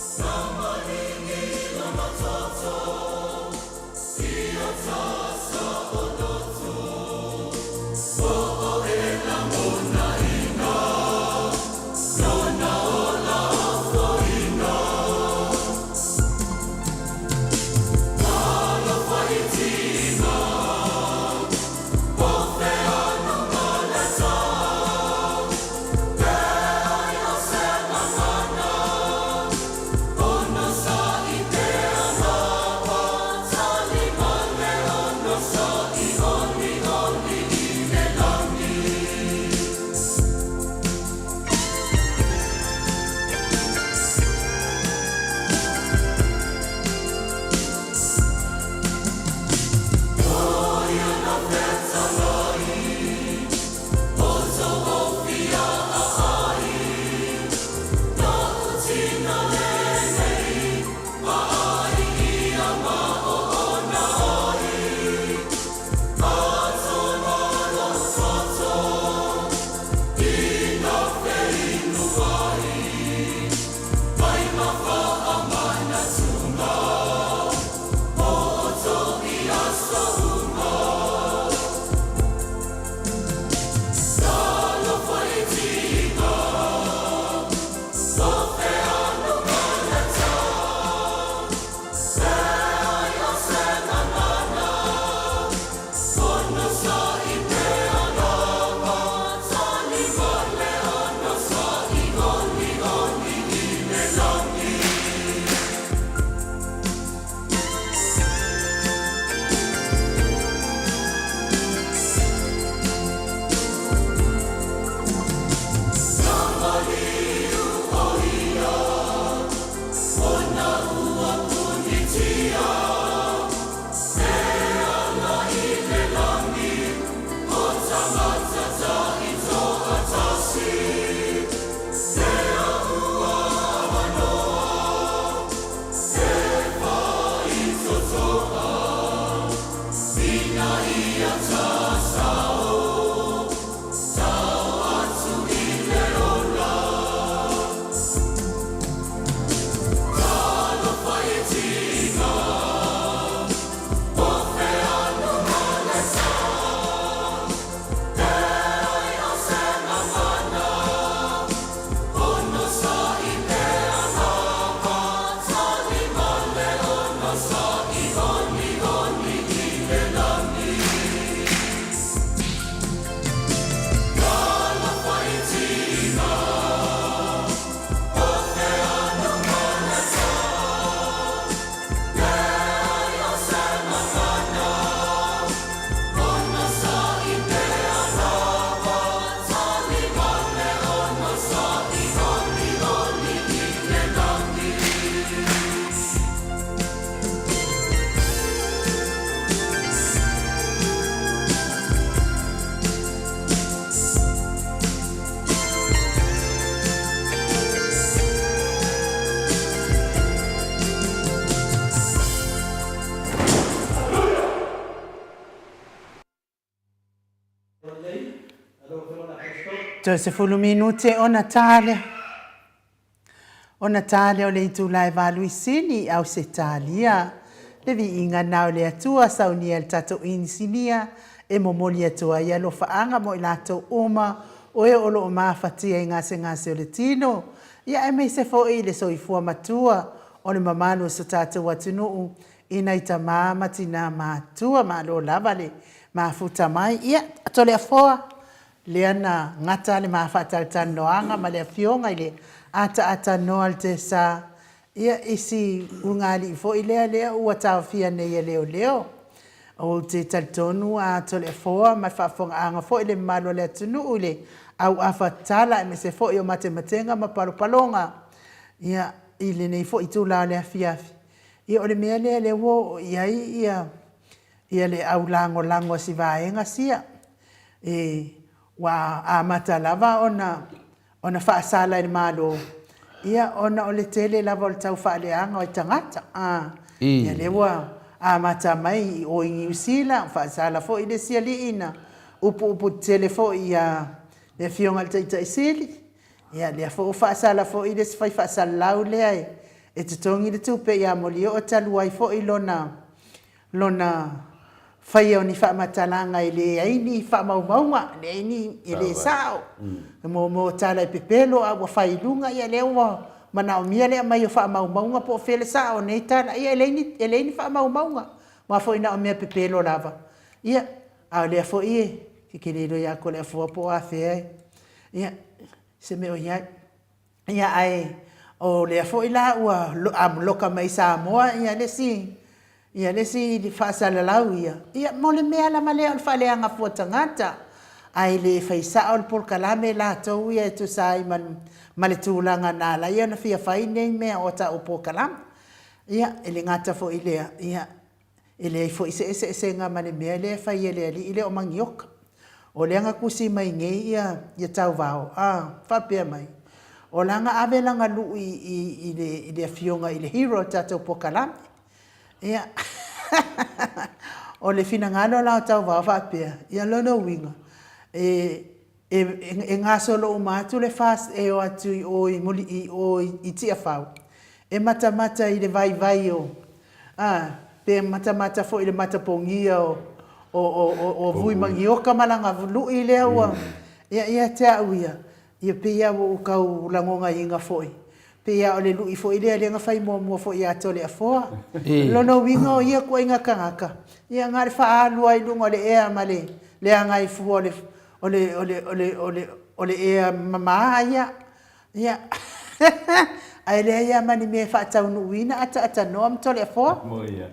Somebody Tosefulu minute o Natale. O Natale o le itulai valuisini au se talia. Le vi inga nao le atua saunia el tato insinia e momoli atua ia lo faanga mo ilato uma o e olo o mafatia ngase o le tino. Ia e mei se fo i le soifua matua o le mamanu sa tato watunuu ina ita matina matua ma lo lavale ma futa mai. Ia atole a foa. Leana ngata le mawhata noanga ma le fionga ile ata noal te sa ia isi ungali fo ile ua tawhia nei leo o te taltonu a tole foa ma whafonga anga fo ile malo le tunu ule au awhatala me se fo i o matematenga ma palonga ia ile nei fo i tula le afiafi ia o le mea le wo ia le au lango si vaenga sia wa amata lava ona faasala i malo ia ona o le tele lava o le tau faaleanga o i tangata ia le wa amata mai o i usila faasala fo i le sialiina upu tele fo ia le fionga le taitaisili ia le fo faasala fo i le sifai faasalau lea e te tongi le tupe ia molio o talu ai fo i lona fai o ni whaamatalanga i le aini whaamaumaunga, le aini i le sao. Mo tala i pepelo a wa whai lunga ia le ua mana o mia le mai o whaamaumaunga po fele sao nei tala ia e leini whaamaumaunga. Ma fo ina o mia pepelo lava. Ia, a lea fo ie, ki lelo ia ko lea fua po a fea. Ia, se me o ia, ia ai, o lea fo ila ua amloka mai Samoa ia le si. Ia lesi di fasala lau ia. Ia mole mea la malea o fale anga fua tangata. Ai le faisa o por kalame la tau ia tu sai male tulanga na la ia na fia fai nei mea o ta o por kalam. Ia ele ngata fo ilea. Ia ele fo ise nga mane mea le fai ele ile o mangioka. O le anga kusi mai ngei ia tau vao. Fapea mai. O langa ave langa lu i le fionga i le hero tata o por kalame. Ia, o le fina ngano la tau wa whapea, ia lono winga. E ngā solo o mātu le fast e o atu i tia whau. E mata i le vai o. Pe mata fo i le matapongia o vui mangioka malanga lu i lea ua. Ia te au ia. Ia pe ia o kau langonga inga foi. Pea o le lui fo i lea nga fai mua fo i ato le afoa. Lono winga o ia kua inga kangaka. Ia ngare wha alua i lunga o le ea ma le ngai fua o le ea mamaa ia. Ia. Ai lea ia mani me wha atau nuina ata noa mto le afoa. Mo ia.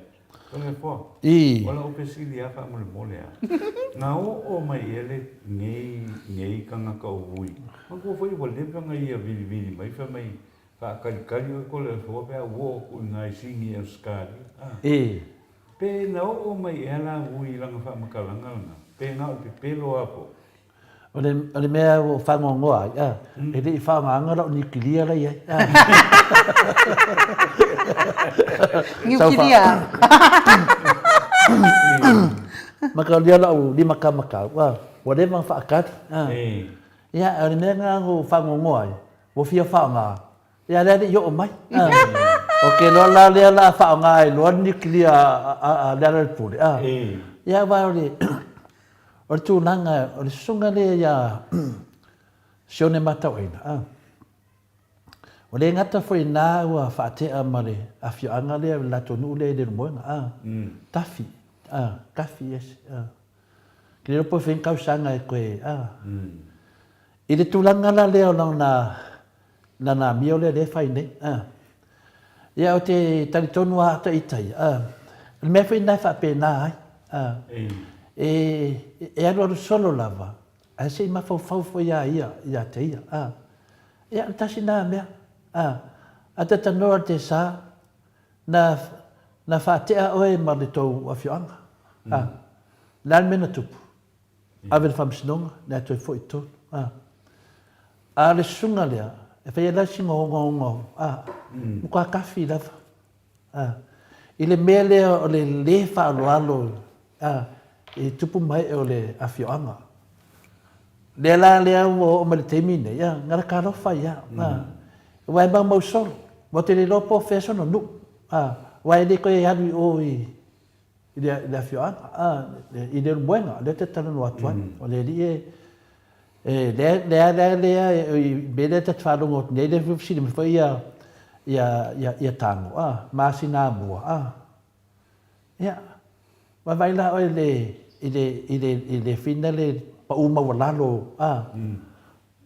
Tole afoa. Wala o pesili a wha mole a. Nga o mai ele ngei kangaka o vui. Mako fai wa lepanga ia vili mai wha mai. Kali o ko le fo pe wo ku ngai singi o skali. Pe na o mai ela ui langa fa makalanga na. Pe na o pelo apo. ole mea o whangongoa, e rei whanganga rao nikilia rei ai. Nikilia. Maka lia rao lima kamakau, whatever whaakari. Ia, ole mea ngā o whangongoa, o fia whanga. Ia rei yo o mai. Ok, loa la lea la whanga e loa nikilia a lea rei pule. Ia wai ole, o tu nanga, o sunga le ya sione matau ina. O le ngata foi na ua whaatea mare a whianga le la tonu le le moenga. Tafi, kafi yes. Kile ropo whenkau sanga e koe. I le tulanga la leo na mio le whai nei. Ia o te taritonu a ta itai. Le mea whai nai whaapena ai. E alo solo lava. A se ma fau fo ia te ia. Ia tasi nā mea. A te tanoa te sā na whaatea oe ma le tau a whioanga. Nān mena tupu. A vena whamsinonga, nā toi fo i tōnu. A le sunga lea, e whai ala singa hongo. Mukua kawhi lava. I le mea lea o le lefa alo. E tupu mai o le awhioanga. Lea o mele teimi nei, ngara karofa ia. Wai bang mau solo, mo te le lopo whesono nu. Wai le koe anu o i le awhioanga, i le ruenga, le te tana no atuan. O le li lea, i bere te whanongo, nei le whiwhisi me whai ia tango, maasi nā mua. Ia, vai la o i le fina le pa uma walalo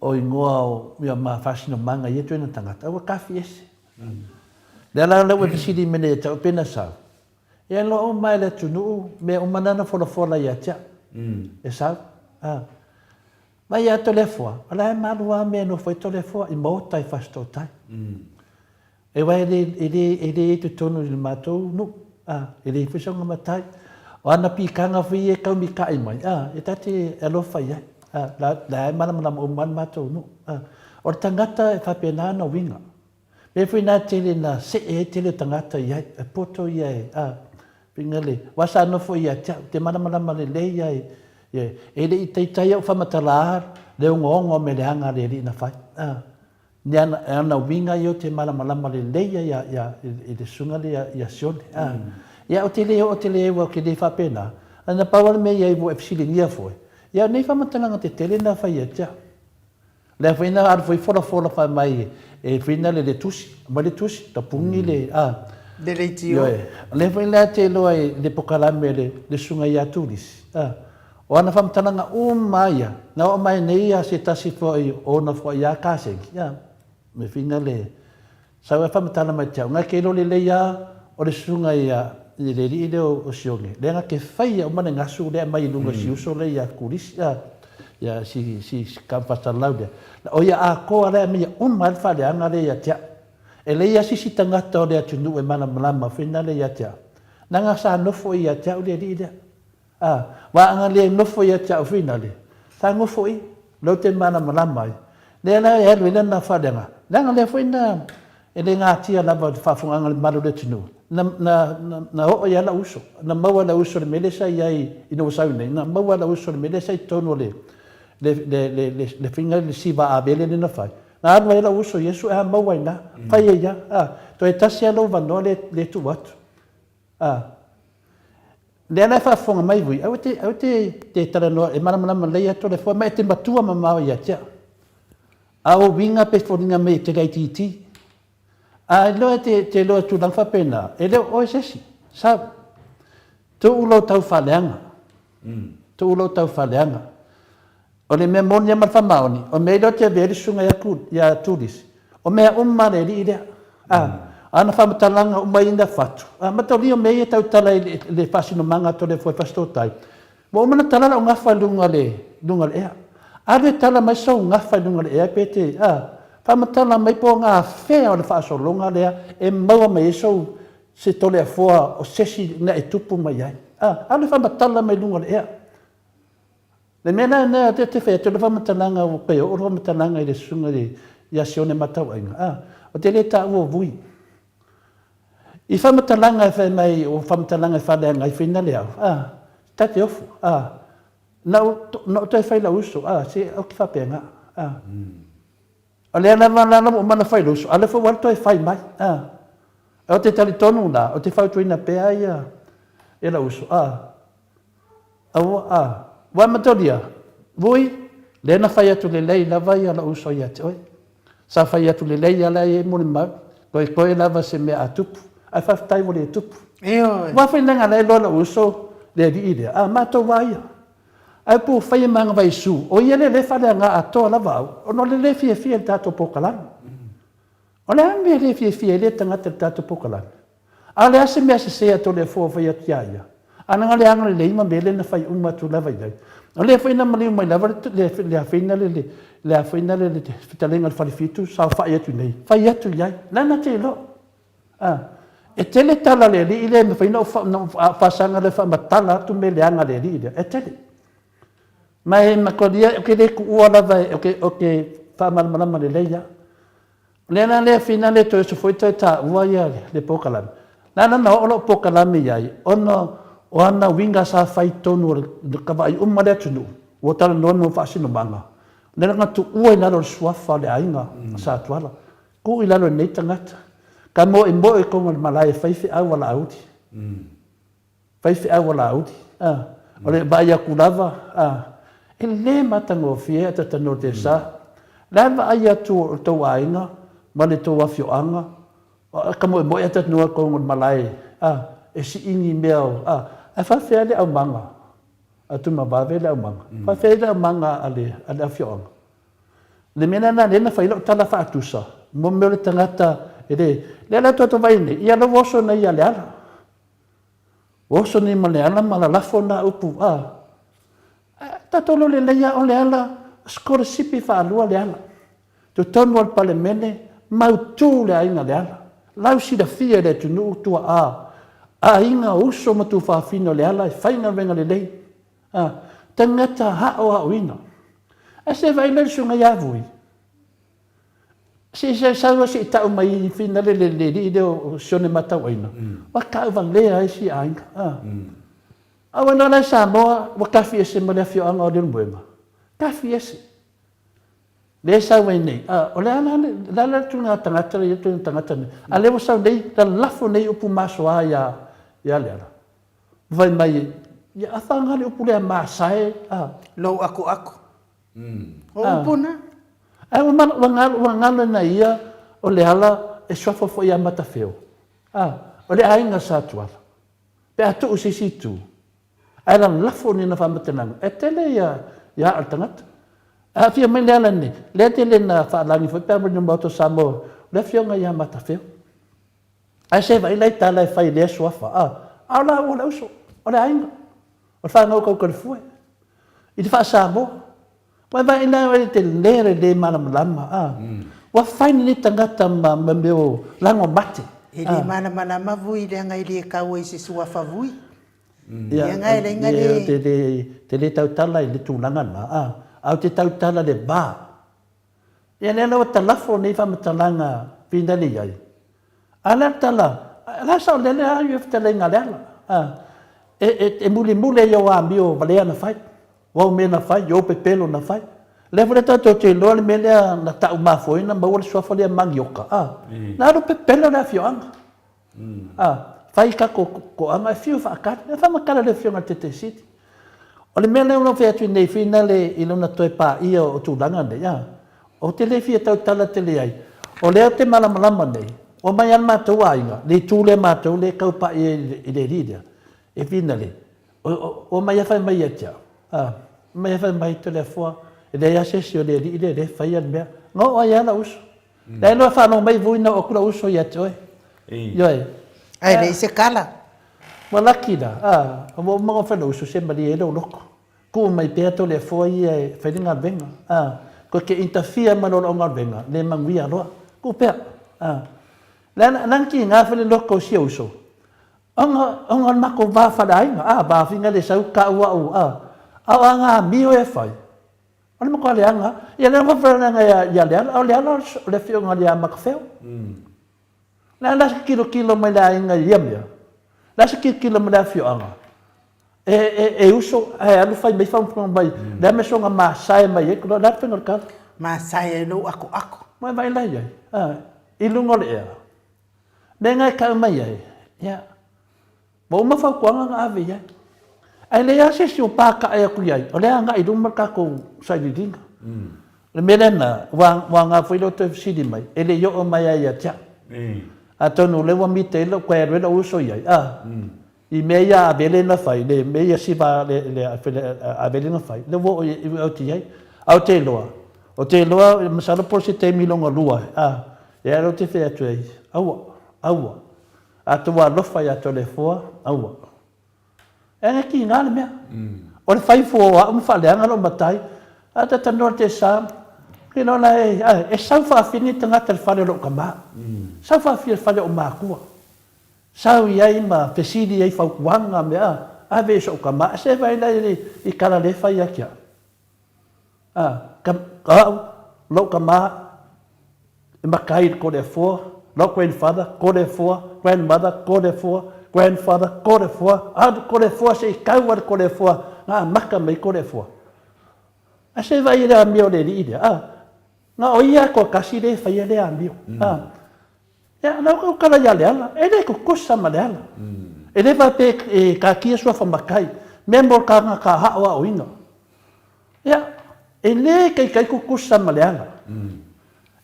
o ingoa o ia ma fasino manga ia tuena tangata o kafi ese le la le webisidi mene ta pena sa e lo o mai le tunu me o manana fola ia tia e sa vai ia telefo ala malua me no foi telefo i mota i fasto tai e vai ele tu tonu il matou no ele fishonga matai o ana pikanga fi e kau mi kai mai e tati alofa ia la mana o man matou no o tangata e whapena na winga me fui na tele na se e tele tangata ia e poto ia pingale wasa no foi ia te mana le ia e le itai o whamatalar le ngongo me le anga le na fai niana ana winga yo te mana le ia i le sunga le ia sione ia o te leo ke le whapena ana pawal me ia i vo epsilingia foi ia nei whamatalanga te tele na whai e tia le whaina ar foi fola whai mai e whina le tusi ma le tusi ta pungi le le reitio le whaina te loa le pokalame le sunga ia turis o ana whamatalanga o maia na o mai nei a se tasi foi o na foi ia kasegi me whina le sa whamatala mai tia ngai ke lo le ia o le sunga ia i le ri o sionge. Lenga ke whai o mana ngasu lea mai lunga si uso le ia kuris ia si kampasta laude. O ia a koa lea mea mai whale anga le ia tia. E le ia si tangata o lea tunu e mana malama whina le ia tia. Nanga sa nofo ia tia o le ri lea. Wa anga le nofo ia tia o whina le. Sa ngofo i, lau te mana malama i. Lea la e alwina na whale anga. Nanga le whina e le ngā tia lava whafunga anga le maru le tunu. Na o ia la uso na maua la uso le mele sai ai ino sai nei na maua la uso le mele sai tono le finga le siva a bele na fai na ar la uso yesu a maua ina fai ia to e tasi alo vano le tu wat le na fa fonga mai vui au te tara no e mana le to le fo mai te matua mama ia tia au vinga pe foninga me te gaititi lo te lo tu lang fa pena e le o sesi sa tu ulo tau faleanga o le me monia mal fa maoni o me do te veri sunga ya turis o me umma le ide ana fa matalanga umma inda fatu ma to rio me tau tala le fasino manga to le foi pasto tai mo mana tala o ngafa lunga le ave tala mai so ngafa lunga le pete Whamatala mai po ngā whea o le whaasolonga lea e maua mai esau se tole a fua o sesi na e tupu mai ai. Ale whamatala mai lunga lea. Le mena na te te fe te fa matalanga o pe o ro matalanga I le sunga le ia sione matau ainga. O te le ta o vui. I fa matalanga fa mai o fa matalanga fa le ngai fina le au. Ta te ofu. Na te fai la uso. Se o ki fa penga. O le ana mana o mana fai uso. Ale fa wa to fai mai. O te tali tonu na, o te fa tuina pe ia. E la uso. Wa matolia, vui, le na fai atu le lei lava ia la uso ia te oi. Sa fai atu le lei ala e mori mau, koe lava se mea atupu, ai whaftai mo le atupu. Wa fai nanga le loa la uso le di idea, mato waia. Ai pu fai manga vai su, o ia le whale ngā atoa lava au, o no le fie fie tato pokalani. O le ame le fie le tangata tato pokalani. A le ase mea se sea to le fua fai atu ia. Ana le anga le ima mele na fai umatu lava idai. O le fai na mali mai lava le afina le afina le fitalenga le falifitu sa fai atu nei. Fai atu iai. Lana te lo. E tele tala le li ile me fai na fasanga le fa matala tu me le anga le li ile. E tele. Mai makodia ke le ku ua lava o ke fa malama le leia. Lena le afina le to so foi ta ua ia le pokalami. Lana na o pokalami iai. Ono o ana winga sa fai tonu le kawai umare tunu o tala nono fasino manga le nga tu ua ina lo swafa le ainga sa tuala ku ila lo nei tangata ka mo e ko malai fai fi au wala auti fai fi au wala auti o le ba ia kulava e le matango fie ta tano te sa la va ia tu to ainga ma le to afio anga ka mo e ta no ko malai e si ingi meo a fa fe ale au manga a tu ma ba ve le au manga fa fe le au manga ale afio le mena na le na fa ilo tala fa tusa mo me le tangata le la to vai ni ia lo voso na ia le ala voso ni ma le ala ma la fo na upu ta to le ia o le ala skor sipi fa lua le ala to ton wal palemene mau tu le ainga le ala lau si da fia le tu nu tu inga uso matu whawhino le ala, whainga venga le lei. Tangata hao ina. A se vai le sunga iavui. Se sawa se tau mai whina le o sione matau ina. Wa kau vang lea si ainga. Awa nana sa moa, wa kawhi ese mo le fio anga o le mbuema. Kawhi ese. Le sawa nei. O le ana, lala tunga tangata le tunga tangata nei. A lewa sawa nei, la lafo nei upu maso a ia lera. Vai mai, ia athanga le upu lea maasae. Lou aku. O upuna? Wangalo na ia, o le ala, e sofa fo ia matawheo. O le ainga sa tuala. Pe atu usisi tu. Ai la lafo ni na whamatananga. E tele ia altangata. Fia mai le ala ni. Le tele na whaalangi fo, pe amani mauto sa mo, le fionga ia matawheo. Ai se vai lai tala e fai le suafa. Ala o le uso. O le ainga. O le whangau kau kalifue. I te wha sa mo. Wai vai ina wai te lere le malama. Wa fai ni tangata ma meo lango mate. E le malama vui le ngai le kau e se suafa vui. Ia ngai le ngai le. Te le tautala i le tūlanga na. Au te tautala le ba. Ia le ana o talafo nei whamatalanga pina li ai. Ala tala, ala sa lele a yu tele ngala. E mule yo a mio valea na fai. Wa me na fai, yo pe pelo na fai. Le vole tato te lo le mele na ta uma foi na bawa so fa le mangioka. Na ro pe pelo na fioanga. Fai ka ko ama fio fa ka, na fa makala le fio na tete city. O le mele no fe atu nei finale i lona toe pa ia o tu langa ne ya. O te le fia tau tala te le ai. O le te malama nei. O mai an mātou ainga, le tūle mātou, le kaupa i le rida. E whina le. O mai awhai mai atia. Mai awhai mai te le fua. E le asesi o le rida, le whai an mea. Ngō ai ana uso. Le noa whanau mai vuina o kura uso i atia oe. Ioi. Ai le se kala. Wa laki da. O mga whanau uso se mali e leo loko. Ku mai pēa to le fua i e whaidinga venga. Ko ke interfere manolo o ngā venga. Le mangwia loa. Ku pēa. Nangki ngā whele loko si auso. Onga mako wā whadainga. Bā whinga le sau ka ua au. Au anga mio e fai. Ole mako le anga. Ia le mawhana nga ia le ala. O le ala le fio nga le a makawheo. Nā nasa kilo mai la inga ia mea. Nasa kilo mai la fio anga. E uso, alu fai mai whampunga mai. Nā me songa maa sae mai e. Kuro nā whengar kala. Maa sae e lo ako. Mai mai lai ai. I lungo le ea. Me ngai kau mai ai. Ia. Mo uma whau kuanga nga ave ai. Ai le ase si o pāka ai aku iai. O le anga i runga kako sai ni ringa. Le merena, wanga whailo te sidi mai. E le yo o mai ai a tia. A tonu le wa mi te lo kwa rena uso iai. I mea a bele na whai. Le mea siwa a bele na whai. Le wo o ti ai. Au te loa. O te loa, masara por si te milonga lua. E aro te whea tu ai. Aua. A tua lofa ia to le fua. Aua. E nga ki ngā le mea. O le whai fua a umwhale anga lo matai. A te tanor te sa. Kino la e sau whaafini tangata le whare lo ka maa. Sau whaafini le whare o maa kua. Sau iai ma pesiri iai whaukuanga mea. A ve so ka maa. Se vai lai i kara le whai akia. Lo ka maa. I makai ko le fua. Lo grandfather, ko le fua. Grandmother, ko le fua. Grandfather, ko le fua. Ko le fua se i kauar ko le fua. Ngā maka mai ko le fua. A se vai le amio le li idea. Ngā o ia ko kasi le whai le amio. Ia, nau kau kala ia le ala. E le ko kusa ma le ala. E le vape ka kia sua whamakai. Memor ka ngā ka hawa o inga. Ia, e le kai kukusa ma le ala.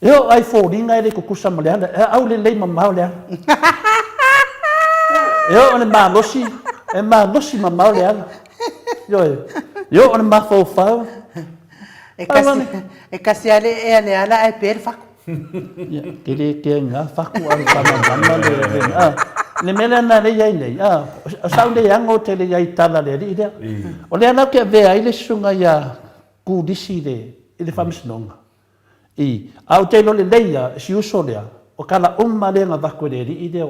Eo ai fōringa e le kukusa ma le ala. E au le leima mau le ala. Eo o le mālosi. E mālosi ma mau le ala. Eo o le mawhau. E kasi ale e ale ala e pēr whaku. Ke ngā whaku au whamamana le. Le mele na le iai nei. O sau le ango te le iai tala le ri idea. O le anau ke vea i le sunga ia kūdisi le i le whamisinonga. Au te lo le leia si uso lea. O kala le ngā wako le ri idea.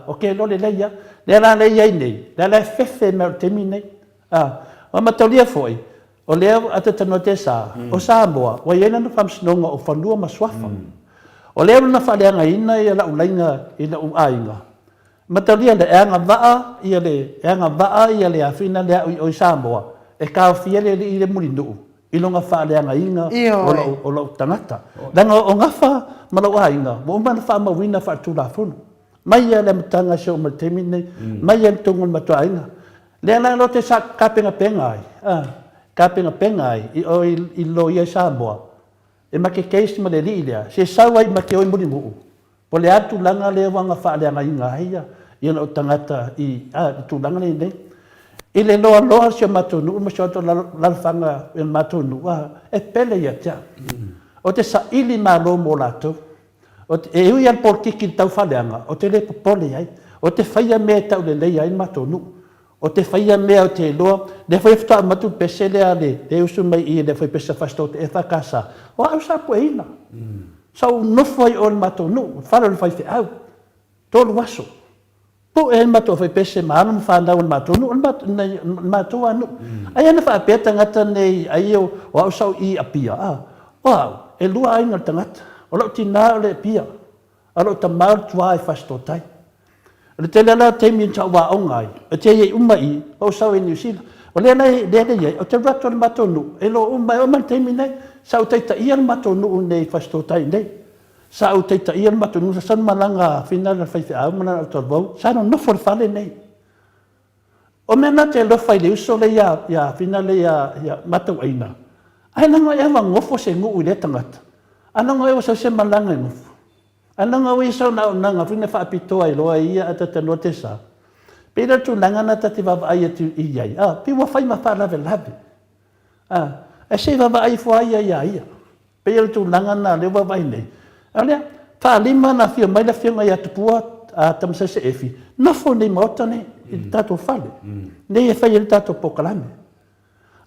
O ke lo le leia. Le ana le iai nei. Le ana fefe me o temi nei. O mataulia foi. O leo ata tano te sa. O Samoa. Wa iena na whamsinonga o whanua maswafa. O leo na whaleanga ina i la ulainga i la uainga. Matalia le eanga waa i le awhina lea o Samoa. E kao fia le i le murinuu. I longa whaleanga inga o lau tangata. Danga o ngawha ma lau ainga. Mo umana whamawina whaatula whunu. Mai le matanga se o matemine. Mai le tungun matuainga. Lea na no te sa kapenga penga ai. Kapenga penga ai. I lo ia Samoa. E make keisi ma le li lea. Se sawa i make oi murinuu. Po le atu langa le wanga whaaleanga inga haia. Ia o tangata i tūlanga nei nei. I le loa se matonu, ma se oto lalwhanga i matonu, e pele ia tia. O te sa ili mā lo mō lātou. E ui an politiki tau whaleanga, o te le popole ai. O te whaia mea tau le lei ai matonu. O te whaia mea o te loa, le whai whata matu pese lea le usu mai i le whai pese whasto te e whakasa. O au sa pua ina. Sau nofo ai o le matonu, whara le whai whiau. Tolu waso. Po e mato fai pese maana mo whanau o matonu, o mato anu. Ai ana wha apea tangata nei ai o au sau i apia. O au, e lua ai ngal tangata. O lau tina o le apia. A lau ta maur tua e whastotai. Le te lala teimi in tau wa ongai. O te iei umai o sau e New Zealand. O le nei iei, o te rato o matonu. E lo umai o man teimi nei. Sau teita ia matonu nei whastotai nei. Sa au teita ia matonu sa san malanga final na fai au mana au tolvau sa no for fale nei o mena te lo fai le uso le ya final ya matu aina ai nanga e wa ngofo se ngu ile tangata ananga e sa malanga ngofo ananga we sa na nanga fina fa pito ai lo ia ata te no te sa pera tu nanga na tati va ai tu iai pi wa fai ma fa la velabe e se va ai fo ai ia pera tu nanga na le va vai nei Alea, ta lima na fio mai la fio mai atupua a tamsa se efi. Na fo nei mota nei, i tato fale. Nei e fai il tato pokalame.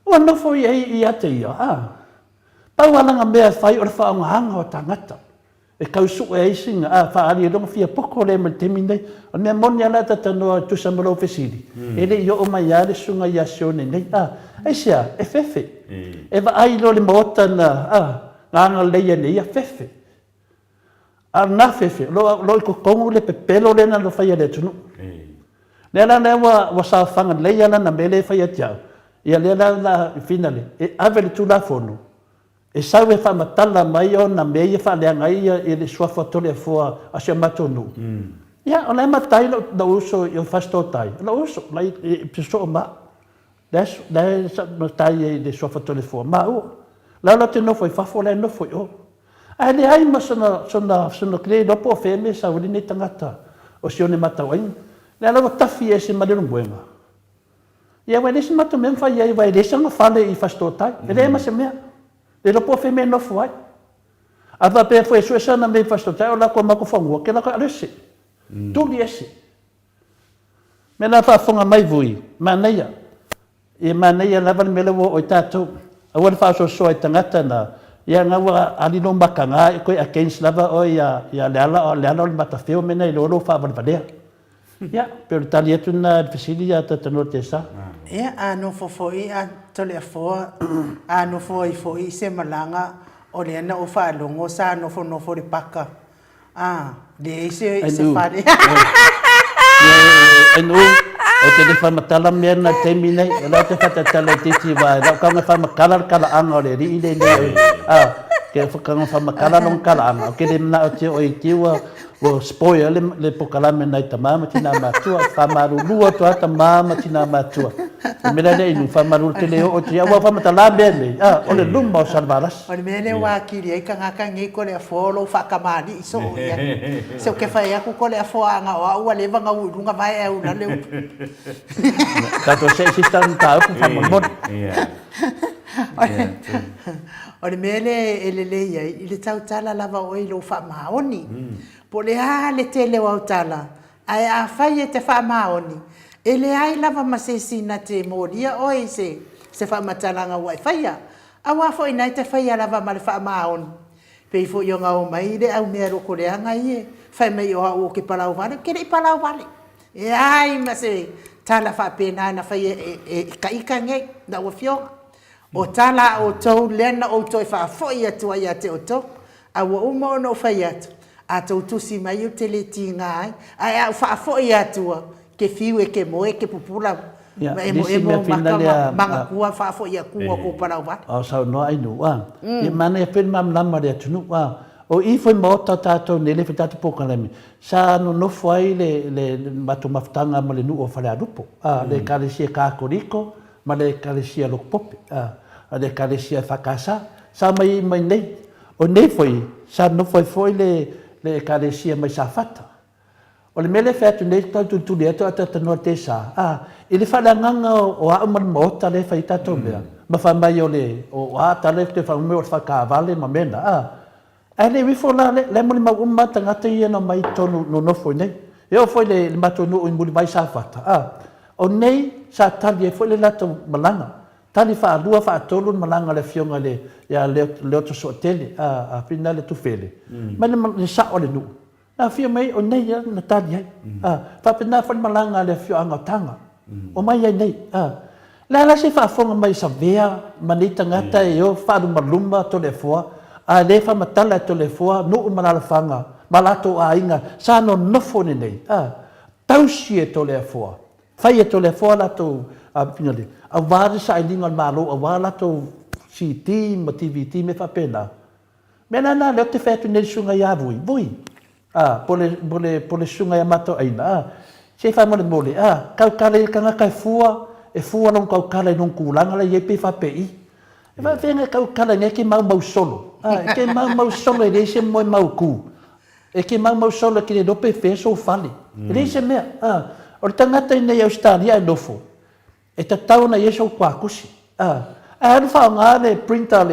O na fo i ate ia. Pau alanga mea fai o le whaonga hanga o tangata. e kausu e isinga a whaari e longa fia poko le me te minei o mea moni ala tatanoa tu samalo fesiri ele i o mai ale sunga i asione nei aisia e fefe e va ai lo le mota na nganga leia nei a fefe na fefe lo ko kongu le pepelo le na lo fai le tunu le la na wa sa fanga leia na mele fai atia ia le la finale e ave tu la fono e sawe fa matala mai o na mei fa le ngai e le sua foto le fo a se matonu ia ona matai lo uso io fasto tai lo uso lai piso ma des no tai de sua foto le fo ma o la te no foi fa fo le no foi o ale ai ma sono cre dopo feme sa uli ne tangata o se one matawai le la tafi e se malero buenga ia wa desi matu men fa ia vai desi nga fale i fasto tai le ma se mea le dopo feme no foi ava pe foi suesa na me fasto tai o la ko ma ko fongo ke la ko alese tu liese me la fa fonga mai vui maneia e maneia la van mele wo o tato a wala fa so e tangata na ia nga wa ali no makanga ko against lava o ia le ala mata feo me nei lo fa van vadea ia per talia tu na facilità ta no tesa ia ano foi a tole fo ano foi se malanga o le na o fa longo sa no fo le paka de se fare enu o te fa matala me na temine la te fa tala titi va la ka fa makala kala anga le ri le ke fa ka fa makala non kala anga ke le na o te o itiwa o spoil le pokalame na tamama tina matua fa maru lua to ata mama tina matua me la le inu fa maru te le o te wa fa matala me o le lumba o salvaras o me le wa kiri ai ka ngaka ngi ko le folo fa kamani so ia se o ke fa ia ko le fo anga o wa le vanga u lunga vai e una le ka to se sistan ta ko fa mo o me le ia ile tau tala lava o i lo fa maoni po le le tele wa tala ai a fai te fa maoni ele ai lava masesina te moria o se fa matalanga wa fai a wa fo ina te fai lava mal fa maoni pe fo yo nga o mai le au me ro ko le anga ie fai mai o ke palau vale ke le palau vale e ai mase tala fa pena na fai e ka nge na o fio o tala o tou lena o toi fa fo ia tu ia te o to a wo mo no fai atu a tau tusi mai o te le tinga ai a fa fo ia tua ke fiu e ke moe ke pupula manga kua fa fo ia kua ko para wa o sa no ai no wa e mana e pen mam lama le tunu wa o i foi mo tato nele fitatu pokalemi sa no foi le matu maftanga ma le nu o fale adupo le kalesia ka koriko ma le kalesia lo pope le kalesia fakasa sa mai nei o nei foi sa no foi le kalesia mai safata o le mele fetu nei tu le to ata no tesa ele fala nganga o a mo ta le fai tato mea ma fa mai o a ta le te fa mo fa ka vale ma mena ele vi fola le mo ma umma tanga te ia no mai tonu no foi nei eu foi le matonu o mbuli mai safata o nei sa tali foi le lato malanga tali fa lua fa tolu malanga le fionga le ya le to so tele a finale tu fele ma le sa o le nu na fia mai o nei na tali fa pena fa malanga le fionga tanga o mai ai nei la se fa fonga mai sa vea manita ngata eu fa du maluma to le foa le fa matala to le foa no malala fanga malato a inga sa no fone nei tausi to le foa fai to le foa la to a finale a vare sa linga malo a wala to CT ma TVT me fa pena mena na le te fetu nei sunga ya vui pole sunga ya mato aina se fa mo le mole kau kale kanga kai fua e fua non kau kale non kulanga le yepe fa pei e va venga kau kale ne ke mau solo ke mau solo e se mo mau ku e ke mau solo ke le dope fe so fale e se me o tangata nei Australia no fo e ta tau na yeso kwa kusi no fa nga le printer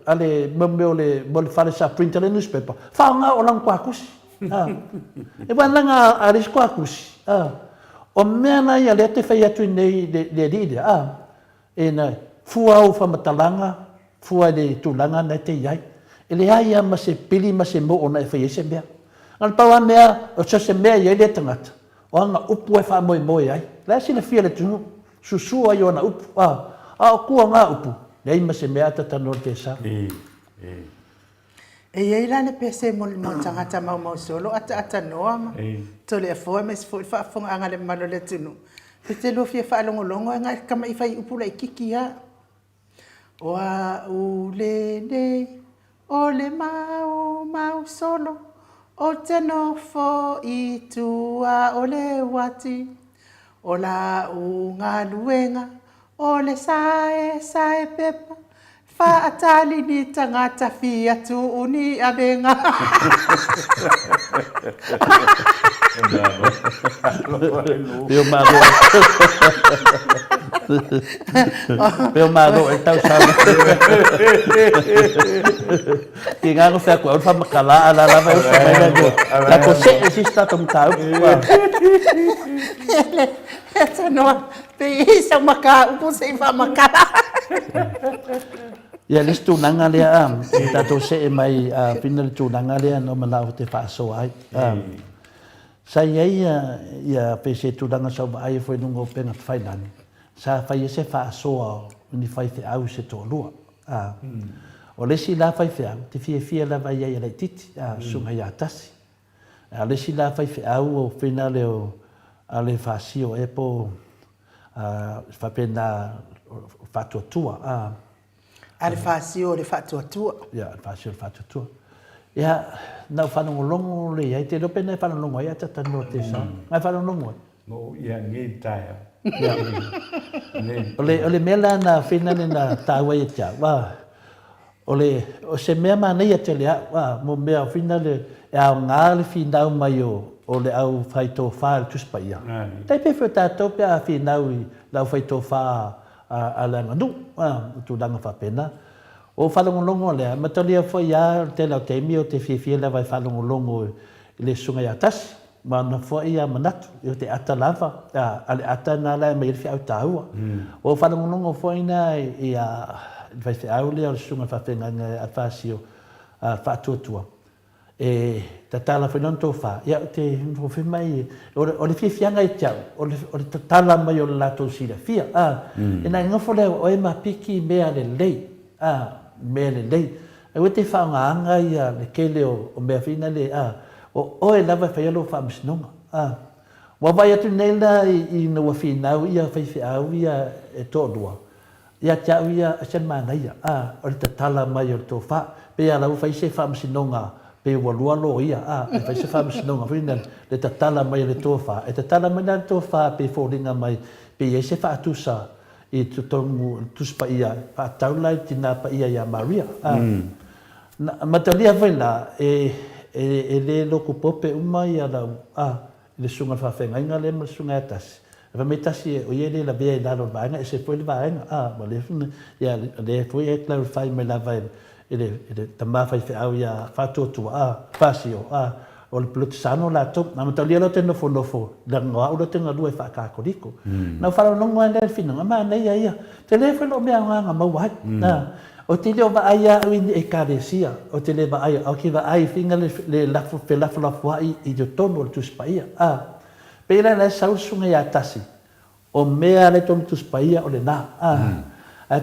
ale mo le fale sa printer le newspaper fa nga o lang kwa kusi e va nga aris kwa kusi o mena ia le te fai atu nei le e na fua o fa matalanga fua de tulanga na te iai ele ia ma se pili ma se mo ona e fai se mea ngal pa mea o se mea ia le tangata o anga upu e fa moi ai la sina fia le tunu susu ai ona upu a ku nga upu le ma se mea ta no te sa e ia la pese mo tangata mau solo ata noa ma to le fo me fo fa fo anga le malo le tunu te lo fia fa longo nga kama i fai upu la kiki ya wa ule nei o le mau solo o te nofo i tua o le wati o la unga luenga o le sae pepa fa atali ni tangata fia tu uni abenga Peo mago e tau sama. Ki ngā ko whea kua urwha makala ala lava e whea mai go. La ko se e si stata mkau. E tanoa, pe isa maka upu se i wha makala. Ia lis tūnanga lea am. Tato se e mai pina le tūnanga lea no manao te whaaso ai. Sa ia pe se tūnanga sau ai e whainunga o penga whainani. Sa fai se whaasoa ni fai te au se tō lua. O lesi la fai fe au, te fia la vai ai rei titi, sunga ia tasi. A lesi la fai fe au o whina leo a le whaasio e po whapena whatuatua. A le whaasio le whatuatua. Ia, le whaasio le whatuatua. Ia, nau whanongolongo le ai, te ropena e whanongolongo ai, atata no te sa. Ngai whanongolongo ai. Mo ia ngi taia. Ole mela na whina ni na tāua e tia. O se mea manei a te lea, mo mea whina le e au ngā le whinau mai o le au whaitō whā le tuspa ia. Tai pe whi tātou pe a whinau i lau whaitō whā a le nganu, tu langa whapena. O whalongolongo lea, matalia whai a te lau teimi o te whiwhia le vai whalongolongo i le sunga ia tasi. Ma na whai a manatu, i te ata lava, a le ata nā lai mai rewhi au tāua. O whalongolongo whai na i a vai te au lea o sunga whawhenga a whāsio whātuatua. E ta tala whenon tō whā, ia te whi mai, o le whiwhianga i tiau, o le tala mai o le lātou sira whia. E nai ngofo leo o e ma piki mea le lei, mea le lei. E o te whaonga anga i le kele o mea whina le, o oe lava whaialo whaamisinonga. Wa vai atu neila i na wawhinau ia whaiwhiau ia e tōrua. Ia tiau ia asen mana ia. O le tatala mai o le tō wha. Pe a lau whaise whaamisinonga. Pe walua lo ia. E whaise whaamisinonga. Whina le tatala mai o le tō wha. E tatala mai le tō wha pe whoringa mai. Pe ia se whaatusa i tutongu tuspa ia. Whaataulai tina pa ia ia Maria. Matalia whaina e le loko pope umai a lau le sunga whawhenga inga le ma sunga atasi. Wa me tasi o ie le la bea i lalo vaenga e se poi le vaenga. Ma le funa ia le poi e clarify me la vaenga e le tamawhai whiau ia whatotua whasio o le pilotisano la tō. Na matalia lo te nofo la ngoa ura te ngalua e whakakoriko. Na wharonongo e le whina ma nei ia. Te le whelo mea nganga mauai. O te leo wa aia au ini e kāresia, o te le wa aia, au ki wa ai whinga le lafu ai i te tono le tuspa ia. Pēra le sausunga ia tasi, o mea le tono tuspa ia o le nā.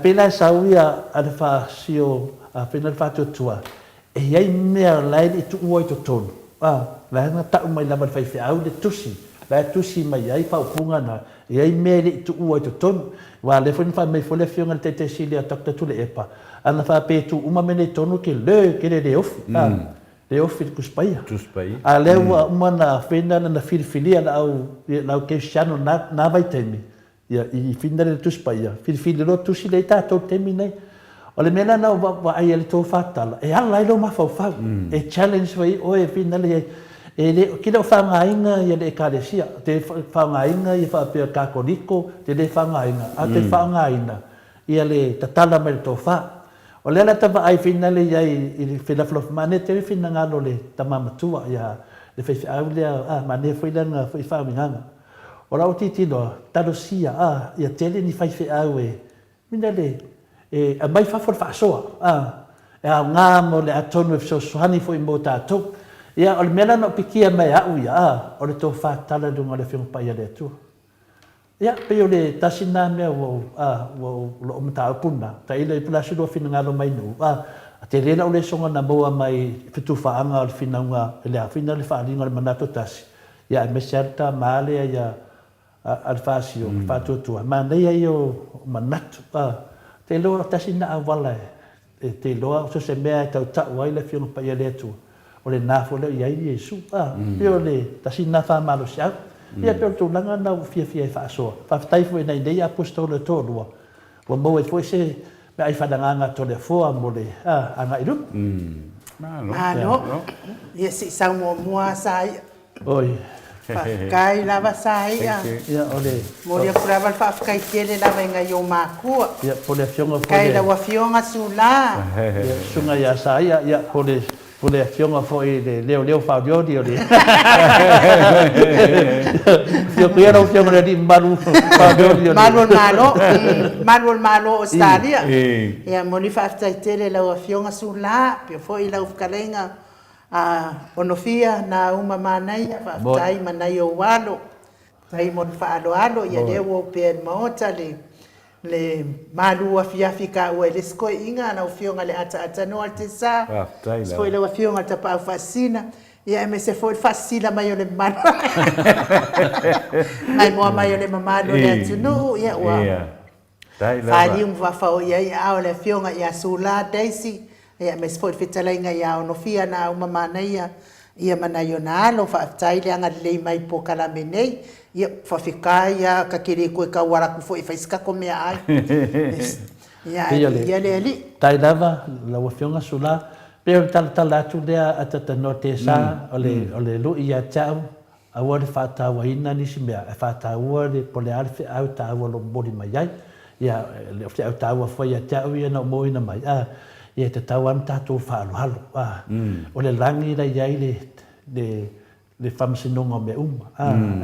Pēra le sau ia a le whaasio, pēra le whātuatua, e iai mea lai i tu ua i te tono. Lai nga tau mai lama le whaiwhi au le tusi, lai tusi mai iai whaupunga na, iai mea le i tu ua i te tono. Wa le fun fa me fole fionga te te silia takta tu le epa. Ana fa pe tu uma mene tonu ke le le off. Le off ku spaia. Tu spaia. A le uma na fenda na filfilia na au ke chano na vai temi. Ya I finda le tu spaia. Filfili lo tu si le ta to temi nei. O le mena na wa ai le to fatala. E ala lo ma fa. E challenge vai o e finda le e le kila whangainga ia le ekaresia, te whangainga ia whapea kakoriko, te le whangainga, a te whangaina ia le tatala mai tō wha. O le ala tawa ai whina le iai i le whenaflof mane, te whina ngano le tamamatua ia le whaifi au lea, mane whailanga whai whauminganga. O rao titino, tarosia, ia tele ni whaifi au mina le, a mai whafora whaasoa, e au ngā mo le atonu e fisosohani fo i mo tātou. Ia, o le mea lana o pikia mai au ia, o le tō whātala dunga le whiunga pai ale atua. Ia, pe o le tasina mea wo o mata upuna, ta ila i pula siroa whina ngalo mai nu. A te rena o le songa na moa mai whitu whaanga o le whinaunga, e le awhina le whaalinga le manato tasi. Ia, e mesiarta maale ia al whaasio, whātuatua. Ma nei ai o manatu. Te loa tasina a wala e te loa o se mea e tau tau ai le whiunga pai ale atua. O le nafo leo iai Yesu. Peo le tasina whamalo siau. Ia peo tūlanga na fia e whaasoa. Whawhtaifu e nei nei apostole tōrua. Wa mau e fwoi se me ai whananganga tole fua mo le anga iru. Ano. Ia si sau mua sai. Oi. Kai lava sai. Ia ole. Mo le kurava whafkai tele lava inga yo makua. Ia pole fionga fole. Kai lawa fionga sula. Ia sunga ia sai. Ia pole. Pole fionga foi le leo faudio di oli. Io qui ero fionga di malu faudio di oli. Malu malo Australia. Ia moni faftai tele la fionga sula, pio foi la ufkalenga onofia na uma manai faftai manai o walo. Tai mon faalo ia le o pe mota le malu afiafika o le sko inga na fionga le ata no altesa foi le fionga ta pa fascina ia me se foi fascina mai le malu ai mo mai le mamalo le tunu ia wa fali va fa o ia o le fionga ia sula daisy ia me se foi fitala inga ia no fia na uma manaia ia manayonalo fa tai le anga le mai po kala menei ia fa ia ka kiri ko ka wara ku foi faisika ko mea ai ia le tai lava la wafionga sula pe tal tu dia atata notesa ole lu ia chau awar fata wa ina ni simea fata wa le pole alfe au ta wa lo bodi mai ai ia le au ta wa foi ia chau ia no mo ina mai ia te tawan tatu whaalo halo. O le langi la iai le whamasinonga me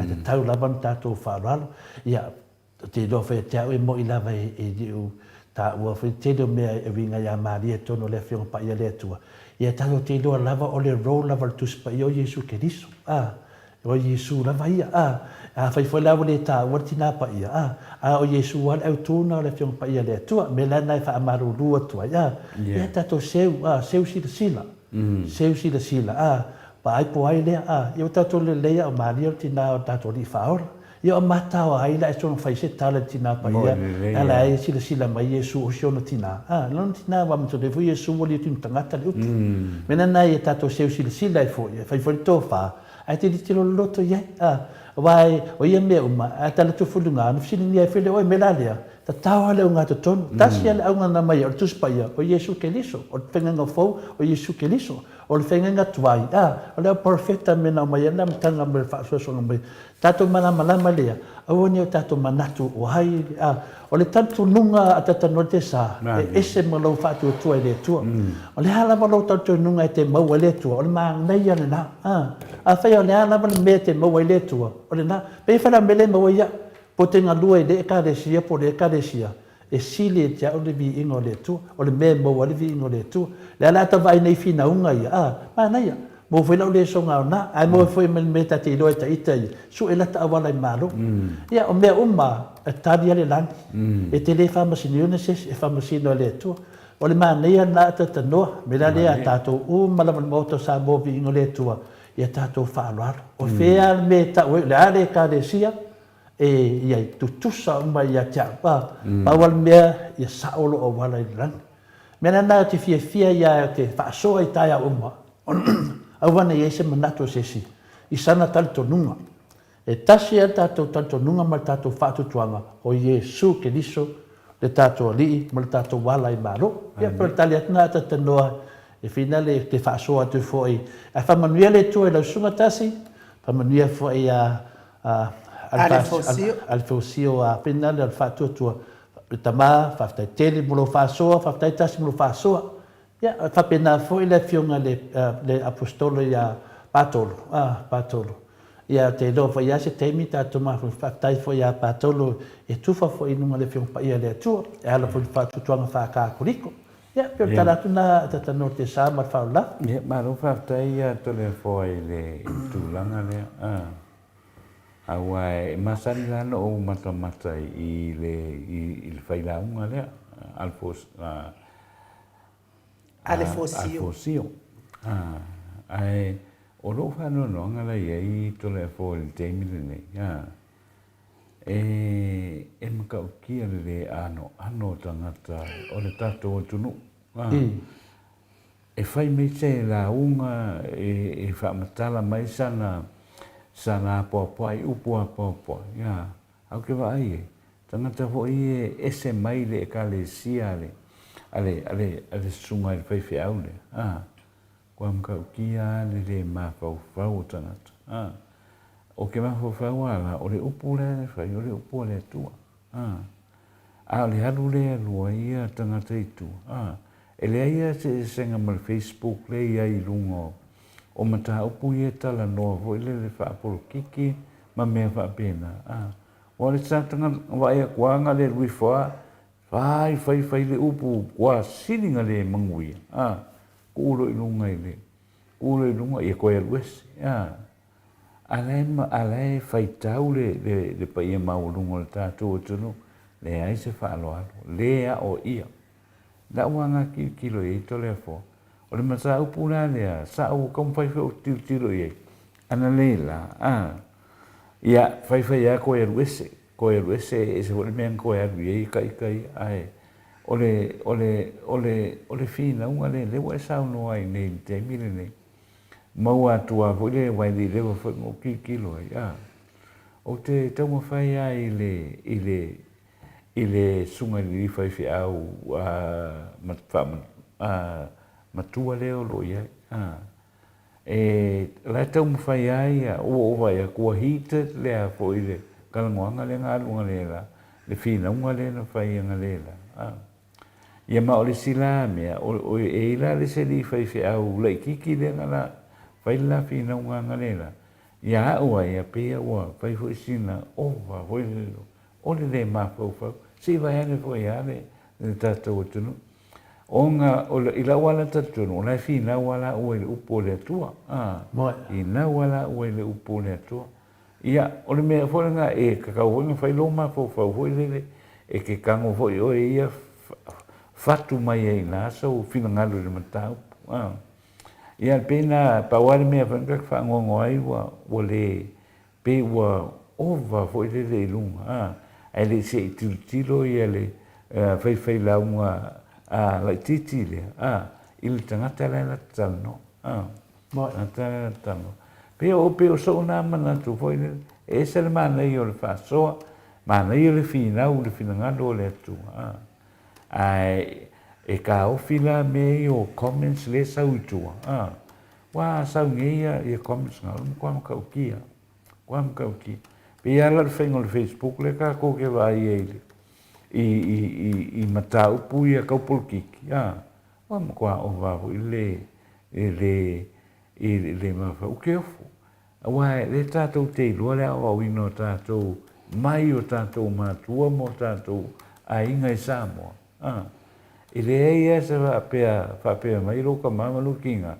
te tau laban tatu whaalo halo. Ia te lo whai te au e mo i lava e diu ta ua whai te lo mea e winga ia maria tono le whionga pa ia le atua. Ia talo te lo lava o le rou lava le tuspa i o Yesu Keriso. O Yesu lava ia. Whai whai lawa le ta ua tina pa ia. O Yesu wale au tūna o le whionga pa ia le atua. Me lana e wha amaru rua tua. Ia tato seu sila sila. Seu sila sila. Pa ai po ai lea. Ia tato le lea o maria o tina o tato li whaora. Ia o mata o ai la e sono whai se tala tina pa ia. Ala e sila sila mai Yesu o siono tina. Lona tina wa mito le fu Yesu wali tinu tangata le utu. Me lana e tato seu sila sila e fo. Whai whai tō wha. Ai te ditilo loto iai. Wai o ia mea uma, a tala tu fulunga, no fsini ni ai while oi melalea, ta tawa leo ngā te tonu, tasi ale au ngana mai, o le tuspaia, o Yesu Keliso, o le whenganga fau, o Yesu Keliso, o le whenganga tuai, o leo profeta mena mai, ana mtanga me le whaasosonga mai, tato malama lea, au ni o tato manatu o hai, o le tantu nunga a tata no te sa, e ese malau whaatu o tua i le tua, o le hala malau tantu nunga e te maua le tua, o le maa nei ane na, a whai o le hala malau mea te maua i le tua, o le na, pei whana mele maua ia, po te ngalua i le ekaresia, po le ekaresia, e sile e tia o le vi ingo le tua, o le mea maua le vi ingo le tua, le ala ta vai nei fina unga ia, maa nei ia, mo foi lau le songa o na, ai mo foi me ta te iloa ta ita i, su e lata awala i malo. Ia, o mea uma, e tari ale langi, e te le whamasini uneses, e whamasino le tua, o le maa nei ana ata ta noa, me la lea tātou malaman moto sa movi ingo le tua, ia tātou whaaloaro. O whea me ta ue, le ale ka le sia, e ia tutusa uma ia tia pa, pawal mea ia saolo o wala i langi. Mena na te fia ia te whaasoa i taia uma, awana i eise manato sesi, i sana talito nunga. E tasi a tātou talito nunga ma tātou whātutuanga o Yesu Keriso, le tātou alii, ma le tātou wala i maro. Ia per tali atna ata tanoa, e finale te whaasoa tu fōi. A whamanuia le tua i lau sunga tasi, whamanuia fōi alfosio a finale al whātuatua. Tama, whaftai tele mulo whaasoa, whaftai tasi mulo whaasoa. Ia, whapena foi le fionga le apostolo ia patolo. Ia te lo foi ia se teimi tātou mafu whaktai foi ia patolo e tufa foi nunga le fionga ia le atua. E ala foi whatutuanga whakākuriko. Ya, pero tala tuna tatano te sa ma faula. Ya, malu fatai ya tole foi le tulanga le. Awai masani lano o mata i le failaunga le Alfosio. Ai o lo fa no ngala i tole foi te mine e makaukia le ano tangata o le tato o tunu. E fai me se la unga e whaamatala mai sana popo ai upua popo. Au ke wa ai tangata ho i ese mai le ka le sia le ale sunga i fai au le. Kwa makaukia le mawhau tangata. O ke mawhau ala o le upu le fai o le upu le tua. A le halu le alua ia tangata i tua. E le ia se senga ma Facebook le ia i lungo o mata upu ia tala noa vo le whaaporo kiki ma mea whaapena. O le tātanga waia kuanga le rui wha fai le upu kua sininga le manguia. Ko ulo i lunga i le. Ulo i lunga i koe aluesi. Alai fai tau le pa ia maulungo le tātou tunu le ai se whaaloalo. Le a o ia. La wanga kilo e tole fo. O le masa upu la lea, sa au kom fai o tiro e. Ana leila, ia fai a koe aruese e se wale mea koe aru e kai ai. Ole fina unga le wa sao no ai nei te mire nei. Mau atua vo le wai li lewa fai mo kilo e. O te tauma fai ai i le sunga li fai fi au matua leo lo ia. E la tau mawhai ai o vai a kua hita lea po i le kalangoanga le ngā lunga le la. Le whina unga le na whai anga le la. Ia ma o le sila mea, o e la le se li fai fi au lai kiki le nga la whai la whina unga anga le la. Ia ua ia pia ua whai fo sina o wa hoi le lo. O le mawhau. Si vai ane fo ia le tātou tunu. O ngā, i la wala tatunu, o la fi na wala ua le upo le atua. I na wala ua le upo le atua. Ia, o le mea fo ngā e kakau hoi ngā whai loma fo whau hoi lele, e ke kango hoi o e ia fatu mai e nā sau fina ngalu le matau. Ia pēnā pawari mea whankak whangongo ai ua le pe ua ova hoi lele i lunga. Ai le se i tilo ia le whai launga lai titi le. I le tangata lai la tano. Tangata lai la tano. Pea o so nā mana tu hoi le. E se le mana i o le whasoa. Mana i o le whinau le whinangalo le atu. Ai e ka ofi la me i o comments le sau i tua. Wā sau ngeia i a comments ngā. Kwa makaukia. Kwa makaukia. Pea ala le whaingo le Facebook le ka koke vai e le. I mata upu i a kaupol kiki. Wa mkwa o waho i le mawha uke ofu. Wai le tātou te ilua le awa wino tātou mai o tātou mātua mo tātou a inga i Samoa. I le eia se whapea mai roka mamalu kinga.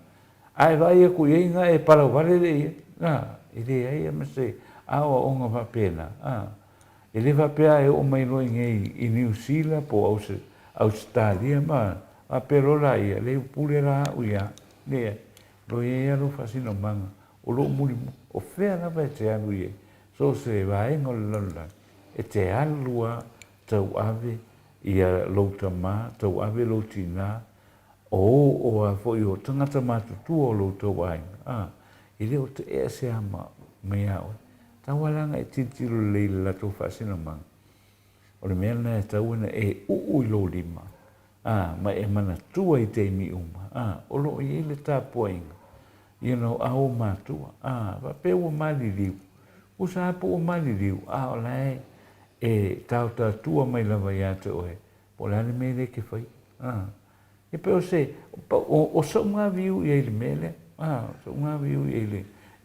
Ai vai e ku inga e parawale le ia. I le eia mase awa onga whapena. E le whapea e o mai roi ngei i New Zealand po Australia ma a perola ia le upule ra uia le roi e alo fasino manga o lo muri o fea na vai te anu ie so se vai ngol lola e te alua tau ave ia louta ma tau ave loutina o a foi o tangata matutu o louta wai i le o te ea se ama mea o tawalanga e titiro leila la tau fasino manga o le mea na e tauana e ui lo lima ma e mana tua i te mi uma o lo i le tāpua inga au matua va pe o mali liu o sa po o mali liu o lai e tau tua mai lava ia te oe po lani me le ke fai e pe o se o so ngā viu i le mele so ngā viu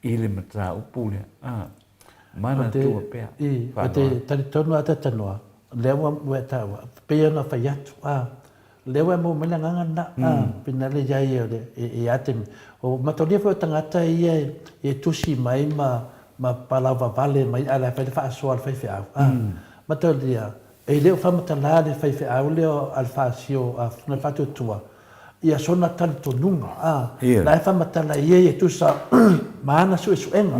i le mata upule mana tua pea i te tari tonu a te tanoa lewa ue tawa pea na whai atu lewa mo melanga na pina le jai e atem o matolia fo tangata e tusi mai ma palava vale mai ala fa so al fa matolia e leo fa matala le fa leo al fasio na fatu tua ia sona tanto nunga la fa matala e tusa mana su enga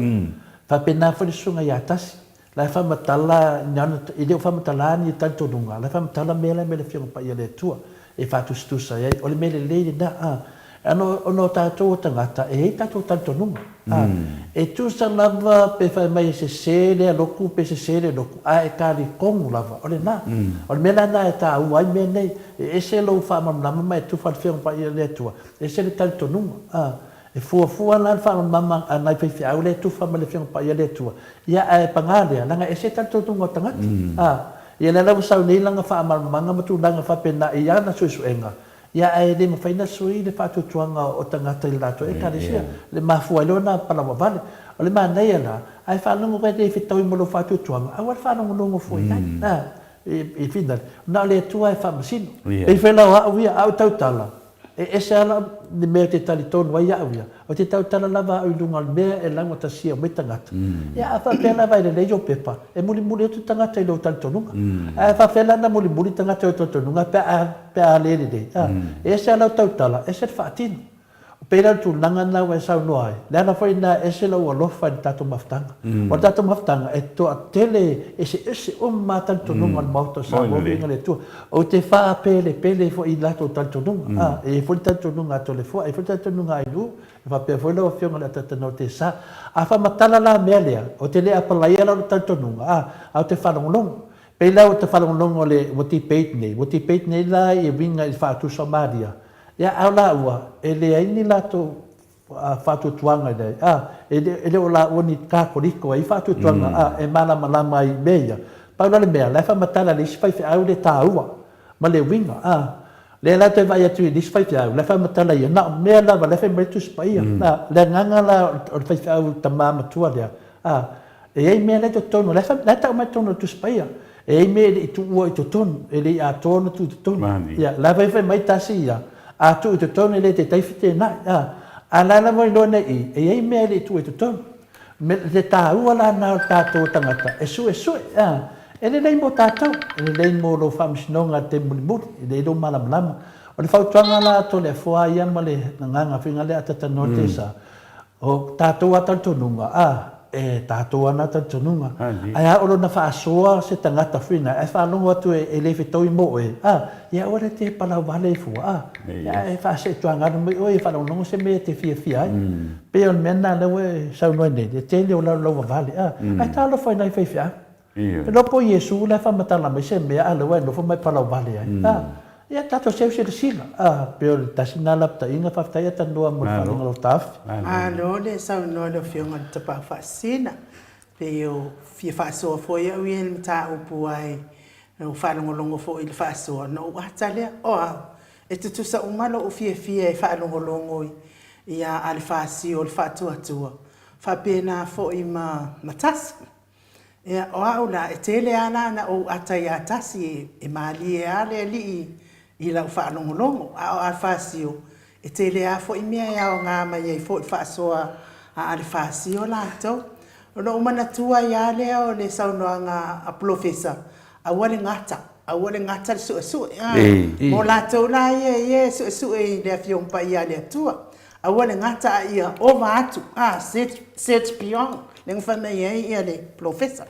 fa pena fo sunga ya tasi la fa matala nyana e leo fa matala ni tanto nunga la fa matala mele fio pa ia le tua e fatu stusa e o le mele le na ono tatou tangata e tatou tanto nunga e tusa lava pe fa mai se sele loku pe se sele loku e kali kongu lava o le na o le mele na e ta uai me nei e se lo fa mamma mai tu fa fio pa ia le tua e se le tanto nunga e fua na fa mamma ana pe au le tu fa ma le fio pa ia le tua ia e pangale langa e se tanto nunga tangata ia le lau sau nei langa wha amarumanga matu langa wha pena i ana suenga. Ia e le mawhaina sui le whatu tuanga o tangata i lato e karesia. Le mafua leona palawa vale. O le manei ana, ai whanongo kai te whitau i molo whatu tuanga. Awar whanongo longo fui nai. I whina. Nā le tua e whamasino. E whenau au ia au tautala. E se ala ni mea te tali tonu ai au ia. O te tautala lava au lunga mea e lango ta sia mai tangata. Ia a whapela vai le leio pepa. E muli o tu tangata i lo tali tonunga. A whapela na muli tangata i lo tali tonunga pe a lere de. E se ala tautala, e se whaatino. Pera tu langa na wa sa noai. La na foi na ese lo alofa ni tato maftanga. O tato maftanga e to tele ese o mata to nunga mauto sa mo vinga le tu. O te fa pele fo i lato tanto nunga. E fo tanto nunga to le fo e fo tanto nunga ai lu. Va pe fo lo fio ngala tata no te sa. A fa matala la melia. O te le apa la ia lo tanto nunga. A te fa long. Pela o te fa long le moti peit nei la e vinga i fa tu Somalia. Ia au la ua, e le aini lato whatu tuanga nei. E le o la ua ni kākoriko ai whatu tuanga e malama i mea. Paula le mea, lai whamatala le iswhai au le tā ua, ma le winga. Le lato e vai atu i iswhai au, lai whamatala ia, na mea lava, lai whamaitu spaia. Le nganga la o le whai au ta mama tua lea. E ei mea le to tono, lai tau mai tono tu spaia. E ei mea i tu ua i to tono, e le a tono tu tono. Lai whamai tasi ia. A tu te tonu le te taifite nai. A lana mo ilo nei e ei mea le tu e te tonu. Me te tā ua la nao tātou tangata. E sue. E le nei mo tātou. E le nei mo lo whamisinonga te mulimuri. E le ilo malama. O le whautuanga la to le fua ia ma le nganga whingale le atatano te sa. O tātou atatonunga. E tātou ana tatonunga. Ai a olo na whaasoa se tangata whina. E whanongo atu e le whitau i mo e. Ia ora te palau wale i fua. Ia e whaase tuanga me o e whanongo se me te fia ai. Pe on mena lewe sau noe ne. E te leo lau wale. Ai tālo whainai whaifia. E lopo Iesu le whamatala me se mea lewe no whamai palau wale ai. Ia tato seu se sila. Pe o tasi nga lapta inga whaftai ata noa mo whanonga lo tafi. Alo le sau noa le whionga te pa whaasina. Pe o fia whaasoa fwoi au i ele mta upu ai. O whanongolongo fo i le whaasoa. No wata lea o au. E tutusa umalo o fia e whanongolongo i a ale whaasio le whaatuatua. Whapena fo i matasi. E o au la e tele ana na o atai atasi e maali e ale li i lau whanongolongo. A o ale whaasio. E tele a fo i mea e au ngā mai e fo i whaasoa a ale whaasio la tau. No umanatua i ale o le saunoa ngā a profesa. Awale ngata le suʻesuʻe mo latou la ia suʻesuʻe i le afiompa ia le atua awale ngata a ia ova atu set pion le ngafamai ai ia le profesa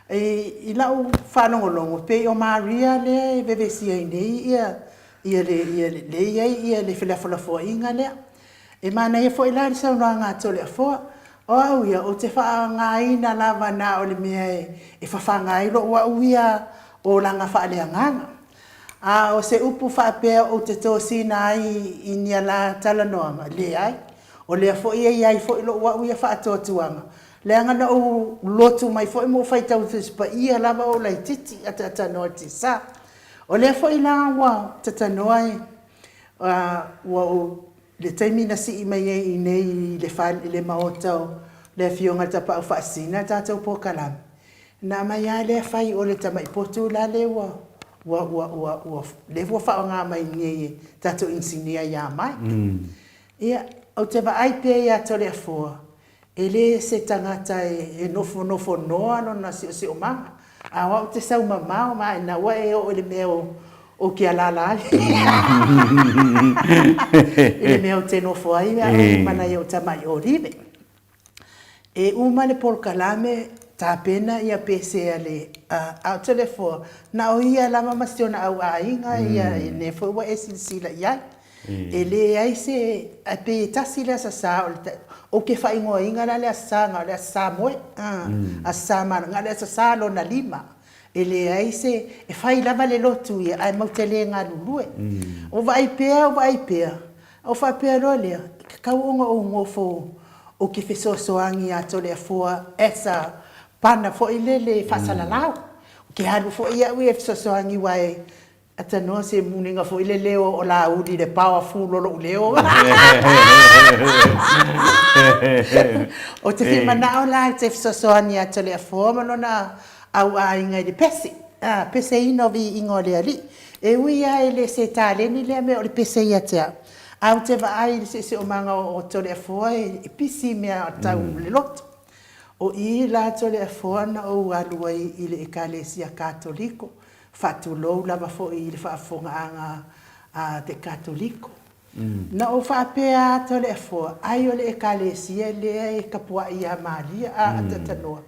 i lau whanongolongo pe o Maria le vevesia i nei ia le whilafoa lea e mana ia fo i la le saunoa ngā tole a foa o au ia o te whaangaina lava na o le mea e whawhangai lo au ia o langa whaaleanganga. O se upu whaapea o te tōsina ai i nia la talanoanga, le ai. O lea fo ia fo i lo au ia whaatotuanga. Lea ngana o lotu mai fo i mo whaitau fispa ia lava o lai titi a tatanoa te sa. O lea fo i la wa tatanoa wa o le taimina si i mai i nei le maotau le fionga tapa au whaasina tātou po kalami. Na mai a le whai o le tamai potu la le wa le ua whaonga mai ngie tato insinia ia mai. Ia, o te wa ai pia ia tole a fua, e le se tangata e nofo noa no na si o manga. A wau te sau mamao ma e na wa e o le meo o ki a lala. Le meo te nofo ai, a mana i o tamai o rive. E uma le Polokalame, tā pena ia pese ale au tole fua. Na o ia lama masiona au a inga, ia ne fua wa e sinsila iai. E le ai se a pe tasi le sa o ke fa ingo inga le sa nga le sa moe a sa ma nga le sa lo na lima e le ai se e fai lava le lotu ia ai mo tele nga lulue o vai pea o fa pea lo le ka o ngofo o ke fe so angi a tole fua esa pana fo ile le fa sala lao ke halu fo ia we so angi wai ata no se muninga fo ile leo o la udi de powerful lo leo o te fi mana o la te so ani ata le forma no na au a inga de pese ino vi ingo le ali e wi ai le se tale ni le me o le pese ia te au te va ai se o manga o to le fo e pisi me ata le lot o i la to le fo na o alu ai ile ekalesia katoliko fatulou lava fo'i i le fa'afogaʻaga a te katoliko na o fa'apea to le afoa ai o le ekalesia lea e kapuaʻi iā malia a tatanoa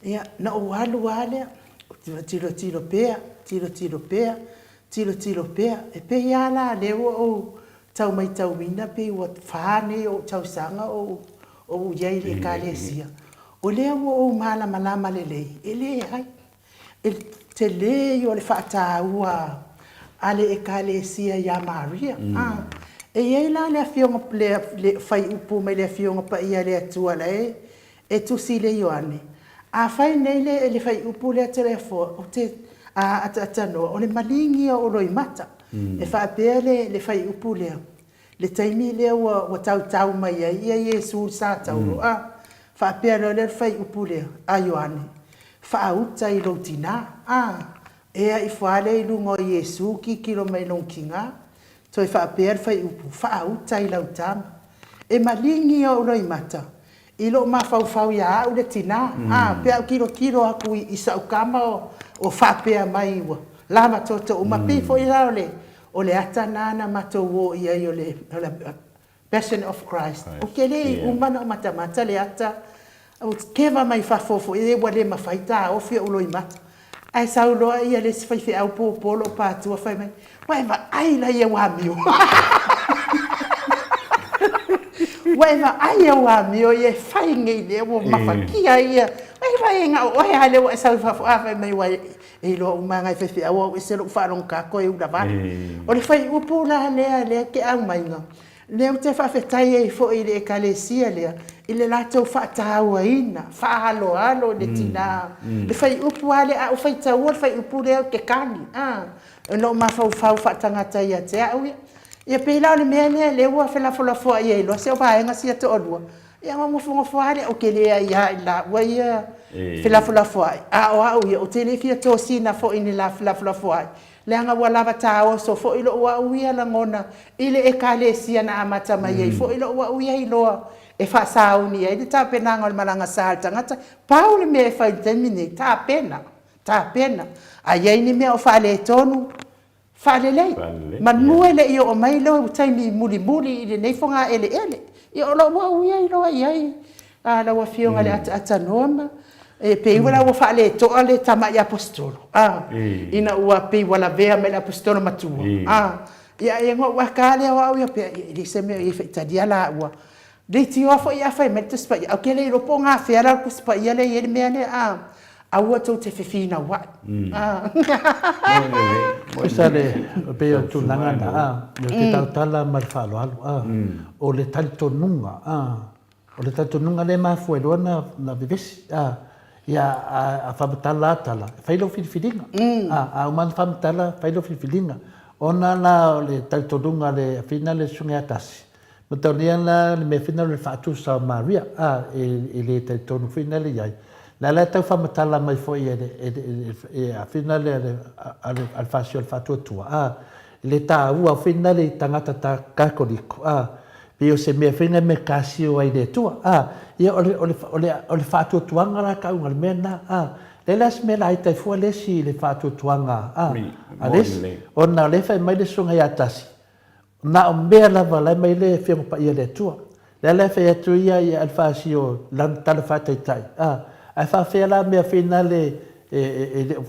ia na o alu a lea tilo pea e pe iā la le ua ou taumaitāumina pe ua fane o tausaga o iai le ekalesia o lea ua ou malamalama lelei e lē ai te le o le whātāua a le ekalesia ia Maria. E iei la le awhionga le whai upu mai le awhionga pa ia le atua le e tusi le Ioane. A whai nei le whai upu le atua le afo o te atanoa o le malingi o roi mata. E whaapea le whai upu lea. Le taimi lea wa tau mai ia Iesu sa tau. Whaapea le whai upu lea a Ioane. Whaauta i loutina. Ea i whaale i lungo Iesu ki kilo mai longkinga. Toi whaapea whai upu. Whaauta i lautama. E malingi o roi mata. I lo mawhau ia au le tina. Pea au kilo aku i saukama o whaapea mai ua. Lama toto o mapifo i rao le. O le ata nana mato wo ia i o le Passion of Christ. O ke le umana o matamata le ata. O keva mai fafofo e wale mawhaita o fia ulo i mata. Ai sauloa ia le sifaife au pōpolo pātua whai mai. Waiva aila ia wamio. Waiva aia wamio ia whai ngei le o mawhakia ia. Waiva e ngā ohe hale wa sau fafo awhai mai wai. E loa umangai whaife au au e sero wharong kako e ura vani. O le whai upo la lea ke au mai ngā. Leo te whawhetai e fo i le ekalesia lea. I le lātou whaataua ina, whaahalo le tina. Le whai upu ale a o whai taua, le whai upu leo ke kani. No mawhau whaatangata ia te au ia. Ia pēlau le mea lea leo a whelafolafoa ia ilo, se o paenga sia te olua. Ia ngofo ale o ke lea ia i la ua ia whelafolafoa. A o au ia, o te le fia tō sina fo ini la whelafolafoa. Leanga ua lava tāo so fo ilo ua uia la ngona. Ile e kalesia na amata mai ei, fo ilo ua uia iloa. E fa sauni ai ta pena ngol malanga sal tangata pauli me fa termine ta pena ai ai ni me o fa le tonu fa le manuele io o mai lo taimi muli ile nei fonga ele io lo wa ui lo ai la wa fionga le ata noma e pe wala wa fa le to ale tama ya apostolo ina wa pe wala vea me apostolo matu ia e ngo wa kale wa ia pe li se me i fa dia la wa de tio fo ia fa me tspa o ke le ro ponga fera ku spa ia le ele me ale a wa to te fifina wa mo sale pe tu langa na te tala mal falo o le tanto nunga o le tanto nunga le ma fu elona na bibes ia a fa tala fa lo filfilinga a man fa tala fa lo filfilinga ona la le tanto nunga le finale sunga tasi Mataunia la me fina le fatu sa Maria e le te tonu fina le ai la tau whamatala mai fo e a whina le al fasio al fatuatua. Le tā ua whina le tangata tā kakoriko. Pio se mea whina me kasio ai le tua. Ia ole fatuatuanga la ka unga le mena. Le las me la itai fua lesi le fatuatuanga. A lesi, o na le whai mai le sunga i atasi. Na o mea lava lai mai le whianga pa ia le tua. Le le whai atu ia i al fasio lan tala whataitai. Ai whawhea la mea whina le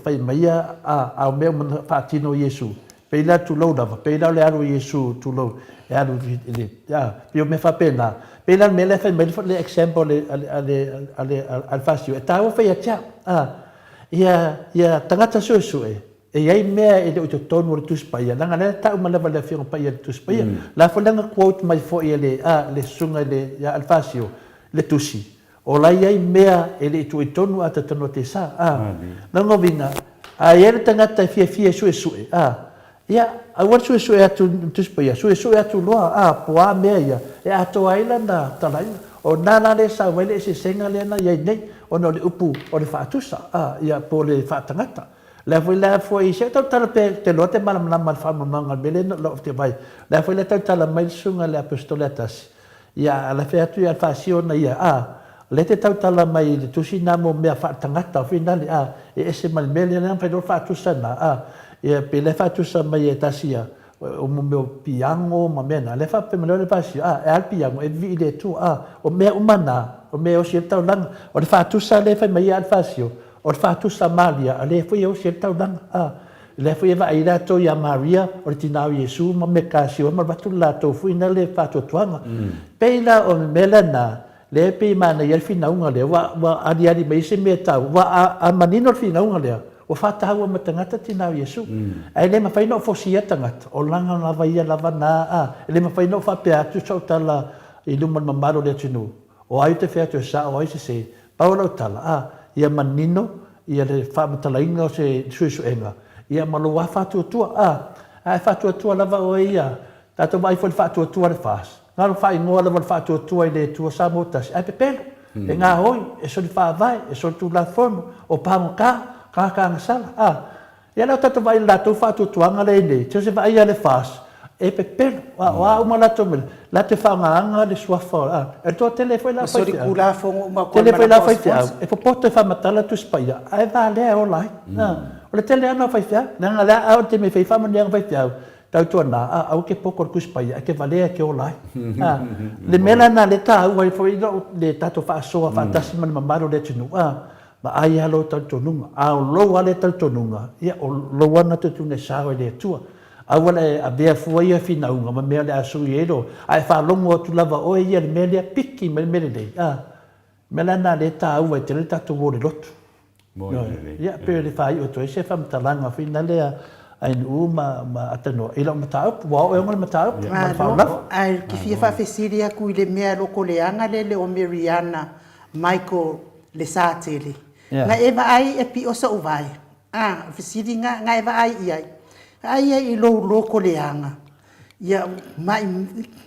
whai mai a mea mana whatino Yesu. Peila tu lau lava, peila le aru Yesu tu lau. E aru le, pio me whapena. Peila me le whai mai le example al fasio. E tāua whai atia. Ia tangata sue. E iai mea e le o te tonu o le tuspaia. Langa le tau malawa le whianga paia le tuspaia. La whalanga quote mai fo ia le sunga le al fasio, le tusi. O la iai mea e le tu i tonu a te tonu te sa. Nango vinga, a ia le tangata fia sue. Ia, a wat sue atu tuspaia, sue atu loa, poa mea ia. E ato aila na talaina. O nana le sa wale se senga le na iai nei, o no le upu o le whaatusa. Ia po le whaatangata. La foi la foi se tau tala pe te lote malam mal fama manga bele lo te vai la foi la tau tala mai sunga le apostoletas ia la fe atu al fasio na ia le te tau tala mai le tusi namo me fa tangata finali e ese mal mele na pe do fa tu sana ia pe le fa tu sa mai etasia o meu piango ma mena le fa pe me le fasio e al piango e vi le tu o me umana o me o se tau lang o le fa tu sa le fa mai al fasio o fatu Samaria ale foi o se tau danga le foi va ira to ya Maria o tinau Yesu ma me kasio ma batu la to foi na le fatu tuanga peila o melana le pe mana ia fina unga le wa ari mai se me tau wa a manino fina unga le o fata wa matangata tinau Yesu ai le ma fai no fosia tangata o langa na vai la vana le ma fai no fa pe atu so tala i luman mamaro le tinu o ai te fe atu sa o ai se Paulo tala ia manino ia le whamatalainga o se suesuenga ia maloa whatuatua ai whatuatua lava o ia tato mai foi whatuatua le whas ngaro whai ngoa lava le whatuatua i le tua samotas ai pepelo e ngā hoi e soni whaavai e soni tu la formu o pango ka ngasala ia lau tato mai lato whatuatuanga le nei teo se vai ia le whas e pepelo wa uma lato mele la te whangaanga le suafa e toa tele foi la Sori kula fongo ma ko tele foi la foi e po poto fa matala tu spaia ai va le o lai o le tele ana foi fia na la au te me fai fa mania foi fia tau tu na au ke poko ku spaia ke vale ke o lai le mela na le ta au foi le tato fa so fa tasman mamaro le tinu ma ai halo tau nunga au lo ale tau nunga ia o lo wana tu ne sa le tua awala a bea fuaia fina unga ma mea le asu ero ai fa longo tu lava o ia le mea piki me dei mela na le ta au te le tatu wo le lotu ia pe le fai o to se fam talanga fina le ai uma ma atano ila mata wa o ngol mata ma fa la ai ki fia fa fesiria ku le mea loko le anga le o Mariana Michael le satele na eva ai e pi o so vai fesiri nga eva ai ai ai ai lo ko le anga ia mai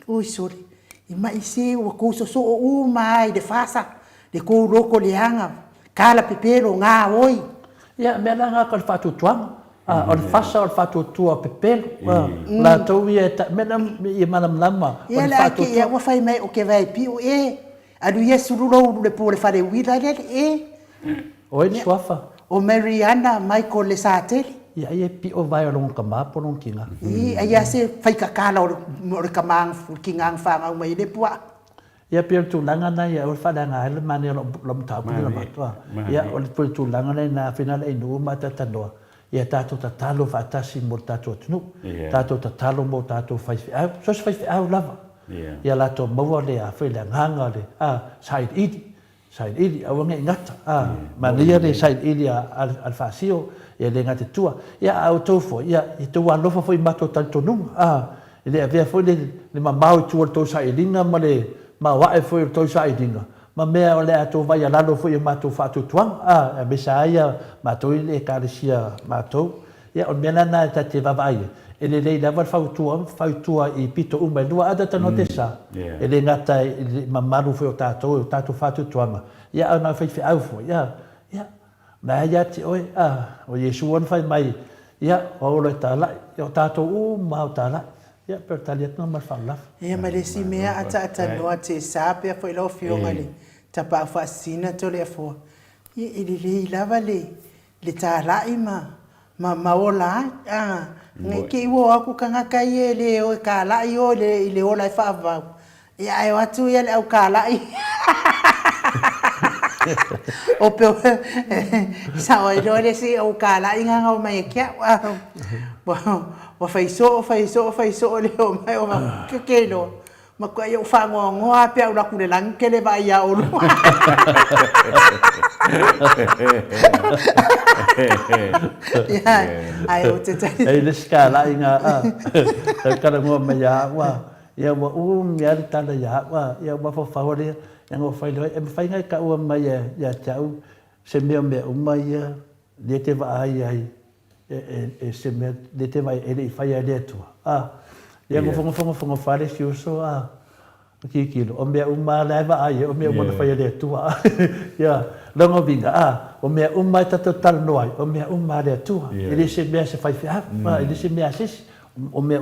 oi sorry i mai se o ko so o mai de fasa de ko lo ko le anga kala pepero nga oi ia me la nga ko fatu tuang o fasa o fatu tua pepero la to ia me na i manam lama o fatu ia o fai mai o ke vai pi o adu yesu lo le po le fare wila le o ni swafa o Mariana Michael le satele ia ia pi o vai long kama po long kinga ia se fai ka kala o kamang kinga fa nga mai le pua ia pi tu langa na ia o fa nga le mane lo mta pu le matwa ia o pi tu langa na final e no mata tano ia tato tatalo fa tasi mo tato tnu tato tatalo mo tato fai so fai au lava ia la to mo le a fa le nganga le side idi au ngai ngata mania le side idi al fasio ia le ngate tua ia au tofo ia i tu wa lofa foi mato tanto nu ile avea foi le mamau tu to sa idinga ma le ma wa e foi to sa idinga ma mea ole ato vai ala lo foi mato fatu tuang e besaia mato ile karisia mato ia o mena na te va vai ele le lava fautua i pito uma lua ada tano te sa ele ngata mamaru foi tato fatu tuanga ia ana fai au foi ia na ia te oi o Yesu on fai mai ia o lo tala o tatou ma tala ia per taliat no mar fala ia ma le si mea ata noa te sape a foi lo fionga le tapa fasina to le fo ia ile lava le tala ma ola ngai ke wo aku kanga kai ele o kala i o le ola fa va ia ai watu ia le au kala i o pe sa o le si o kala i nga o mai kia wa faiso le o mai o ke lo ma ko ia fa ngo a pe o la ku le lang ke le va ia o lo ai o te ai le skala i nga kala ngo mai ya wa ia wa ya tala ya wa ia wa fa favore yang o fai lo e fai ngai ka o mai ya chau se me mai le te va ai se me le te vai ele fai ele tu ia ngo fongo fare si uso ki o me la va ai o me mo fai ele tu ia longo vinga o me mai ta total noi o me le tu ele se me se fai ele se me asis o me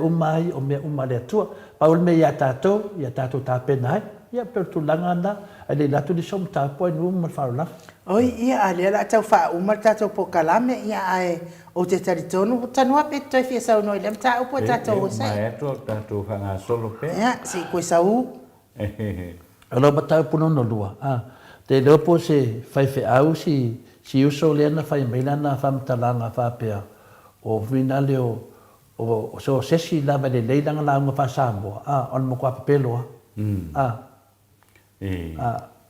le tu paul me ya tato ta penai ia per tu langana ale la tu di som ta po no mal farla oi ia ale la tau fa uma tato po kalame ia ai o te taritonu tanua pe toi fi sa no lem ta o po tato o sai ma eto tato fanga solo pe ia si ko sau alo bata puno no lua te dopo se fai fe au si uso le na fai mena na fam talanga fa pe o vinale o so sesi la va le leidanga la nga fa sambo on mo kwa pelo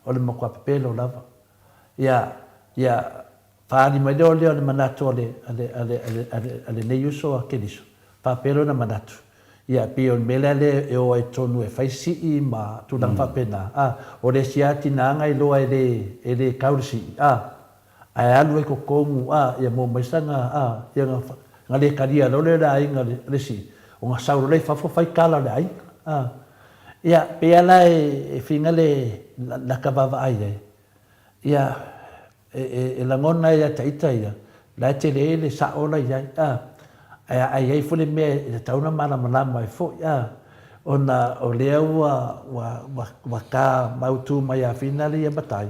ole mo kwa pelo lava ia fani mai le manato ale ne yuso akeliso pa pelo na manato ia pio melale e o tonu e faisi ma tu dan fa pena o le siati na ngai lo ele kaurisi ai alu e ko komu ia mo mai sanga ia ngale karia lo le ai ngale resi o nga sauro le fa fai kala le ai ia pe ala e fingale la kavava ai ia la ngona ia taita ia la te le sa ola ia ai fule me tauna mala mai fo ona o le wa ka mautu mai a finale ia batai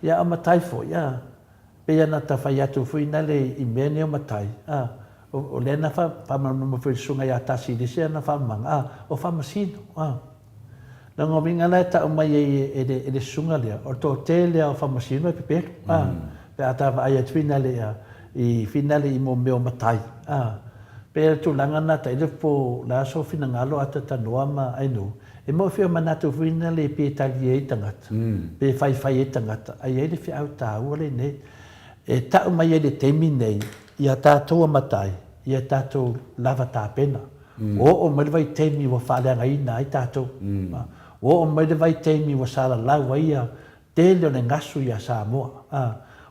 ia matai fo ia pe ana ta fai atu finale i mene matai o le na fa mo fe sunga ia tasi de se na fa manga o fa masino na ngominga la ta mai e sunga le o to tele o fa masino pe pe ata va ia finale i finale i mo me o matai pe tu langa na ta ile po la so fina ngalo ata ta noama ai no e mo fia manatu finale pe talie tangat pe fai tangat ai ele fi au ta ole ne e ta mai ele terminei ia tātou matai, ia tātou lava tā pena. O mai vai teimi wa whāleanga ina ai tātou. O mai vai teimi wa sāla lau ia te leo ne ngasu ia Samoa.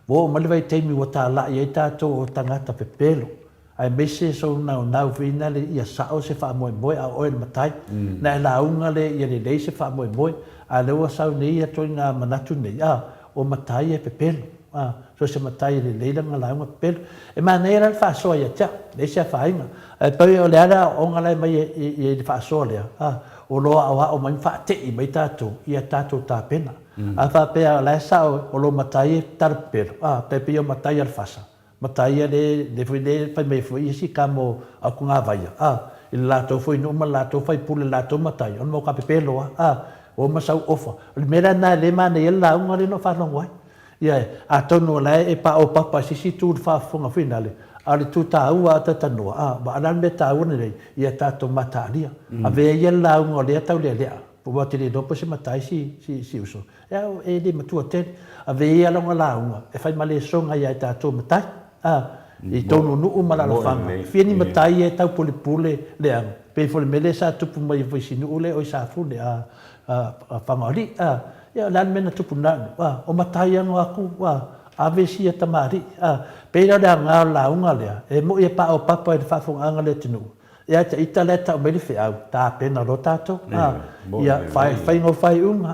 O mai vai teimi wa tā lai ai tātou o tangata pepelo. Ai mese so nau vina le ia sao se wha moe a oe matai. Na e launga le ia le lei se wha moe. A lewa sau nei a toi ngā manatu nei. O matai e pepelo. So se matai le leilanga launga pepelo. E ma nei ran wha soa ia tia. Nei se wha inga. E pau o le ara o ngalai mai e wha soa lea. O loa awa o mai wha te i mai tātou. Ia tātou tā pena. A wha pea lai sao o lo matai e tarpelo. Pepe o matai al whasa. Matai le fwine pai mai fwine si kamo a kunga vaia. I lato fwine uma lato fai pule lato matai. On mo ka pepelo o masau ofa. Le mera na le mana e la unga le no whanongwai. Ia a tono lai e pa o papa sisi tu whafunga finale. Ale tu ta ua ta tanua. Ba anan me ta ua nei ia tato mataria. A vea ia la unga le tau le lea. Pua te le dopo se matai si uso. Ia e le matua tene. A vea ia longa la unga. E fai male songa ia tato matai. I tono nuu malala whanga. Whiani matai e tau pule le ang. Pe fole mele sa tupu mai voisi nuu le o sa fune a whangaori. Ia lan mena tupu nanu. O matai anu aku. Ave si e tamari. Pera rea ngā launga lea. E mo e pa o papa e whawhunga anga le tinu. Ia ta ita le tau mele whiau. Tā pena ro tātou. Ia whai ngo whai unga.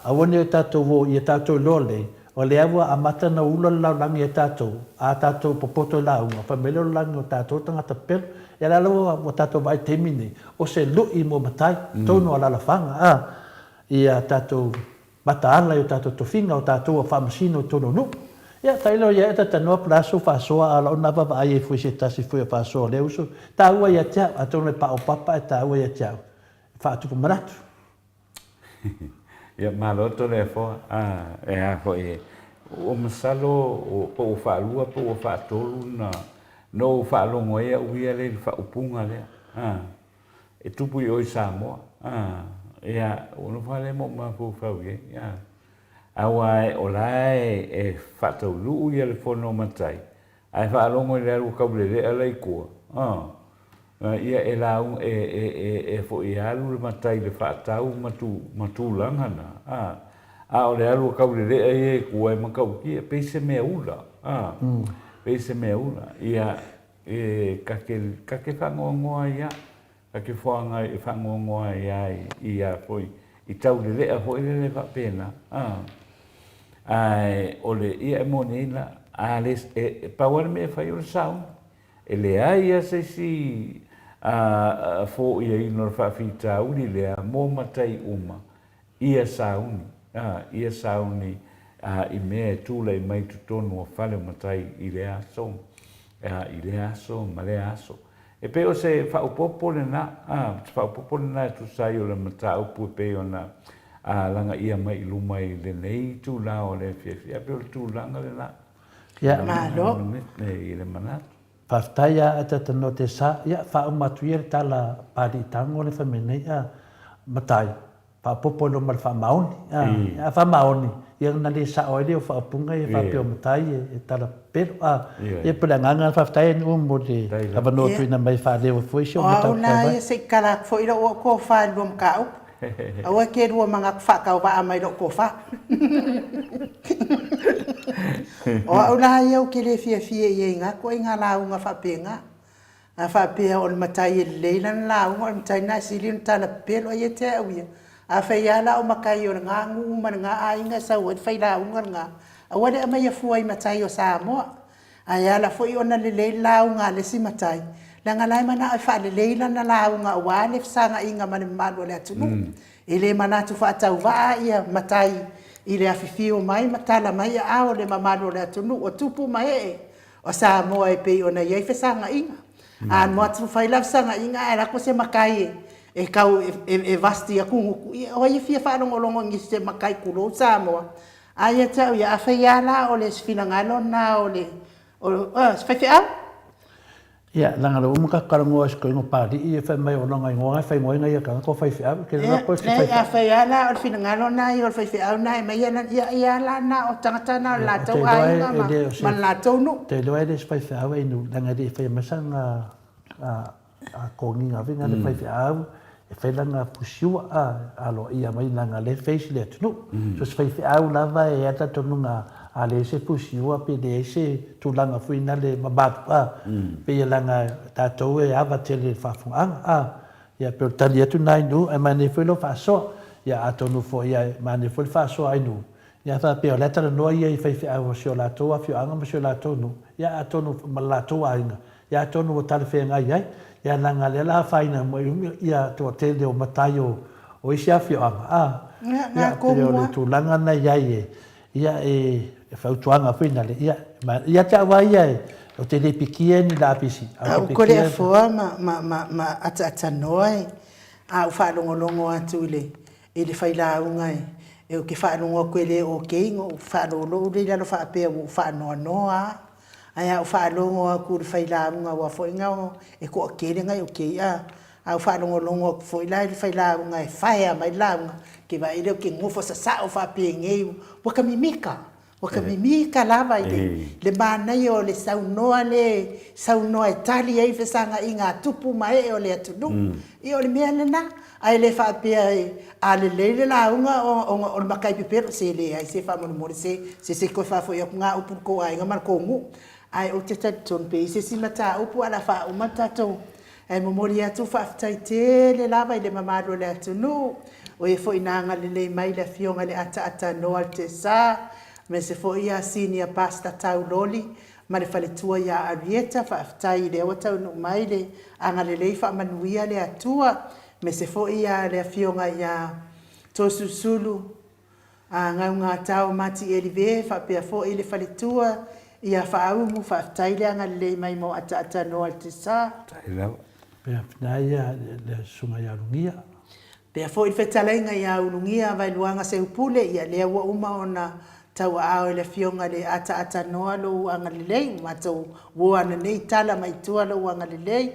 A wane o tātou wo i tātou lole. o le awa a mata na ula laulangi e tātou, a tātou popoto launga, pa mele laulangi o tātou tangata pelo, e la lawa o tātou vai temine, o se lui mo matai, tono a lalafanga, ia tātou mata ala o tātou tofinga o tātou a whamasino tono nu. Ia tailo ia eta tanoa plaso whasoa a lau napa va ai e fui se tasi fui a whasoa leuso, tā ua ia tiao, a tono e pa o papa e tā ua ia tiao, whaatuku maratu. Ia maloto le fo e a fo e o masalo o po fa lua po fa tolu na no fa longo e o ia le fa upunga le e tupu i o Samoa e a o no fa le mo ma fo fa ye ya awa o lai e fa tolu ia le fo no matai ai fa longo le o ka le le ko ia e la e fo ia lu matai le fa tau matu langana o le alu ka le e ko e maka ki pe se me ula pe se me ula ia e ka ke fa ngo ia ka ke fo nga e fa ngo ia foi i tau le a foi le fa pena ai o le ia monina a le pa wer me fa yo sound ele ai se si fo ia ino fa fita uli le mo matai uma ia sauni i me tu le mai tu tonu fale matai i le aso ma le aso e pe o se fa o popole na tu sai o le mata o pu pe ona langa ia mai lumai le nei tu la o le fia pe o tu langa le na ia malo le manat Paftaia ata tano te sa, ia wha umatuia tala pari tango le whamenei matai. Wha popo no mal wha maoni. Ia wha maoni. Ia na le sa oile o wha punga i wha pio matai e tala pero. Ia pula nganga paftaia ni mo le avanotu ina mai wha leo fuisio matau. O na ia se kala fo ira o ko wha luam kau. Awa ke rua mga wha kau wa amai ro ko wha. O ula ia o ke le fia i inga, ko inga launga whapenga. A whapea o le matai e leila na launga, o le matai na sili na tala pelo ia te au ia. A whaiala o makai o ngā nguma ngā ainga sa ua whai launga ngā. A wale a mai a fuai matai o Samoa. A iala fwoi o na le leila launga le si matai. La ngā lai mana a wha le leila na launga o wale fsanga inga mani malu le atunu. E le manatu whaatau waa ia matai. I le awhiwhio mai, matala mai a ao le mamano le atunu, o tupu mai o Samoa e pei o na iei whesanga inga. A mua tu whailaw sanga inga, e rako se makai e kau e vasti a kunguku. O i fia whanongolongo ngi se makai kuro Samoa. A ia tau ia a whaiala o le sfinangalo na o le, whaiwhiau? Ia, langa le umaka karangoa sko ingo pari i e whai mai o longa ingoa, whai moenga ia kanga ko whaiwhiau, ke rako e whaiwhiau. Ia whaiala o le finangalo na i o le whaiwhiau na e mai ia la na o tangata na la tau ainga ma la tau nu. Te loa e le whaiwhiau e nu, langa le whai masanga a konginga vinga le whaiwhiau, e whailanga pusiua a lo ia mai langa le whaisi le atunu. So se whaiwhiau lava e ata tonunga a le se pusiua pe le se tulanga fuina le mabatu pe langa tātou e awa te le whafunga ia pe tali atu nai nu e mane fuilo whaso ia atonu fo ia mane fuilo whaso ai nu ia wha pe o letara noa ia i whaiwhiau o sio lātou a fio anga ma sio lātou nu ia atonu ma lātou ainga ia atonu o tala whenga iai ia langa le la whaina mo ia toa tele o matai o isi a fio anga ia pe o le tulanga na iai ia e whautuanga whina le ia te awa ia o te le pikia ni la pisi. Au kore a fua ma ata noa a u whaalongolongo atu le le whailaunga e o ke whaalongo koe le o keingo u whaalolo le lalo whaapea u whaanoa noa ai a u whaalongo a kuri whailaunga wa whoinga e ko a kere ngai o kei a u whaalongolongo whoila le whailaunga e whaia mai launga ke wa ele o ke ngofo sa sa o whaapea ngei waka mimika. Waka mimika lava le manai o le saunoa e tali ai whesanga i ngā tupu mai o le atunu. I o le mea lena, ai le whaapea a le leile la unga o le makai pipero se le ai se whamonomore se koe whafo i aku ngā upu ko ai ngā markongu. Ai o te tatonu pe i se simata upu ala wha umata tau. Ai momori atu whaftai te le lava i le mamaro le atunu. O e fo inanga le mai le fionga le ata noa te sa. me se fo ia senior pastor Tauloli ma le faletua ia Arieta faafetai le aua taunu mai le agalelei faamanuia le atua me se fo ia le afioga ia tosusulu ngauga tau mati elive faapea foʻi le faletua ia faaumu faafetai le agalelei mai mo ataatanoa le tisa pea finai ia le suga ia alugia pea foʻi le fetalaiga ia ulugia vailuaga seupule ia lea ua uma ona tauaao i le afioga le ataatanoa lou agalelei matou ua ana nei tala maitua lou agalelei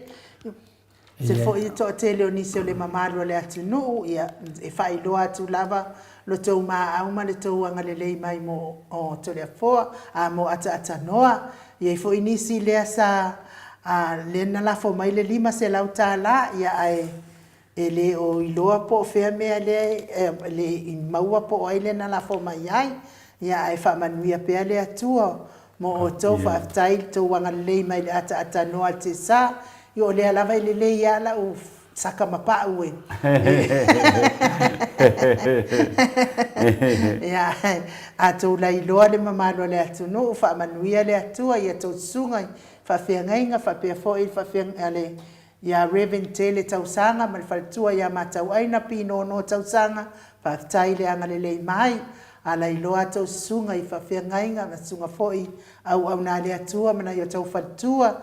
se foʻi toʻatele o nisi o le mamalu o le atunuu ia e faailoa atu lava lo tou maau ma le tou agalelei mai mo o toleafoa a mo ataatanoa iai foʻi nisi lea sa lena lafo mai le 5 selau tālā ia ae e lē o iloa po o fea mea lea le i maua po o ai lena lafo mai ai ia ae faamanuia pea le atua mo o tou faafetai le tou agalelei mai le ataatanoa le tesā i o lea lava i lelei ia lau saka mapaʻu e ia atou lailoa le mamalo le atunuu faamanuia le atua ia tou susuga faafeagaiga faapea foʻi faafeaga le ia Reverend Tele tausaga ma le faletua ia matauaina pinono tausaga faafetai le agalelei mai a lailoa tou susuga i faafeagaiga na suga foʻi auauna le atua manai o tou faletua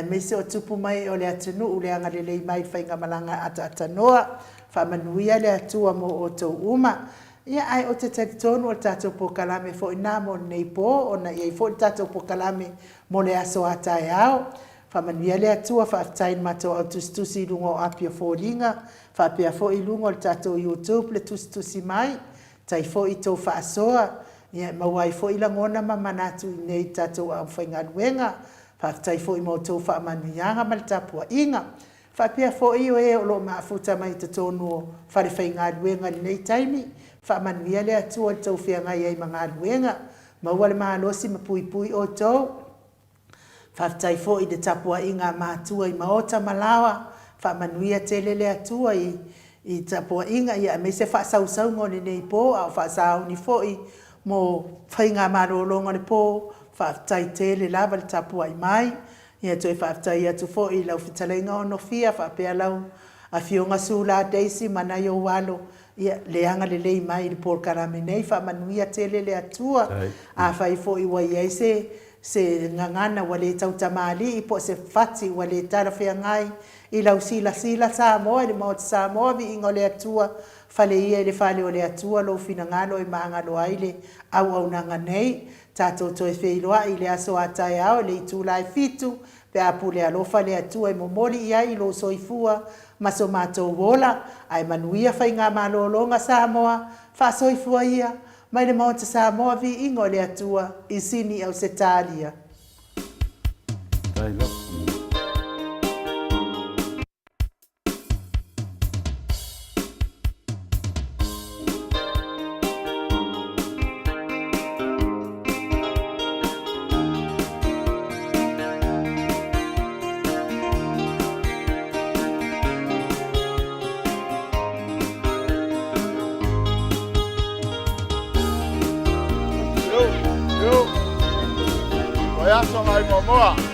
me se o tupu mai o le atunuu le agalelei mai le faigamalaga ataatanoa faamanuia le atua mo o tou uma ia ai o te talitonu o le tatou pokalame foʻi na mo lenei po ona iai foʻi le tatou pokalame mo le aso ataeao faamanuia le atua faafetai le matou au tusitusi i luga o apia foliga faapea foʻi luga o le tatou YouTube le tusitusi mai tai foʻi tou faasoa ia maua ai foʻi lagona ma manatu i nei tatou aufaigaluega faafetai foʻi mo tou faamanuiaga ma le tapuaʻiga faapea foʻi o e o loo maafuta mai totonu o falefaigaluega lenei taimi faamanuia le atua le tou feagai ai ma galuega maua le malosi ma puipui outou faafetai foʻi le tapuaʻiga matua i maota malawa faamanuia tele le atua i tapuaʻiga ia me se faasausauga o lenei po a o faasauni foʻi mo faiga malōloga le po faafetai tele lava le tapuaʻi mai ia toe faafetai atu foʻi lau fetalaiga o nofia faapea lau afioga sula Daisy manai ou alo ia le agalelei mai le polokalame nei faamanuia tele le atua afai foʻi ua iai se ngangana ua lē tautamālii po se fati ua lē talafeagai i lau silasila Samoa i le maota Samoa viiga o le atua faleia i le fale o le atua lou finagalo e maagalo ai le auaunaga nei tatou toe feiloaʻi i le aso ataeao i le itulae fitu pe apule alofa le atua e momoli i ai i lou soifua ma so matou ola ae manuia faiga malōloga Samoa faasoifua ia mai le maota Samoa viiga o le atua i sini au se talia Momoa.